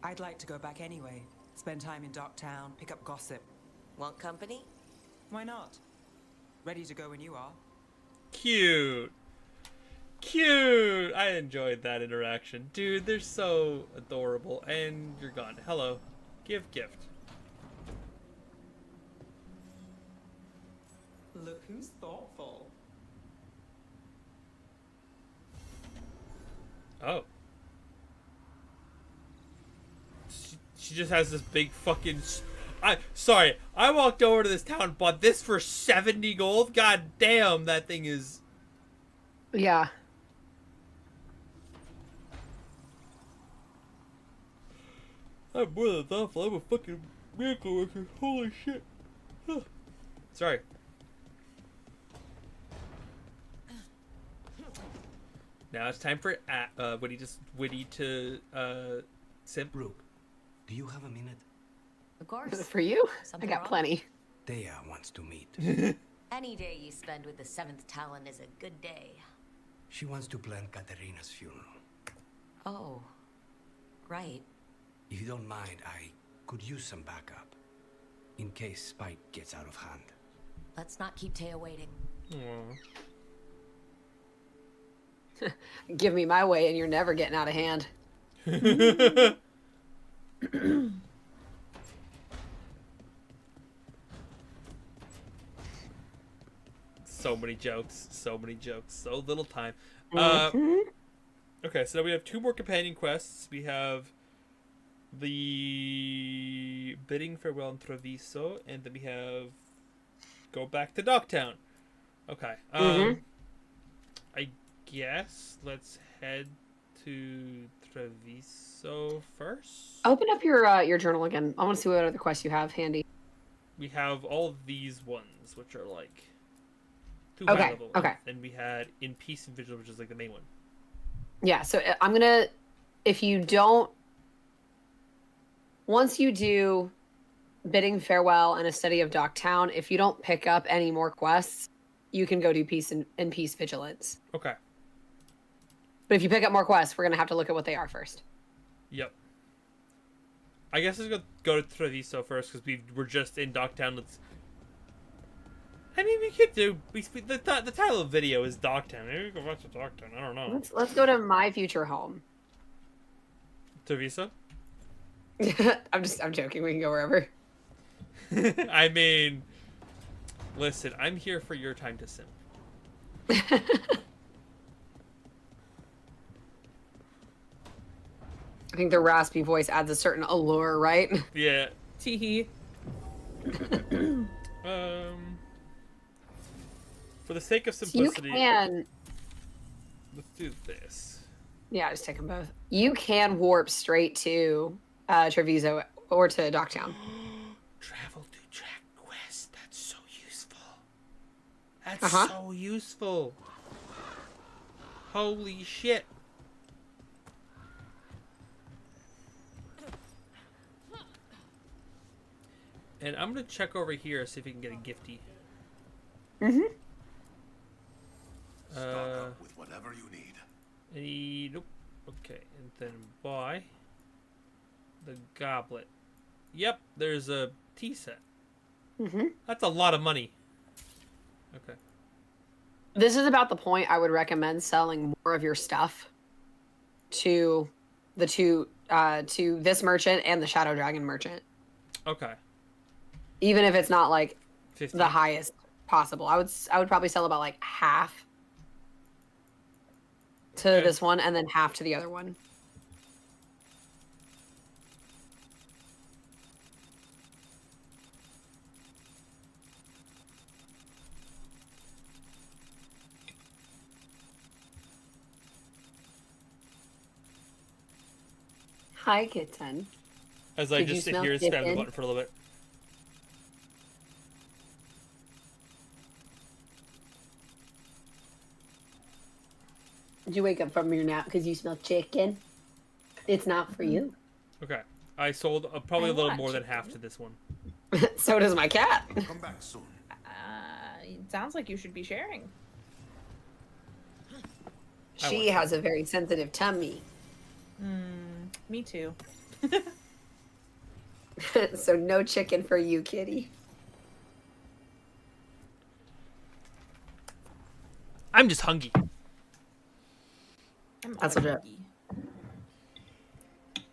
I'd like to go back anyway. Spend time in Darktown, pick up gossip. Want company? Why not? Ready to go when you are. Cute. Cute. I enjoyed that interaction. Dude, they're so adorable. And you're gone. Hello. Give gift. Look who's thoughtful. Oh. She just has this big fucking... Sorry, I walked over to this town, bought this for 70 gold. God damn, that thing is... Yeah. I'm more than thoughtful. I'm a fucking miracle worker. Holy shit. Sorry. Now it's time for Witty to simp. Rook, do you have a minute? Of course. For you? Something I got wrong? plenty. Dea wants to meet. Any day you spend with the 7th Talon is a good day. She wants to plan Katerina's funeral. Oh. Right. If you don't mind, I could use some backup. In case Spike gets out of hand. Let's not keep Taya waiting. Give me my way and you're never getting out of hand. So many jokes, so little time. Okay, so we have 2 more companion quests. We have the bidding farewell in Treviso, and then we have go back to Dogtown. Okay. I guess let's head to Treviso first. Open up your journal again. I want to see what other quests you have handy. We have all these ones, which are like 2 Okay, high level. okay. And we had In Peace and Vigil, which is like the main one. Yeah, so I'm gonna, if you don't, once you do bidding farewell and a study of Dogtown, if you don't pick up any more quests, you can go do peace and peace vigilance. Okay. But if you pick up more quests, we're gonna have to look at what they are first. Yep. I guess let's go to Treviso first because we're just in Dogtown. I mean, we could do. The title of the video is Dogtown. Maybe we go back to Dogtown. I don't know. Let's go to my future home. Treviso? I'm joking. We can go wherever. I mean, listen, I'm here for your time to simp. I think the raspy voice adds a certain allure, right? Yeah. Teehee. For the sake of So you simplicity, can. let's do this. Yeah, just take them both. You can warp straight to Treviso or to Dogtown. Travel to track quest. That's so useful. That's so useful. Holy shit. And I'm gonna check over here, see if we can get a gifty. Stock up with whatever you need. Nope. Okay, and then buy the goblet. Yep, there's a tea set. That's a lot of money. Okay. This is about the point I would recommend selling more of your stuff to the to this merchant and the Shadow Dragon merchant. Okay. Even if it's not like 50. the highest possible. I would probably sell about like half to this one and then half to the other one. Hi, kitten. As I Did you just sit smell here and spam the chicken? button for a little bit. Did you wake up from your nap because you smell chicken? It's not for you. Okay. I sold probably I a little want more than half to this one. So does my cat. Come back soon. It sounds like you should be sharing. She has a very sensitive tummy. Me too. So no chicken for you, kitty. I'm just hungry. That's legit.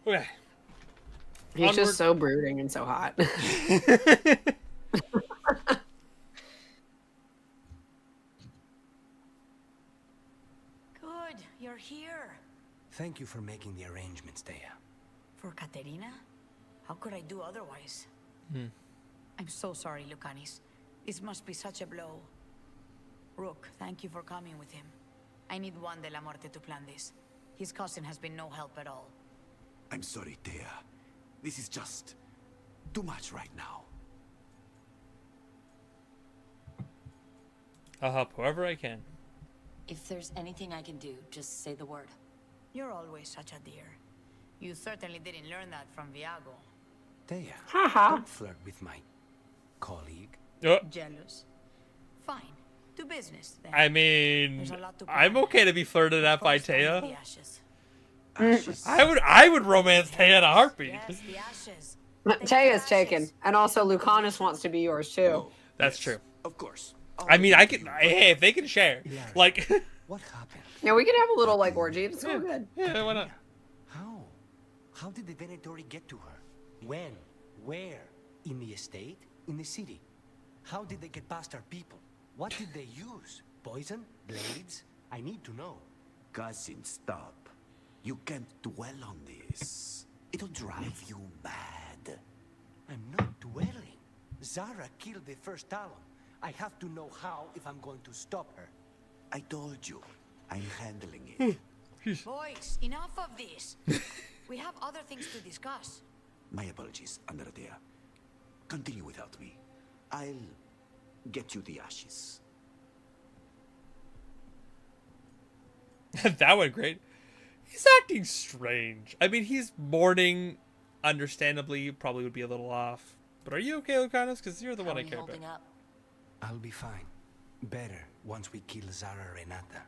Okay. He's Onward. just so brooding and so hot. Good, you're here. Thank you for making the arrangements, Dea. For Katerina? How could I do otherwise? I'm so sorry, Lucanis. This must be such a blow. Rook, thank you for coming with him. I need Juan de la Muerte to plan this. His cousin has been no help at all. I'm sorry, Thea. This is just too much right now. I'll help however I can. If there's anything I can do, just say the word. You're always such a dear. You certainly didn't learn that from Viago. Dea, Haha. don't flirt with my colleague. Jealous? Fine. Do business, then. I mean, There's a lot to I'm plan. okay to be flirted at by First, I need Taya. the ashes. I would romance Taya in a heartbeat. Yes, the ashes. Taya's taken, and also Lucanus wants to be yours too. That's true. Of course. I mean, I can. Hey, if they can share, like. What happened? Yeah, we can have a little like orgy. It's so good. Yeah, why not? How? How did the Venatori get to her? When? Where? In the estate? In the city? How did they get past our people? What did they use? Poison? Blades? I need to know. Cousin, stop. You can't dwell on this. It'll drive you mad. I'm not dwelling. Zara killed the first Talon. I have to know how if I'm going to stop her. I told you. I'm handling it. Boys, enough of this. We have other things to discuss. My apologies, Andradea. Continue without me. I'll get you the ashes. That went great. He's acting strange. I mean, he's mourning. Understandably, probably would be a little off. But are you okay, Lucanus? Because you're the one I care about. I'll be fine. Better once we kill Zara Renata.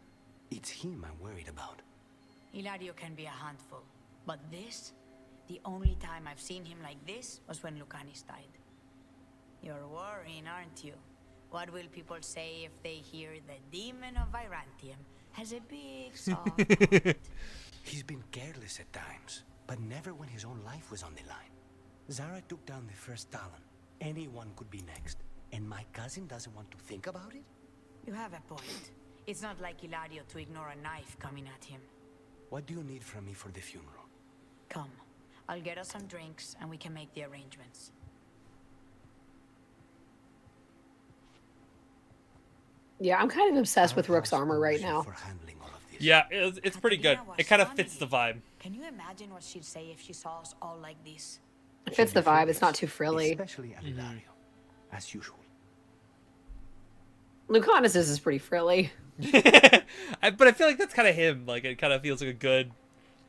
It's him I'm worried about. Hilario can be a handful, but this, the only time I've seen him like this was when Lucanis died. You're worrying, aren't you? What will people say if they hear the demon of Virantium has a big soft heart? He's been careless at times, but never when his own life was on the line. Zara took down the first Talon. Anyone could be next, and my cousin doesn't want to think about it? You have a point. It's not like Hilario to ignore a knife coming at him. What do you need from me for the funeral? Come, I'll get us some drinks and we can make the arrangements. Yeah, I'm kind of obsessed with Rook's armor right now. Yeah, it's pretty good. It kind of fits the vibe. Can you imagine what she'd say if she saw us all like this? It fits the vibe. It's not too frilly. Especially Hilario, as usual. Lucanus's is pretty frilly. But I feel like that's kind of him. Like, it kind of feels like a good,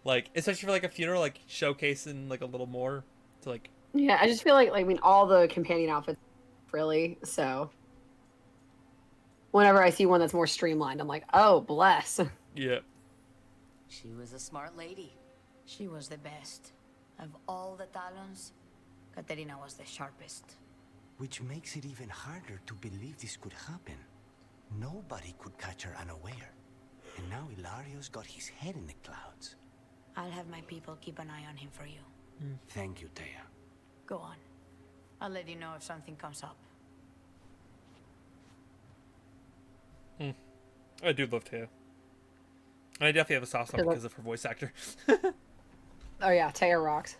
like, especially for like a funeral, like showcasing like a little more to like. Yeah, I just feel like I mean all the companion outfits are frilly, so whenever I see one that's more streamlined, I'm like, oh bless. Yeah. She was a smart lady. She was the best. Of all the Talons, Katerina was the sharpest. Which makes it even harder to believe this could happen. Nobody could catch her unaware. And now Hilario's got his head in the clouds. I'll have my people keep an eye on him for you. Thank you, Taya. Go on. I'll let you know if something comes up. I do love Taya. And I definitely have a soft spot because of her voice actor. Oh yeah, Taya rocks.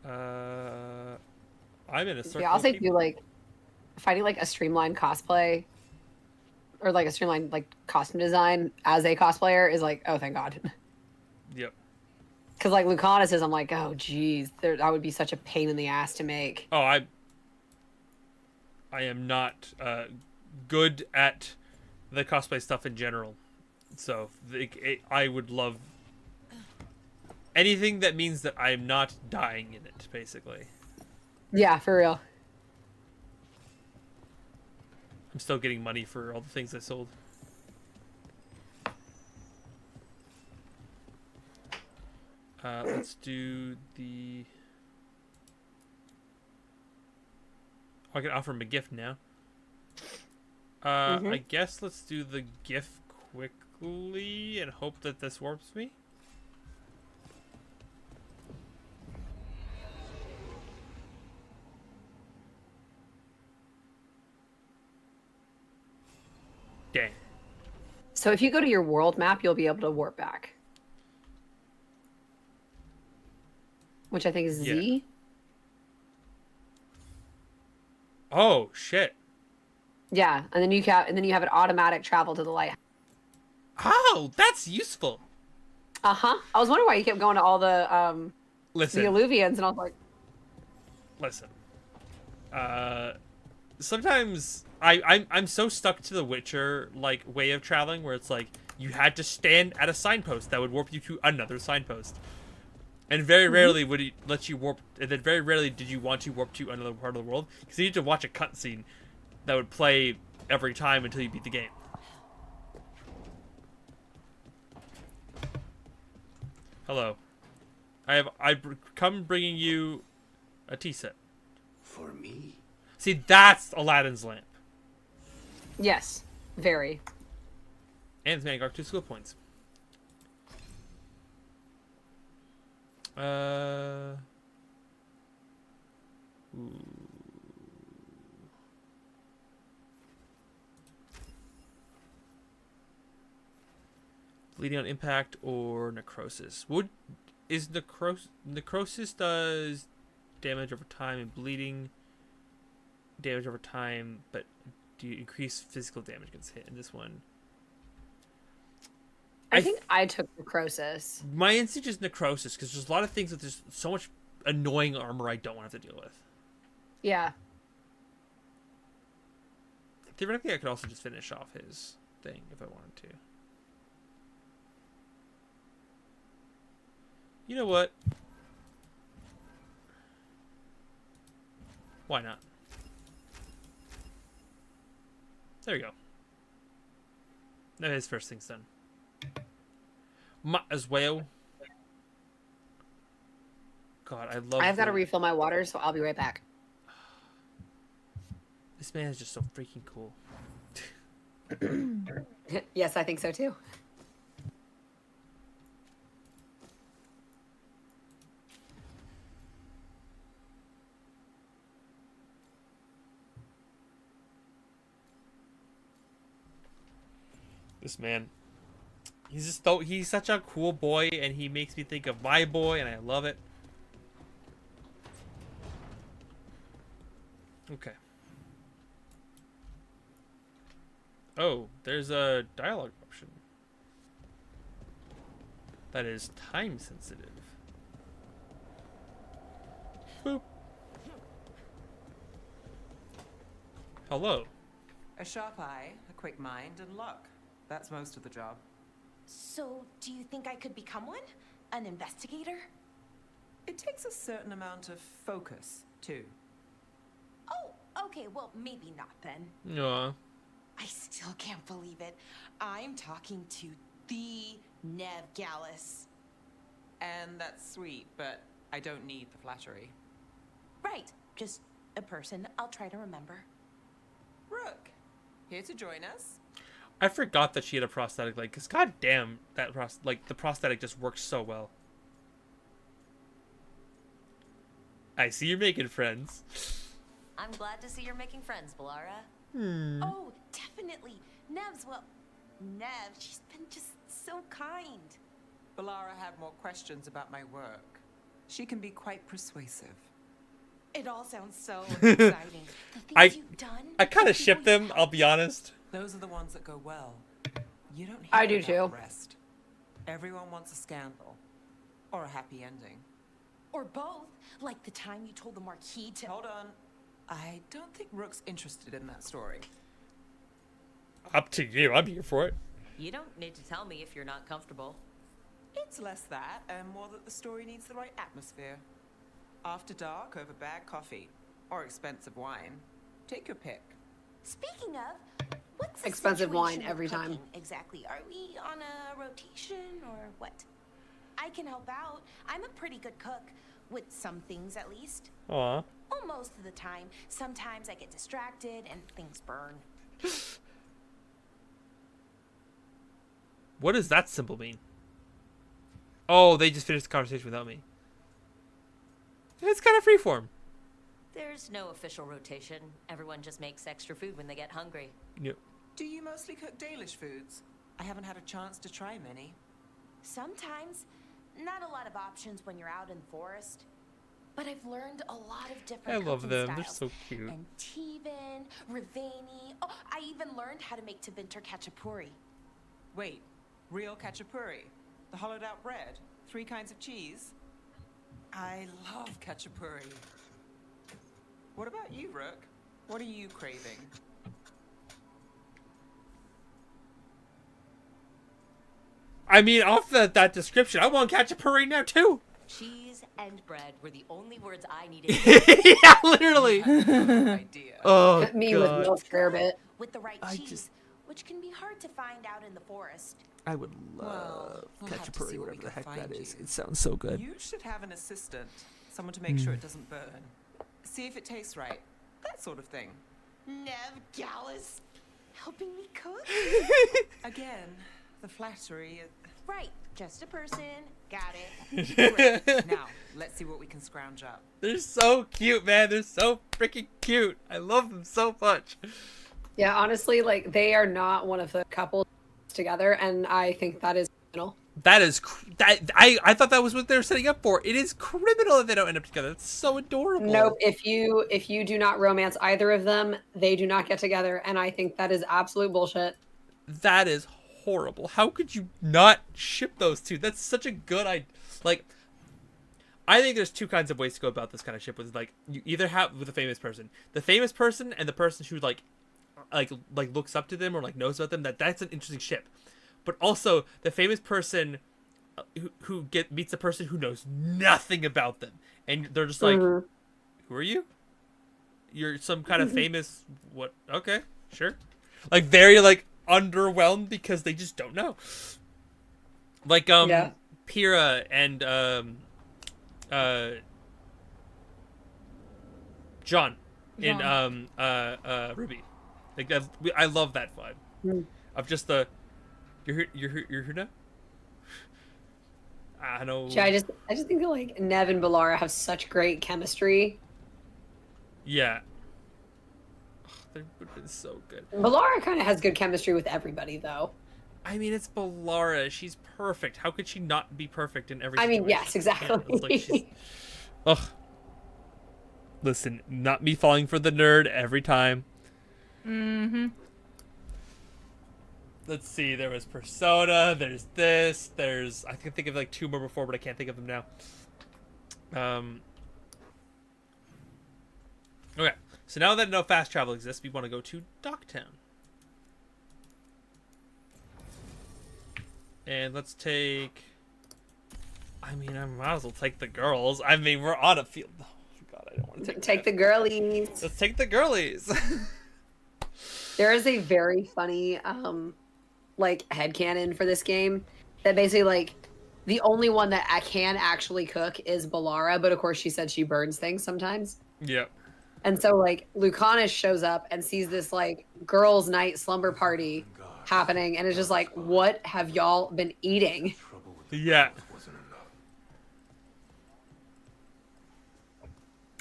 I'm in a circle. Yeah, I'll say do like finding like a streamlined cosplay or like a streamlined like costume design as a cosplayer is like, oh thank God. Yep. Because like Lucanus is, I'm like, oh geez, that would be such a pain in the ass to make. Oh, I am not good at the cosplay stuff in general, so I would love anything that means that I'm not dying in it, basically. Yeah, for real. I'm still getting money for all the things I sold. Let's do the... Oh, I can offer him a gift now. I guess let's do the gift quickly and hope that this warps me. Dang. So if you go to your world map, you'll be able to warp back. Which I think is Z. Oh shit. Yeah, and then you have an automatic travel to the lighthouse. Oh, that's useful. I was wondering why you kept going to all the Listen. the Alluvians, and I was like, listen. Sometimes I'm so stuck to the Witcher like way of traveling where it's like you had to stand at a signpost that would warp you to another signpost. And very rarely would it let you warp, and then very rarely did you want to warp to another part of the world because you need to watch a cutscene that would play every time until you beat the game. Hello. Come bringing you a tea set. For me? See, that's Aladdin's lamp. Yes, very. And it's Veilguard 2 skill points. Ooh. Bleeding on impact or necrosis. Necrosis does damage over time and bleeding damage over time, but do you increase physical damage against hit in this one? I think I took necrosis. My instinct is necrosis because there's a lot of things that there's so much annoying armor I don't want to have to deal with. Yeah. Theoretically, I could also just finish off his thing if I wanted to. You know what? Why not? There you go. Now his first thing's done. Might as well. God, I love. I've got to refill my water, so I'll be right back. This man is just so freaking cool. Yes, I think so too. This man, he's such a cool boy, and he makes me think of my boy, and I love it. Okay. Oh, there's a dialogue option that is time sensitive. Boop. Hello. A sharp eye, a quick mind, and luck. That's most of the job. So, do you think I could become one? An investigator? It takes a certain amount of focus, too. Oh, okay, well, maybe not then. Yeah. I still can't believe it. I'm talking to the Nev Gallus. And that's sweet, but I don't need the flattery. Right, just a person I'll try to remember. Rook, here to join us. I forgot that she had a prosthetic leg, because goddamn, that the prosthetic just works so well. I see you're making friends. I'm glad to see you're making friends, Balara. Oh, definitely. Nev's, well, Nev, she's been just so kind. Balara had more questions about my work. She can be quite persuasive. It all sounds so exciting. The things you've done. I kind of ship them, I'll be honest. Those are the ones that go well. You don't hear I do about too. the rest. Everyone wants a scandal. Or a happy ending. Or both, like the time you told the Marquis to... Hold on. I don't think Rook's interested in that story. Up to you, I'm here for it. You don't need to tell me if you're not comfortable. It's less that, and more that the story needs the right atmosphere. After dark over bad coffee. Or expensive wine. Take your pick. Speaking of, what's the Expensive wine situation every with time. cooking Exactly. Are we on a rotation or what? I can help out. I'm a pretty good cook. With some things, at least. Aw. Well, most of the time. Sometimes I get distracted and things burn. What does that symbol mean? Oh, they just finished the conversation without me. It's kind of freeform. There's no official rotation. Everyone just makes extra food when they get hungry. Yep. Do you mostly cook Dalish foods? I haven't had a chance to try many. Sometimes. Not a lot of options when you're out in the forest. But I've learned a lot of different I love cooking them. They're styles. so cute. And Tivin, Ravani. Oh, I even learned how to make Tevinter Khachapuri. Wait, real khachapuri? The hollowed out bread? 3 kinds of cheese? I love khachapuri. What about you, Rook? What are you craving? I mean, off that description, I want khachapuri now too. Cheese and bread were the only words I needed. Yeah, literally. Idea. Oh, Me God. with milk rarebit. With the right cheese. which can be hard to find out in the forest. I would love Ketchupuri, whatever the heck that is. It sounds so good. You should have an assistant, someone to make sure it doesn't burn. See if it tastes right. That sort of thing. Nev Gallus, helping me cook? Again, the flattery. Right, just a person. Got it. Great. Now, let's see what we can scrounge up. They're so cute, man. They're so freaking cute. I love them so much. Yeah, honestly, like they are not one of the couples together, and I think that is criminal. That is I thought that was what they were setting up for. It is criminal that they don't end up together. It's so adorable. Nope. If you do not romance either of them, they do not get together, and I think that is absolute bullshit. That is horrible. How could you not ship those two? That's such a good idea. Like, I think there's two kinds of ways to go about this kind of ship. With like, you either have with a famous person, the famous person, and the person who like looks up to them or like knows about them. That's an interesting ship. But also the famous person who meets a person who knows nothing about them, and they're just like, "Who are you? You're some kind of famous what? Okay, sure." Like very like underwhelmed because they just don't know. Like Pyrrha and John in Ruby. Like I love that vibe of just the you're here now. I know. Yeah, I just think that like Nev and Balara have such great chemistry. Yeah. They've been so good. Balara kind of has good chemistry with everybody, though. I mean, it's Balara. She's perfect. How could she not be perfect in every I situation? mean, yes, exactly. It's like she's... Ugh. Listen, not me falling for the nerd every time. Mm-hmm. Let's see. There was Persona. There's this. There's... I can think of like two more before, but I can't think of them now. Okay. So now that no fast travel exists, we want to go to Docktown. And let's take... I mean, I might as well take the girls. I mean, we're on a field... Oh, God, I don't want to take the girlies. Let's take the girlies. There is a very funny, like, headcanon for this game that basically, like, the only one that I can actually cook is Balara, but of course she said she burns things sometimes. Yep. And so, like, Lucanus shows up and sees this, like, girls' night slumber party happening, and it's just like, what have y'all been eating? Yeah.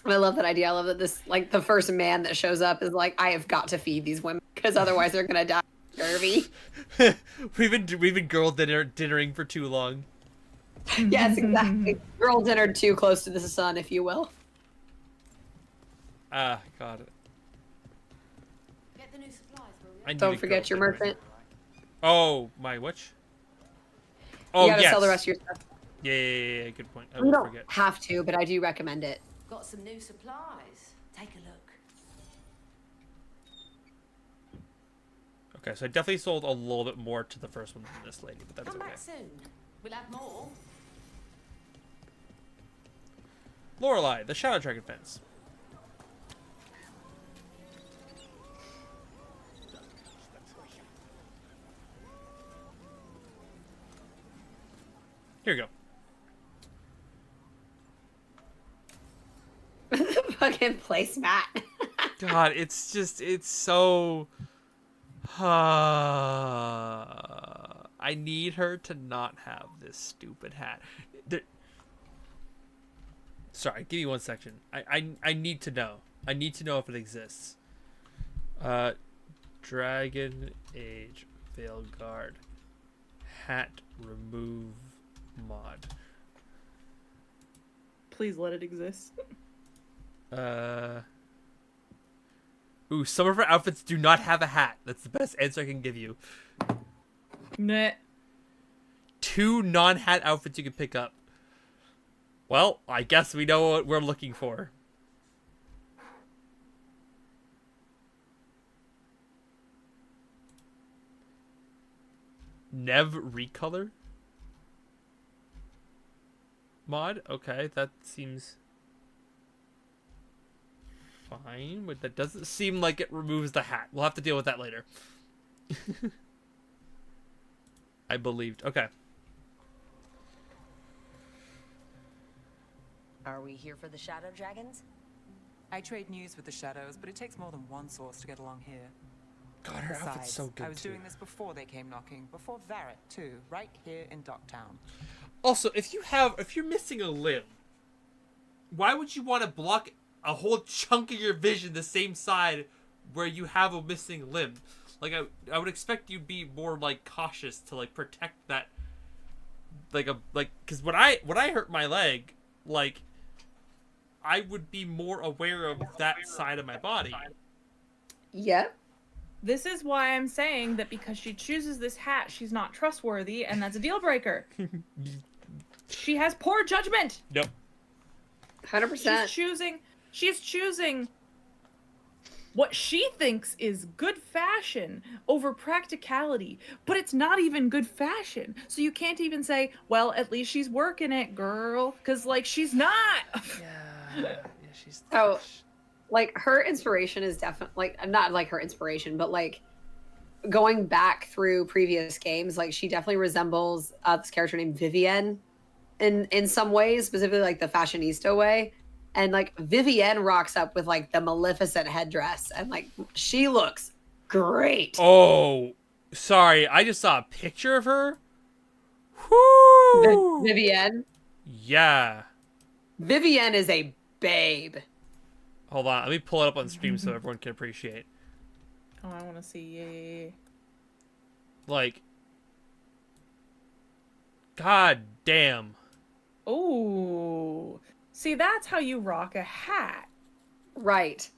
I love that idea. I love that this, like, the first man that shows up is like, I have got to feed these women because otherwise they're gonna die of scurvy. we've been girl dinnering for too long. Yes, exactly. Girl dinnered too close to the sun, if you will. Ah, got it. Get the new supplies, will you? I need Don't a forget girl your dinner. merchant. Oh, my which? Oh, You gotta yes. sell the rest of your stuff. Yeah, good point. I You won't don't forget. have to, but I do recommend it. Got some new supplies. Take a look. Okay, so I definitely sold a little bit more to the first one than this lady, but that's Come okay. back soon. We'll have more. Lorelei, the Shadow Dragon fence. Here you go. Fucking placemat. God, it's so... I need her to not have this stupid hat. Sorry, give me one section. I need to know. I need to know if it exists. Dragon Age Veilguard hat remove mod. Please let it exist. Ooh, some of her outfits do not have a hat. That's the best answer I can give you. Nah. 2 non-hat outfits you can pick up. Well, I guess we know what we're looking for. Nev recolor mod? Okay, that seems fine, but that doesn't seem like it removes the hat. We'll have to deal with that later. I believed. Okay. Are we here for the Shadow Dragons? I trade news with the Shadows, but it takes more than one source to get along here. God, her outfit's Besides, so good I was too. doing this before they came knocking, before Varret too, right here in Docktown. Also, if you're missing a limb, why would you want to block a whole chunk of your vision the same side where you have a missing limb? Like I would expect you be more like cautious to like protect that. Because when I hurt my leg, like I would be more aware of that side of my body. Yep. This is why I'm saying that because she chooses this hat, she's not trustworthy, and that's a deal breaker. She has poor judgment. Yep. 100%. She's choosing what she thinks is good fashion over practicality, but it's not even good fashion. So you can't even say, well, at least she's working it, girl, because like she's not. Yeah, she's. So, like, her inspiration is definitely like not like her inspiration, but like going back through previous games, like she definitely resembles this character named Vivienne in some ways, specifically like the fashionista way. And like Vivienne rocks up with like the Maleficent headdress, and like she looks great. Oh, sorry, I just saw a picture of her. Whoo! Vivienne. Yeah. Vivienne is a babe. Hold on, let me pull it up on stream so everyone can appreciate. Oh, I want to see. Like, god damn. Oh, see, that's how you rock a hat, right?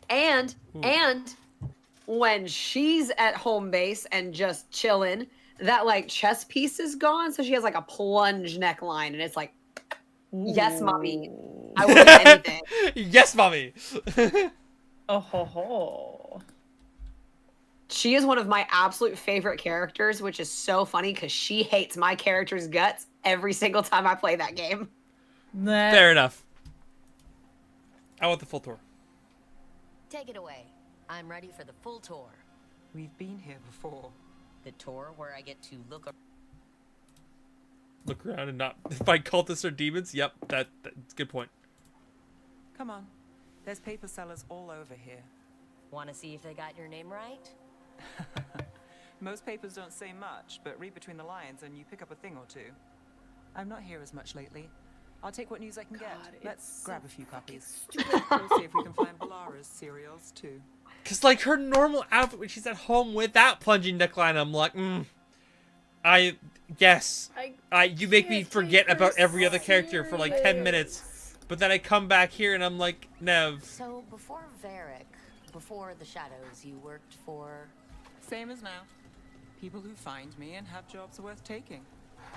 And when she's at home base and just chilling, that like chest piece is gone, so she has like a plunge neckline, and it's like, yes, mommy, I will do anything. Yes, mommy. Oh ho ho. She is one of my absolute favorite characters, which is so funny because she hates my character's guts every single time I play that game. Fair enough. I want the full tour. Take it away. I'm ready for the full tour. We've been here before. The tour where I get to look around and not fight cultists or demons? Yep, that's a good point. Come on. There's paper sellers all over here. Want to see if they got your name right? Most papers don't say much, but read between the lines and you pick up a thing or two. I'm not here as much lately. I'll take what news I can get. Let's grab a few copies. We'll see if we can find Balara's serials too. Cause like her normal outfit when she's at home with that plunging neckline, I'm like, you make me forget about every other character for like 10 minutes, but then I come back here and I'm like, Nev. So before Varric, before the Shadows, you worked for? Same as now. People who find me and have jobs worth taking.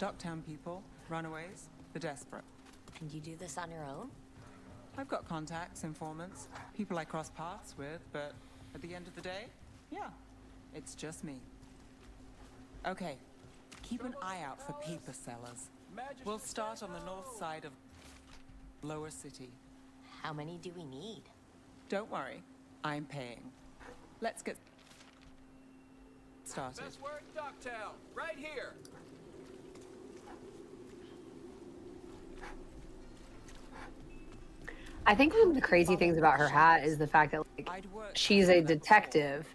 Docktown people, runaways, the desperate. And you do this on your own? I've got contacts, informants, people I cross paths with, but at the end of the day, yeah, it's just me. Okay, keep an eye out for paper sellers. We'll start on the north side of Lower City. How many do we need? Don't worry, I'm paying. Let's get started. Best word in Docktown, right here. I think one of the crazy things about her hat is the fact that like she's a detective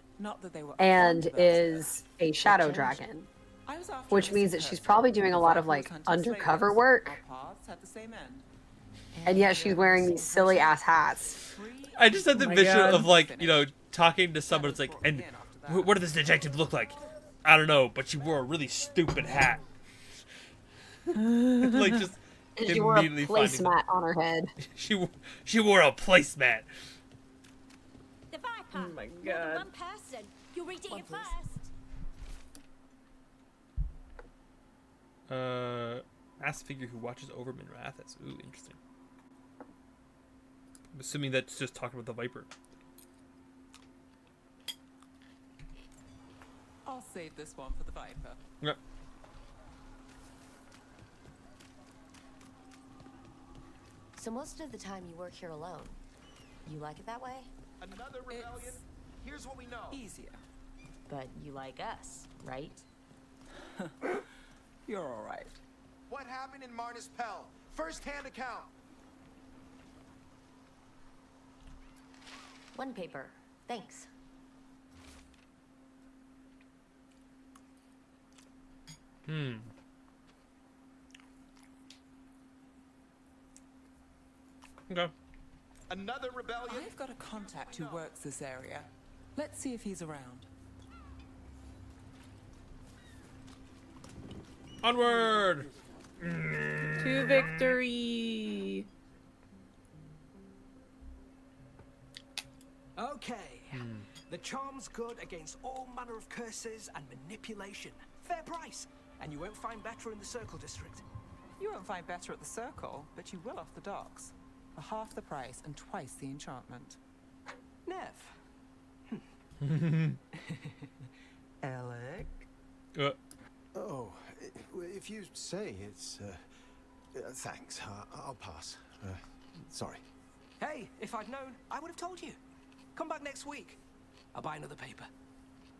and is a shadow dragon, which means that she's probably doing a lot of like undercover work, and yet she's wearing these silly ass hats. I just had the vision of like, you know, talking to someone. It's like, and what did this detective look like? I don't know, but she wore a really stupid hat. Like just. And she wore a placemat on her head. She wore a placemat. The Viper. Oh my More than god. one person. You read it first. Mass figure who watches over Minrathis. Ooh, interesting. I'm assuming that's just talking about the Viper. I'll save this one for the Viper. Yep. So most of the time you work here alone. You like it that way? Another rebellion? Here's what we know. Easier. But you like us, right? You're all right. What happened in Marnus Pell? First-hand account. One paper. Thanks. Okay. Another rebellion? I've got a contact who works this area. Let's see if he's around. Onward! To victory! Okay. The charm's good against all manner of curses and manipulation. Fair price. And you won't find better in the Circle District. You won't find better at the Circle, but you will off the docks. For half the price and twice the enchantment. Nev. Alec? Oh, if you say it's... thanks. I'll pass. Sorry. Hey, if I'd known, I would have told you. Come back next week. I'll buy another paper.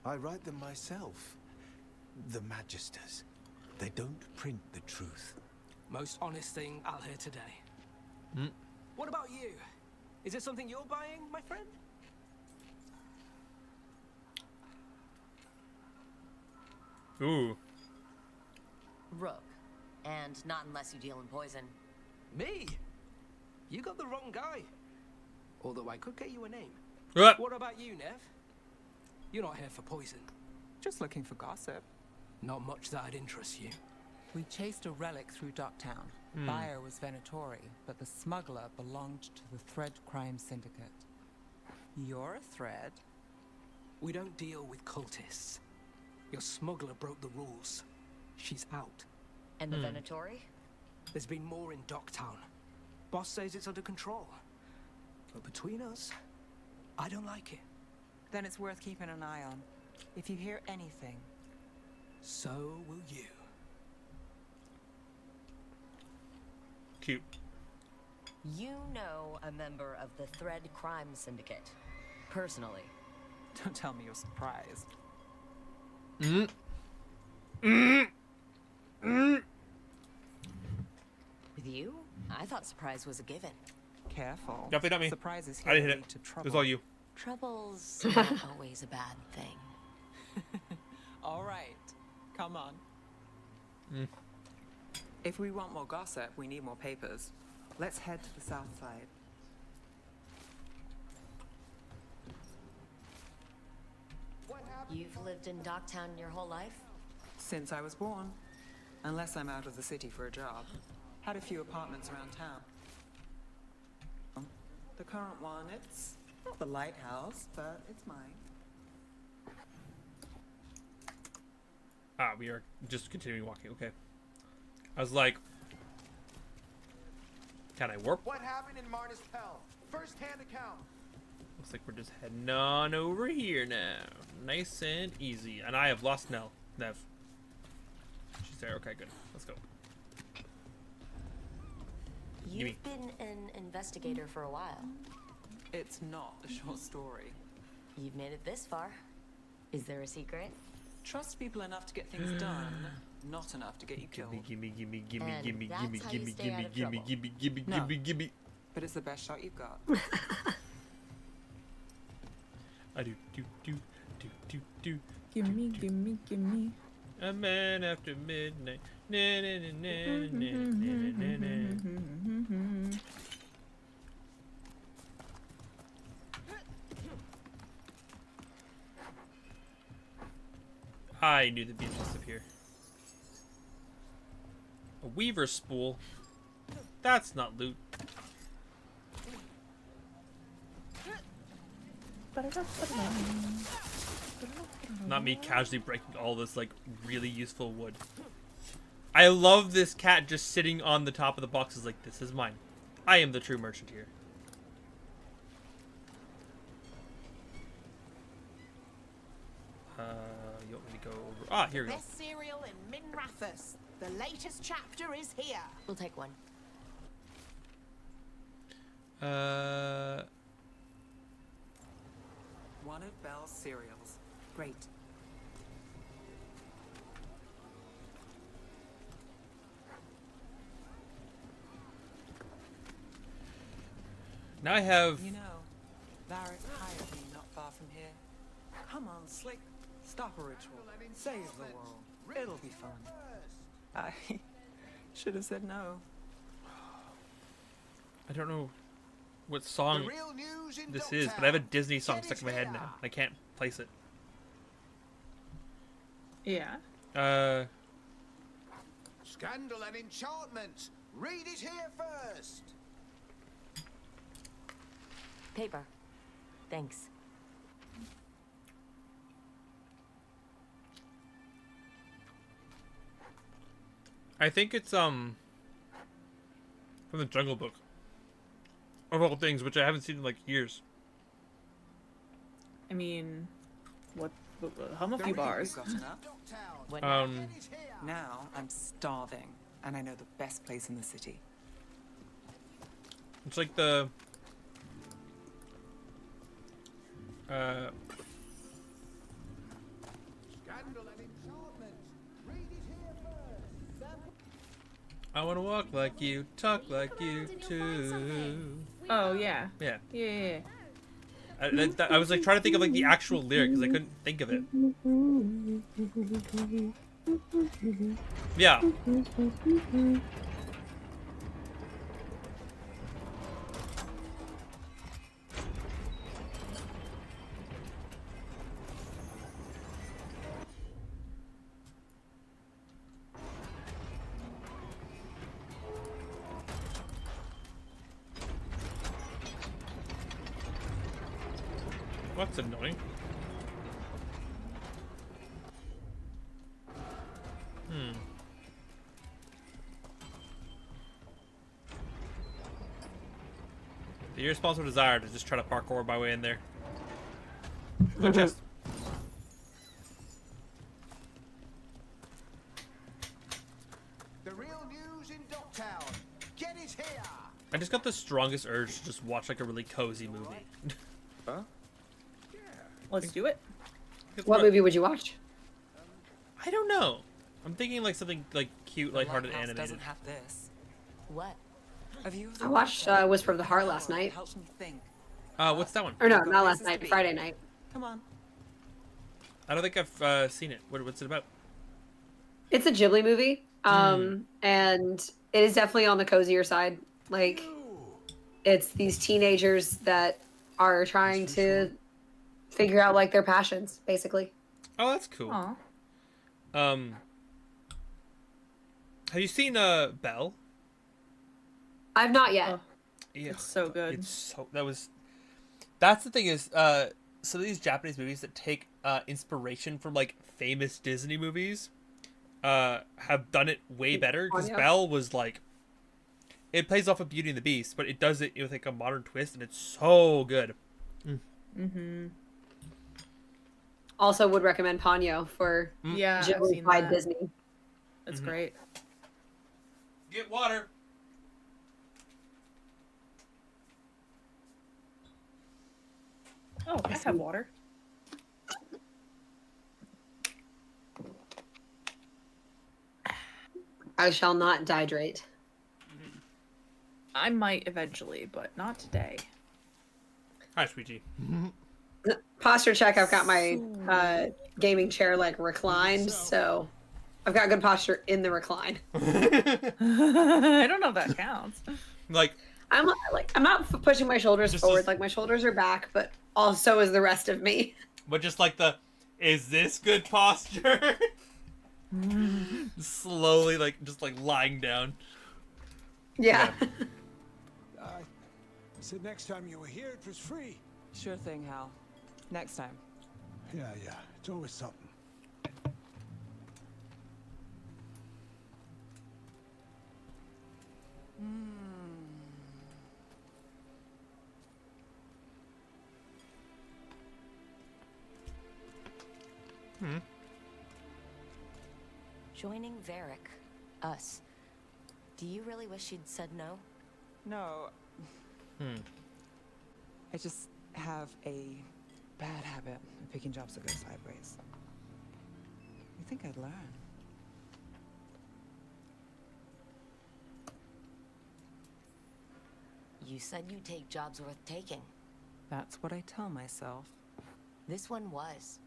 I write them myself. The Magisters. They don't print the truth. Most honest thing I'll hear today. What about you? Is it something you're buying, my friend? Ooh. Rook. And not unless you deal in poison. Me? You got the wrong guy. Although I could get you a name. What about you, Nev? You're not here for poison. Just looking for gossip. Not much that'd interest you. We chased a relic through Docktown. Buyer was Venatori, but the smuggler belonged to the Thread Crime Syndicate. You're a Thread? We don't deal with cultists. Your smuggler broke the rules. She's out. And the Venatori? There's been more in Docktown. Boss says it's under control. But between us, I don't like it. Then it's worth keeping an eye on. If you hear anything, so will you. Cute. You know a member of the Thread Crime Syndicate. Personally. Don't tell me you're surprised. With you? I thought surprise was a given. Careful. Definitely not me. Surprises I didn't here hit lead it. to It trouble. was all you. Trouble's not always a bad thing. All right. Come on. If we want more gossip, we need more papers. Let's head to the south side. You've lived in Docktown your whole life? Since I was born. Unless I'm out of the city for a job. Had a few apartments around town. The current one, it's not the lighthouse, but it's mine. Ah, we are just continuing walking. Okay. I was like, can I warp? What happened in Marnus Pell? First-hand account. Looks like we're just heading on over here now. Nice and easy. And I have lost Nev. She's there. Okay, good. Let's go. You've been an investigator for a while. It's not a short story. You've made it this far. Is there a secret? Trust people enough to get things done, not enough to get you killed. Gimme. But it's the best shot you've got. I do. Gimme. A man after midnight. I knew the beast must appear. A weaver spool? That's not loot. Not me casually breaking all this like really useful wood. I love this cat just sitting on the top of the boxes like, this is mine. I am the true merchant here. You want me to go over? Ah, here we go. Best cereal in Minrathus. The latest chapter is here. We'll take one. One of Belle's cereals. Great. Now I have... You know, Varric hired me not far from here. Come on, Slick. Stop a ritual. Save the world. It'll be fun. I should have said no. I don't know what song this is, but I have a Disney song stuck in my head now. I can't place it. Yeah. Scandal and enchantment. Read it here first. Paper. Thanks. I think it's from the Jungle Book. Of all things, which I haven't seen in like years. I mean, hum a few bars. Now I'm starving, and I know the best place in the city. It's like the I want to walk like you, talk like you too. Oh yeah. Yeah. Yeah. I was like trying to think of like the actual lyric because I couldn't think of it. Yeah. That's annoying. The irresponsible desire to just try to parkour my way in there. No chest. The real news in Docktown. Get it here. I just got the strongest urge to just watch like a really cozy movie. Huh? Let's do it. What movie would you watch? I don't know. I'm thinking like something like cute, lighthearted, animated. Doesn't have this. What? Have you I watched Whisper of the Heart last night. Helps me think. What's that one? Or no, not last night. Friday night. Come on. I don't think I've seen it. What's it about? It's a Ghibli movie, and it is definitely on the cozier side. Like, it's these teenagers that are trying to figure out like their passions, basically. Oh, that's cool. Aww. Have you seen Belle? I've not yet. Yeah, it's so good. It's so that's the thing is some of these Japanese movies that take inspiration from like famous Disney movies have done it way better because Belle was like it plays off of Beauty and the Beast, but it does it with like a modern twist and it's so good. Mm-hmm. Also would recommend Ponyo for Ghibli by Disney. It's great. Get water. Oh, I have water. I shall not dehydrate. I might eventually, but not today. Hi, Sweetie. Posture check. I've got my gaming chair like reclined, so I've got good posture in the recline. I don't know if that counts. Like I'm not pushing my shoulders forward. Like my shoulders are back, but also is the rest of me. But just like is this good posture? Slowly, like just like lying down. Yeah. I said next time you were here, it was free. Sure thing, Hal. Next time. Yeah, it's always something. Joining Varric. Us. Do you really wish you'd said no? No. I just have a bad habit of picking jobs that go sideways. You think I'd learn? You said you'd take jobs worth taking. That's what I tell myself. This one was.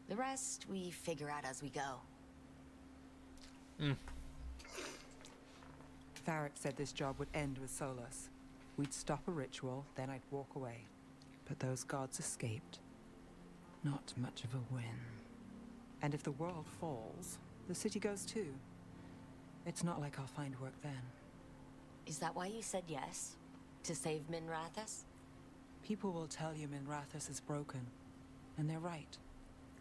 The rest we figure out as we go. Varric said this job would end with Solus. We'd stop a ritual, then I'd walk away. But those gods escaped. Not much of a win. And if the world falls, the city goes too. It's not like I'll find work then. Is that why you said yes? To save Minrathous? People will tell you Minrathous is broken. And they're right.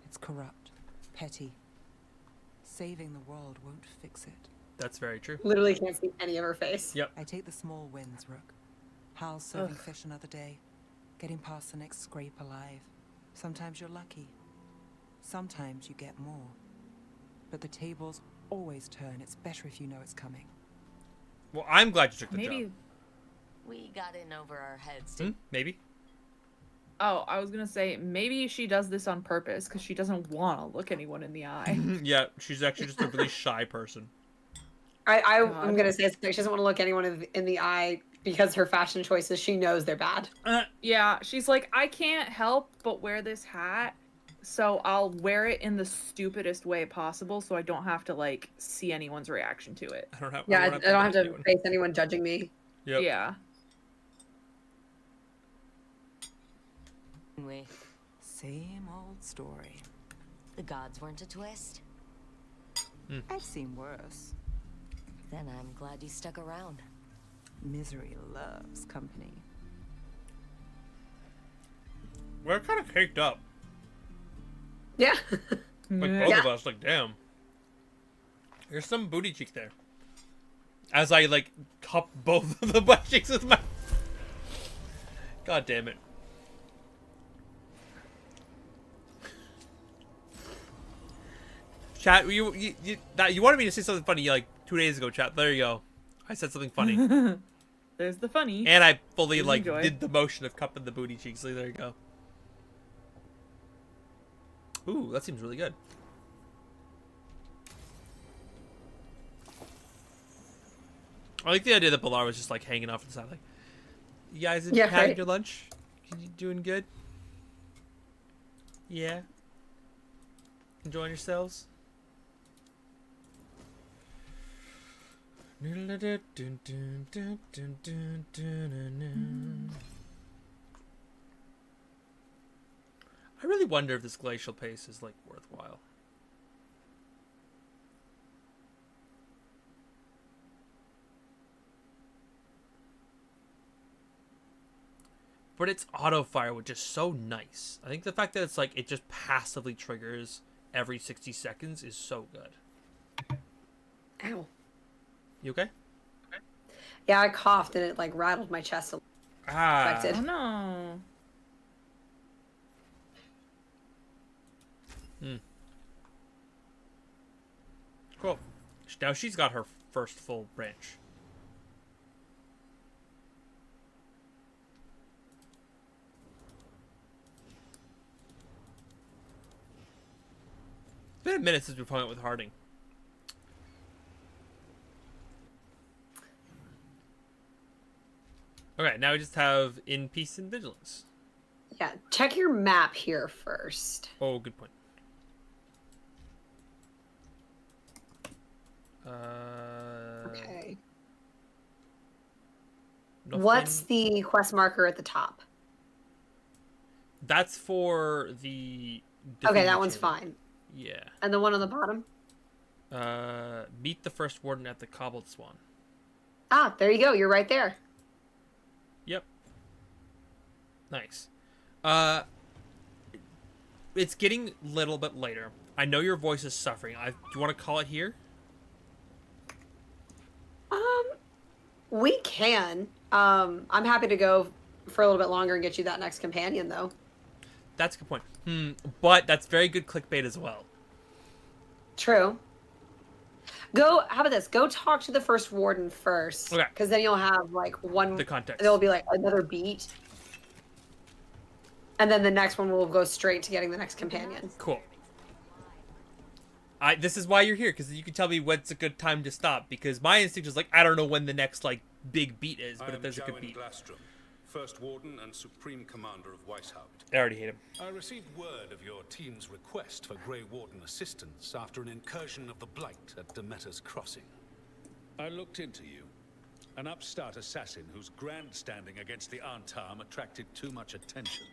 It's corrupt. Petty. Saving the world won't fix it. That's very true. Literally can't see any of her face. Yep. I take the small wins, Rook. Hal's serving fish another day. Getting past the next scrape alive. Sometimes you're lucky. Sometimes you get more. But the tables always turn. It's better if you know it's coming. Well, I'm glad you took the job. We got in over our heads, too. Maybe. Oh, I was gonna say, maybe she does this on purpose because she doesn't want to look anyone in the eye. Yeah, she's actually just a really shy person. I'm gonna say she doesn't want to look anyone in the eye because her fashion choices, she knows they're bad. Yeah, she's like, I can't help but wear this hat, so I'll wear it in the stupidest way possible so I don't have to, like, see anyone's reaction to it. I don't have to face anyone judging me. Yep. Yeah. Same old story. The gods weren't a twist? I've seen worse. Then I'm glad you stuck around. Misery loves company. We're kind of caked up. Yeah. Like both of us, like damn. There's some booty cheek there. As I like cup both of the butt cheeks with my. God damn it. Chat, you wanted me to say something funny like 2 days ago, chat. There you go. I said something funny. There's the funny. And I fully like enjoy. did the motion of cupping the booty cheeks. So there you go. Ooh, that seems really good. I like the idea that Pilar was just like hanging off the side, like, you guys having your lunch? You doing good? Yeah. Enjoying yourselves? I really wonder if this glacial pace is like worthwhile. But its auto fire was just so nice. I think the fact that it's like it just passively triggers every 60 seconds is so good. Ow. You okay? Yeah, I coughed and it like rattled my chest a little. Affected. Oh no. Cool. Now she's got her first full branch. It's been a minute since we've hung out with Harding. Okay, now we just have in peace and vigilance. Yeah, check your map here first. Oh, good point. Okay. Nothing. What's the quest marker at the top? That's for the... Okay, that one's fine. Yeah. And the one on the bottom? Meet the first warden at the Cobbled Swan. Ah, there you go. You're right there. Yep. Nice. It's getting a little bit later. I know your voice is suffering. Do you want to call it here? We can. I'm happy to go for a little bit longer and get you that next companion, though. That's a good point. But that's very good clickbait as well. True. How about this? Go talk to the first warden first. Okay. Because then you'll have, like, The context. There'll be, like, another beat. And then the next one will go straight to getting the next companion. Cool. This is why you're here, because you can tell me when's a good time to stop. Because my instinct is like, I don't know when the next like big beat is, but if there's a good beat. Glastrom, First Warden and Supreme Commander of Weishaupt. I already hate him. I received word of your team's request for Grey Warden assistance after an incursion of the Blight at Demeter's Crossing. I looked into you. An upstart assassin whose grandstanding against the Antarm attracted too much attention.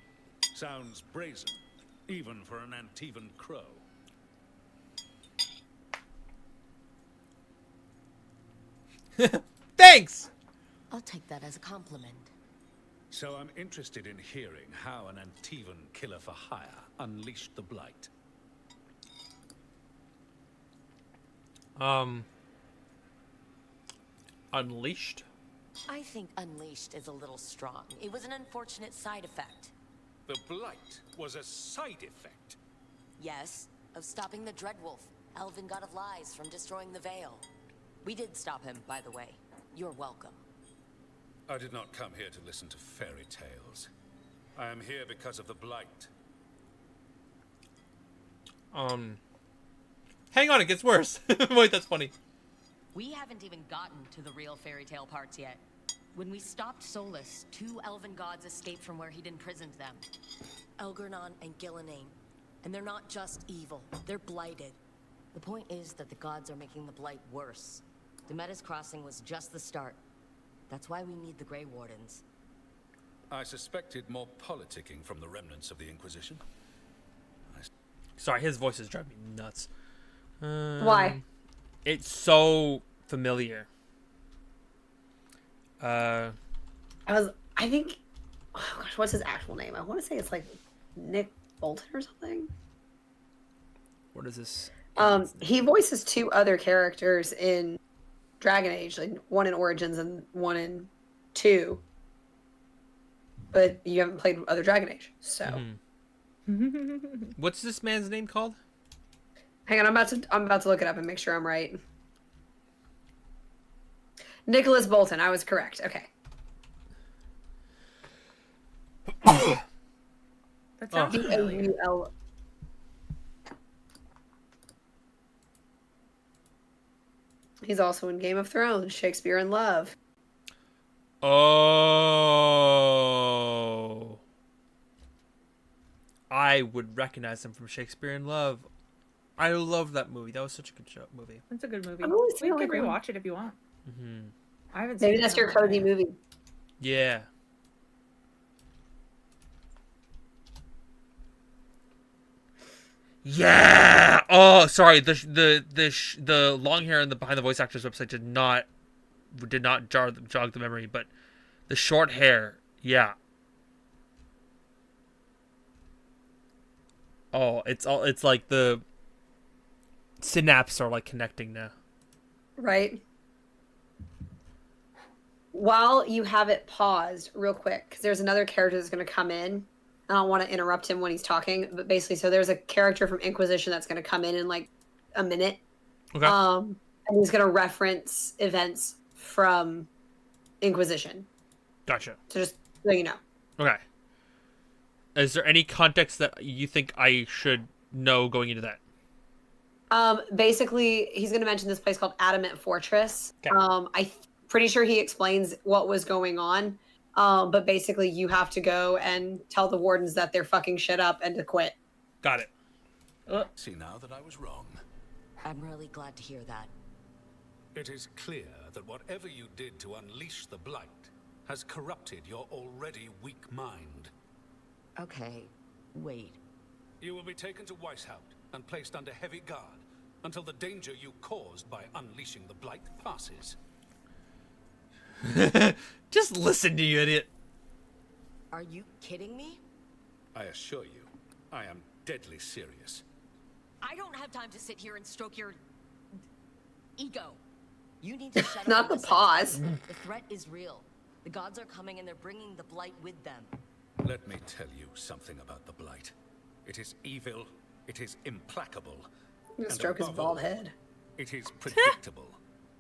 Sounds brazen, even for an Antivan crow. Thanks! I'll take that as a compliment. So I'm interested in hearing how an Antivan killer for hire unleashed the Blight. Unleashed? I think unleashed is a little strong. It was an unfortunate side effect. The Blight was a side effect? Yes, of stopping the Dreadwolf, elven god of lies, from destroying the Veil. We did stop him, by the way. You're welcome. I did not come here to listen to fairy tales. I am here because of the Blight. Hang on, it gets worse. Wait, that's funny. We haven't even gotten to the real fairy tale parts yet. When we stopped Solus, 2 elven gods escaped from where he'd imprisoned them. Elgernon and Gillenane. And they're not just evil, they're blighted. The point is that the gods are making the Blight worse. Demeter's Crossing was just the start. That's why we need the Grey Wardens. I suspected more politicking from the remnants of the Inquisition. Sorry, his voice is driving me nuts. Why? It's so familiar. I think, oh gosh, what's his actual name? I want to say it's like Nick Bolton or something. What is this? He voices 2 other characters in Dragon Age, like one in Origins and one in 2. But you haven't played other Dragon Age, so. What's this man's name called? Hang on, I'm about to look it up and make sure I'm right. Nicholas Bolton, I was correct. Okay. That sounds familiar. B-A-U-L. He's also in Game of Thrones, Shakespeare in Love. Oh. I would recognize him from Shakespeare in Love. I love that movie. That was such a good movie. That's a good movie. I've always We feel can like rewatch it if you want. I haven't Maybe seen that's it your in a cozy minute. movie. Yeah. Yeah. Oh, sorry. The long hair in the behind the voice actors website did not jog the memory, but the short hair, yeah. Oh, it's like the synapses are like connecting now. Right. While you have it paused real quick, because there's another character that's going to come in. I don't want to interrupt him when he's talking, but basically, so there's a character from Inquisition that's going to come in like a minute. Okay. And he's going to reference events from Inquisition. Gotcha. So just so you know. Okay. Is there any context that you think I should know going into that? Basically, he's going to mention this place called Adamant Fortress. Okay. I'm pretty sure he explains what was going on. But basically, you have to go and tell the wardens that they're fucking shit up and to quit. Got it. See now that I was wrong. I'm really glad to hear that. It is clear that whatever you did to unleash the Blight has corrupted your already weak mind. Okay, wait. You will be taken to Weishaupt and placed under heavy guard until the danger you caused by unleashing the Blight passes. Just listen to you, idiot. Are you kidding me? I assure you, I am deadly serious. I don't have time to sit here and stroke your ego. You need to shut up. Not the pause. The threat is real. The gods are coming and they're bringing the Blight with them. Let me tell you something about the Blight. It is evil, it is implacable. You stroke his bald head. It is predictable.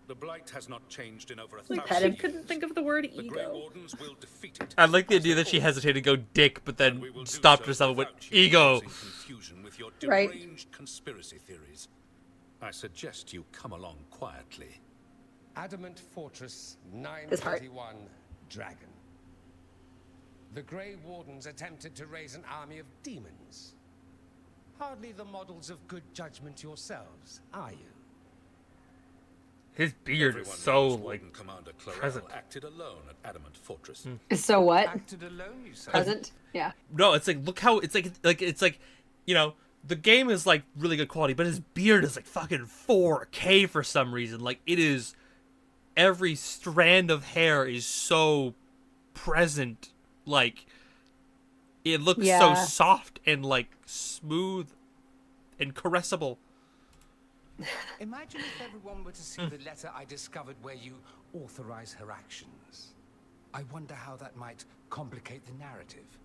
The Blight has not changed in over 1,000 She years. couldn't think of the word The Grey ego. Wardens will defeat it. I like the idea that she hesitated to go dick, but then stopped herself with ego. Confusion with your Right. deranged conspiracy theories. I suggest you come along quietly. Adamant Fortress This part. 931 Dragon. The Grey Wardens attempted to raise an army of demons. Hardly the models of good judgment yourselves, are you? His beard is Everyone so knows like Warden Commander Clarel present. acted alone at Adamant Fortress. So what? Acted alone, you say? Present? Yeah. No, it's like look how it's like you know, the game is like really good quality, but his beard is like fucking 4K for some reason. Like it is, every strand of hair is so present. Like it looks so soft and like smooth and caressable. Imagine if everyone were to see the letter I discovered where you authorize her actions. I wonder how that might complicate the narrative.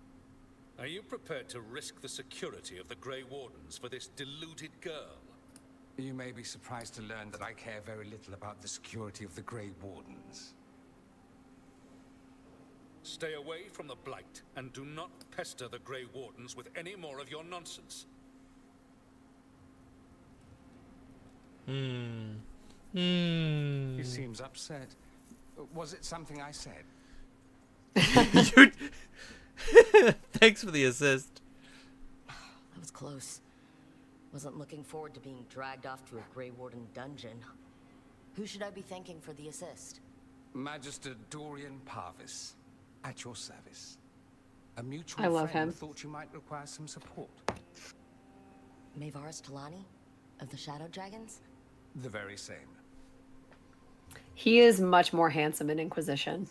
Are you prepared to risk the security of the Grey Wardens for this deluded girl? You may be surprised to learn that I care very little about the security of the Grey Wardens. Stay away from the Blight, and do not pester the Grey Wardens with any more of your nonsense. He seems upset. Was it something I said? Thanks for the assist. That was close. Wasn't looking forward to being dragged off to a Grey Warden dungeon. Who should I be thanking for the assist? Magister Dorian Parvis, at your service. A mutual I love friend him. thought you might require some support. Mavarus Talani of the Shadow Dragons? The very same. He is much more handsome in Inquisition.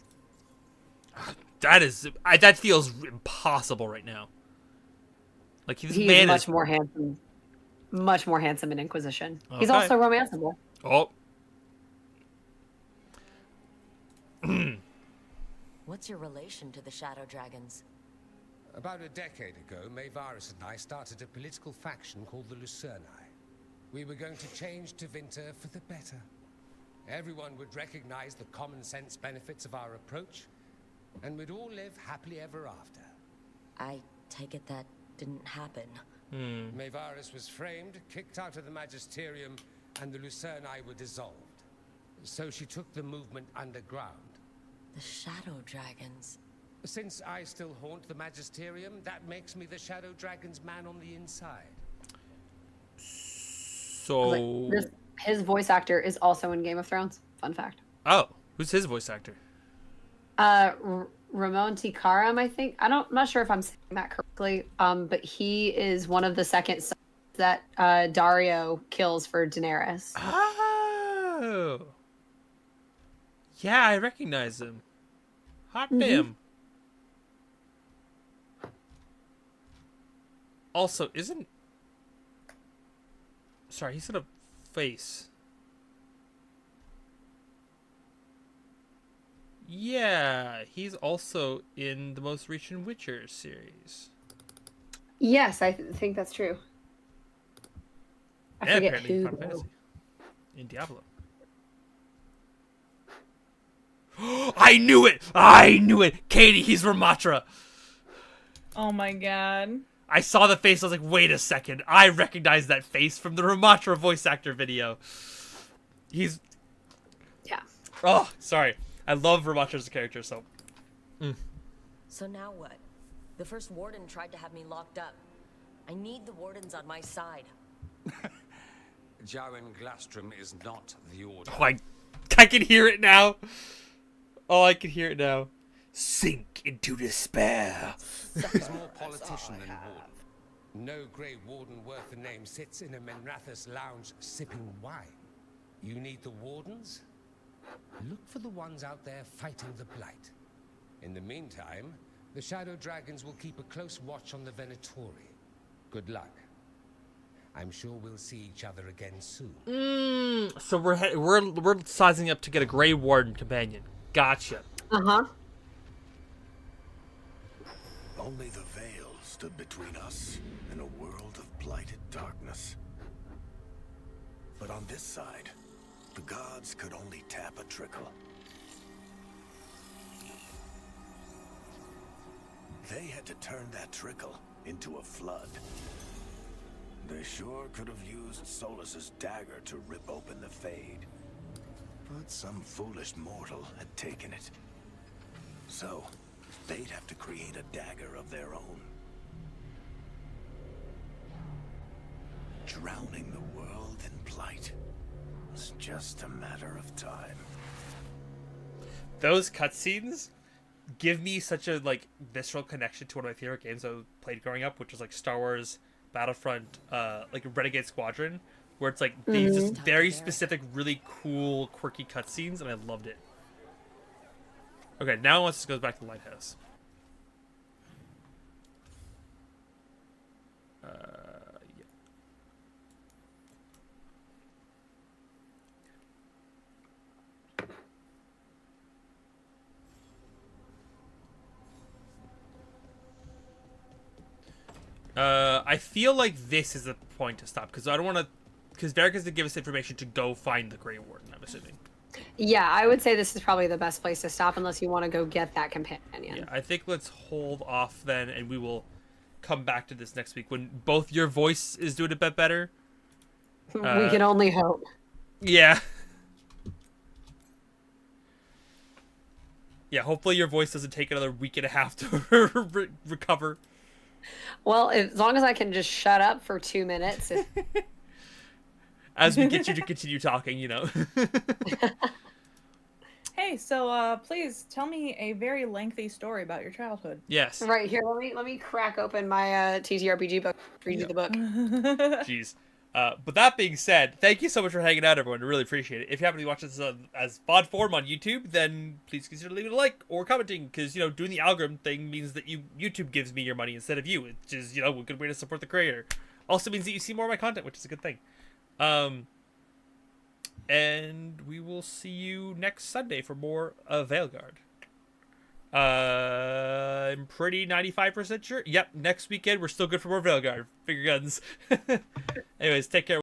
That feels impossible right now. Like this He man is much more handsome. Much more handsome in Inquisition. He's Okay. also romanceable. Oh. What's your relation to the Shadow Dragons? About a decade ago, Mavarus and I started a political faction called the Lucerni. We were going to change Tevinter for the better. Everyone would recognize the common sense benefits of our approach, and we'd all live happily ever after. I take it that didn't happen. Mavarus was framed, kicked out of the Magisterium, and the Lucerni were dissolved. So she took the movement underground. The Shadow Dragons. Since I still haunt the Magisterium, that makes me the Shadow Dragon's man on the inside. So His voice actor is also in Game of Thrones. Fun fact. Oh, who's his voice actor? Ramon T. Karam, I think. I'm not sure if I'm saying that correctly. But he is one of the second sons that Dario kills for Daenerys. Oh. Yeah, I recognize him. Hot damn. Also, isn't... Sorry, he's in a face. Yeah, he's also in the most recent Witcher series. Yes, I think that's true. I And forget apparently who. Final Fantasy. In Diablo. I knew it! I knew it! Katie, he's Ramatra! Oh my god. I saw the face, I was like, wait a second. I recognize that face from the Ramatra voice actor video. He's... Yeah. Oh, sorry. I love Ramatra as a character, so... So now what? The first warden tried to have me locked up. I need the wardens on my side. Jowen Glastrom is not the order. Oh, I can hear it now. Oh, I can hear it now. Sink into despair. He's more politician than warden. No Grey Warden worth the name sits in a Menrathus lounge sipping wine. You need the wardens? Look for the ones out there fighting the Blight. In the meantime, the Shadow Dragons will keep a close watch on the Venatori. Good luck. I'm sure we'll see each other again soon. So we're sizing up to get a Grey Warden companion. Gotcha. Uh-huh. Only the veil stood between us and a world of blighted darkness. But on this side, the gods could only tap a trickle. They had to turn that trickle into a flood. They sure could have used Solus's dagger to rip open the Fade. But some foolish mortal had taken it. So, they'd have to create a dagger of their own. Drowning the world in blight was just a matter of time. Those cutscenes give me such a like visceral connection to one of my favorite games I played growing up, which was like Star Wars Battlefront, like Renegade Squadron, where it's like these just very specific, really cool, quirky cutscenes, and I loved it. Okay, now let's just go back to the lighthouse. I feel like this is the point to stop because I don't want to. Because Derek has to give us information to go find the Grey Warden, I'm assuming. Yeah, I would say this is probably the best place to stop unless you want to go get that companion. Yeah, I think let's hold off then, and we will come back to this next week when both your voice is doing a bit better. We can only hope. Yeah. Yeah, hopefully your voice doesn't take another week and a half to recover. Well, as long as I can just shut up for 2 minutes. As we get you to continue talking, you know. Hey, so please tell me a very lengthy story about your childhood. Yes. Right here, let me crack open my TTRPG book, read you the book. Jeez. But that being said, thank you so much for hanging out, everyone. I really appreciate it. If you happen to be watching this as VOD form on YouTube, then please consider leaving a like or commenting, because, you know, doing the algorithm thing means that YouTube gives me your money instead of you, which is, you know, a good way to support the creator. Also means that you see more of my content, which is a good thing. And we will see you next Sunday for more of Veilguard. I'm pretty 95% sure. Yep, next weekend we're still good for more Veilguard. Finger guns. Anyways, take care.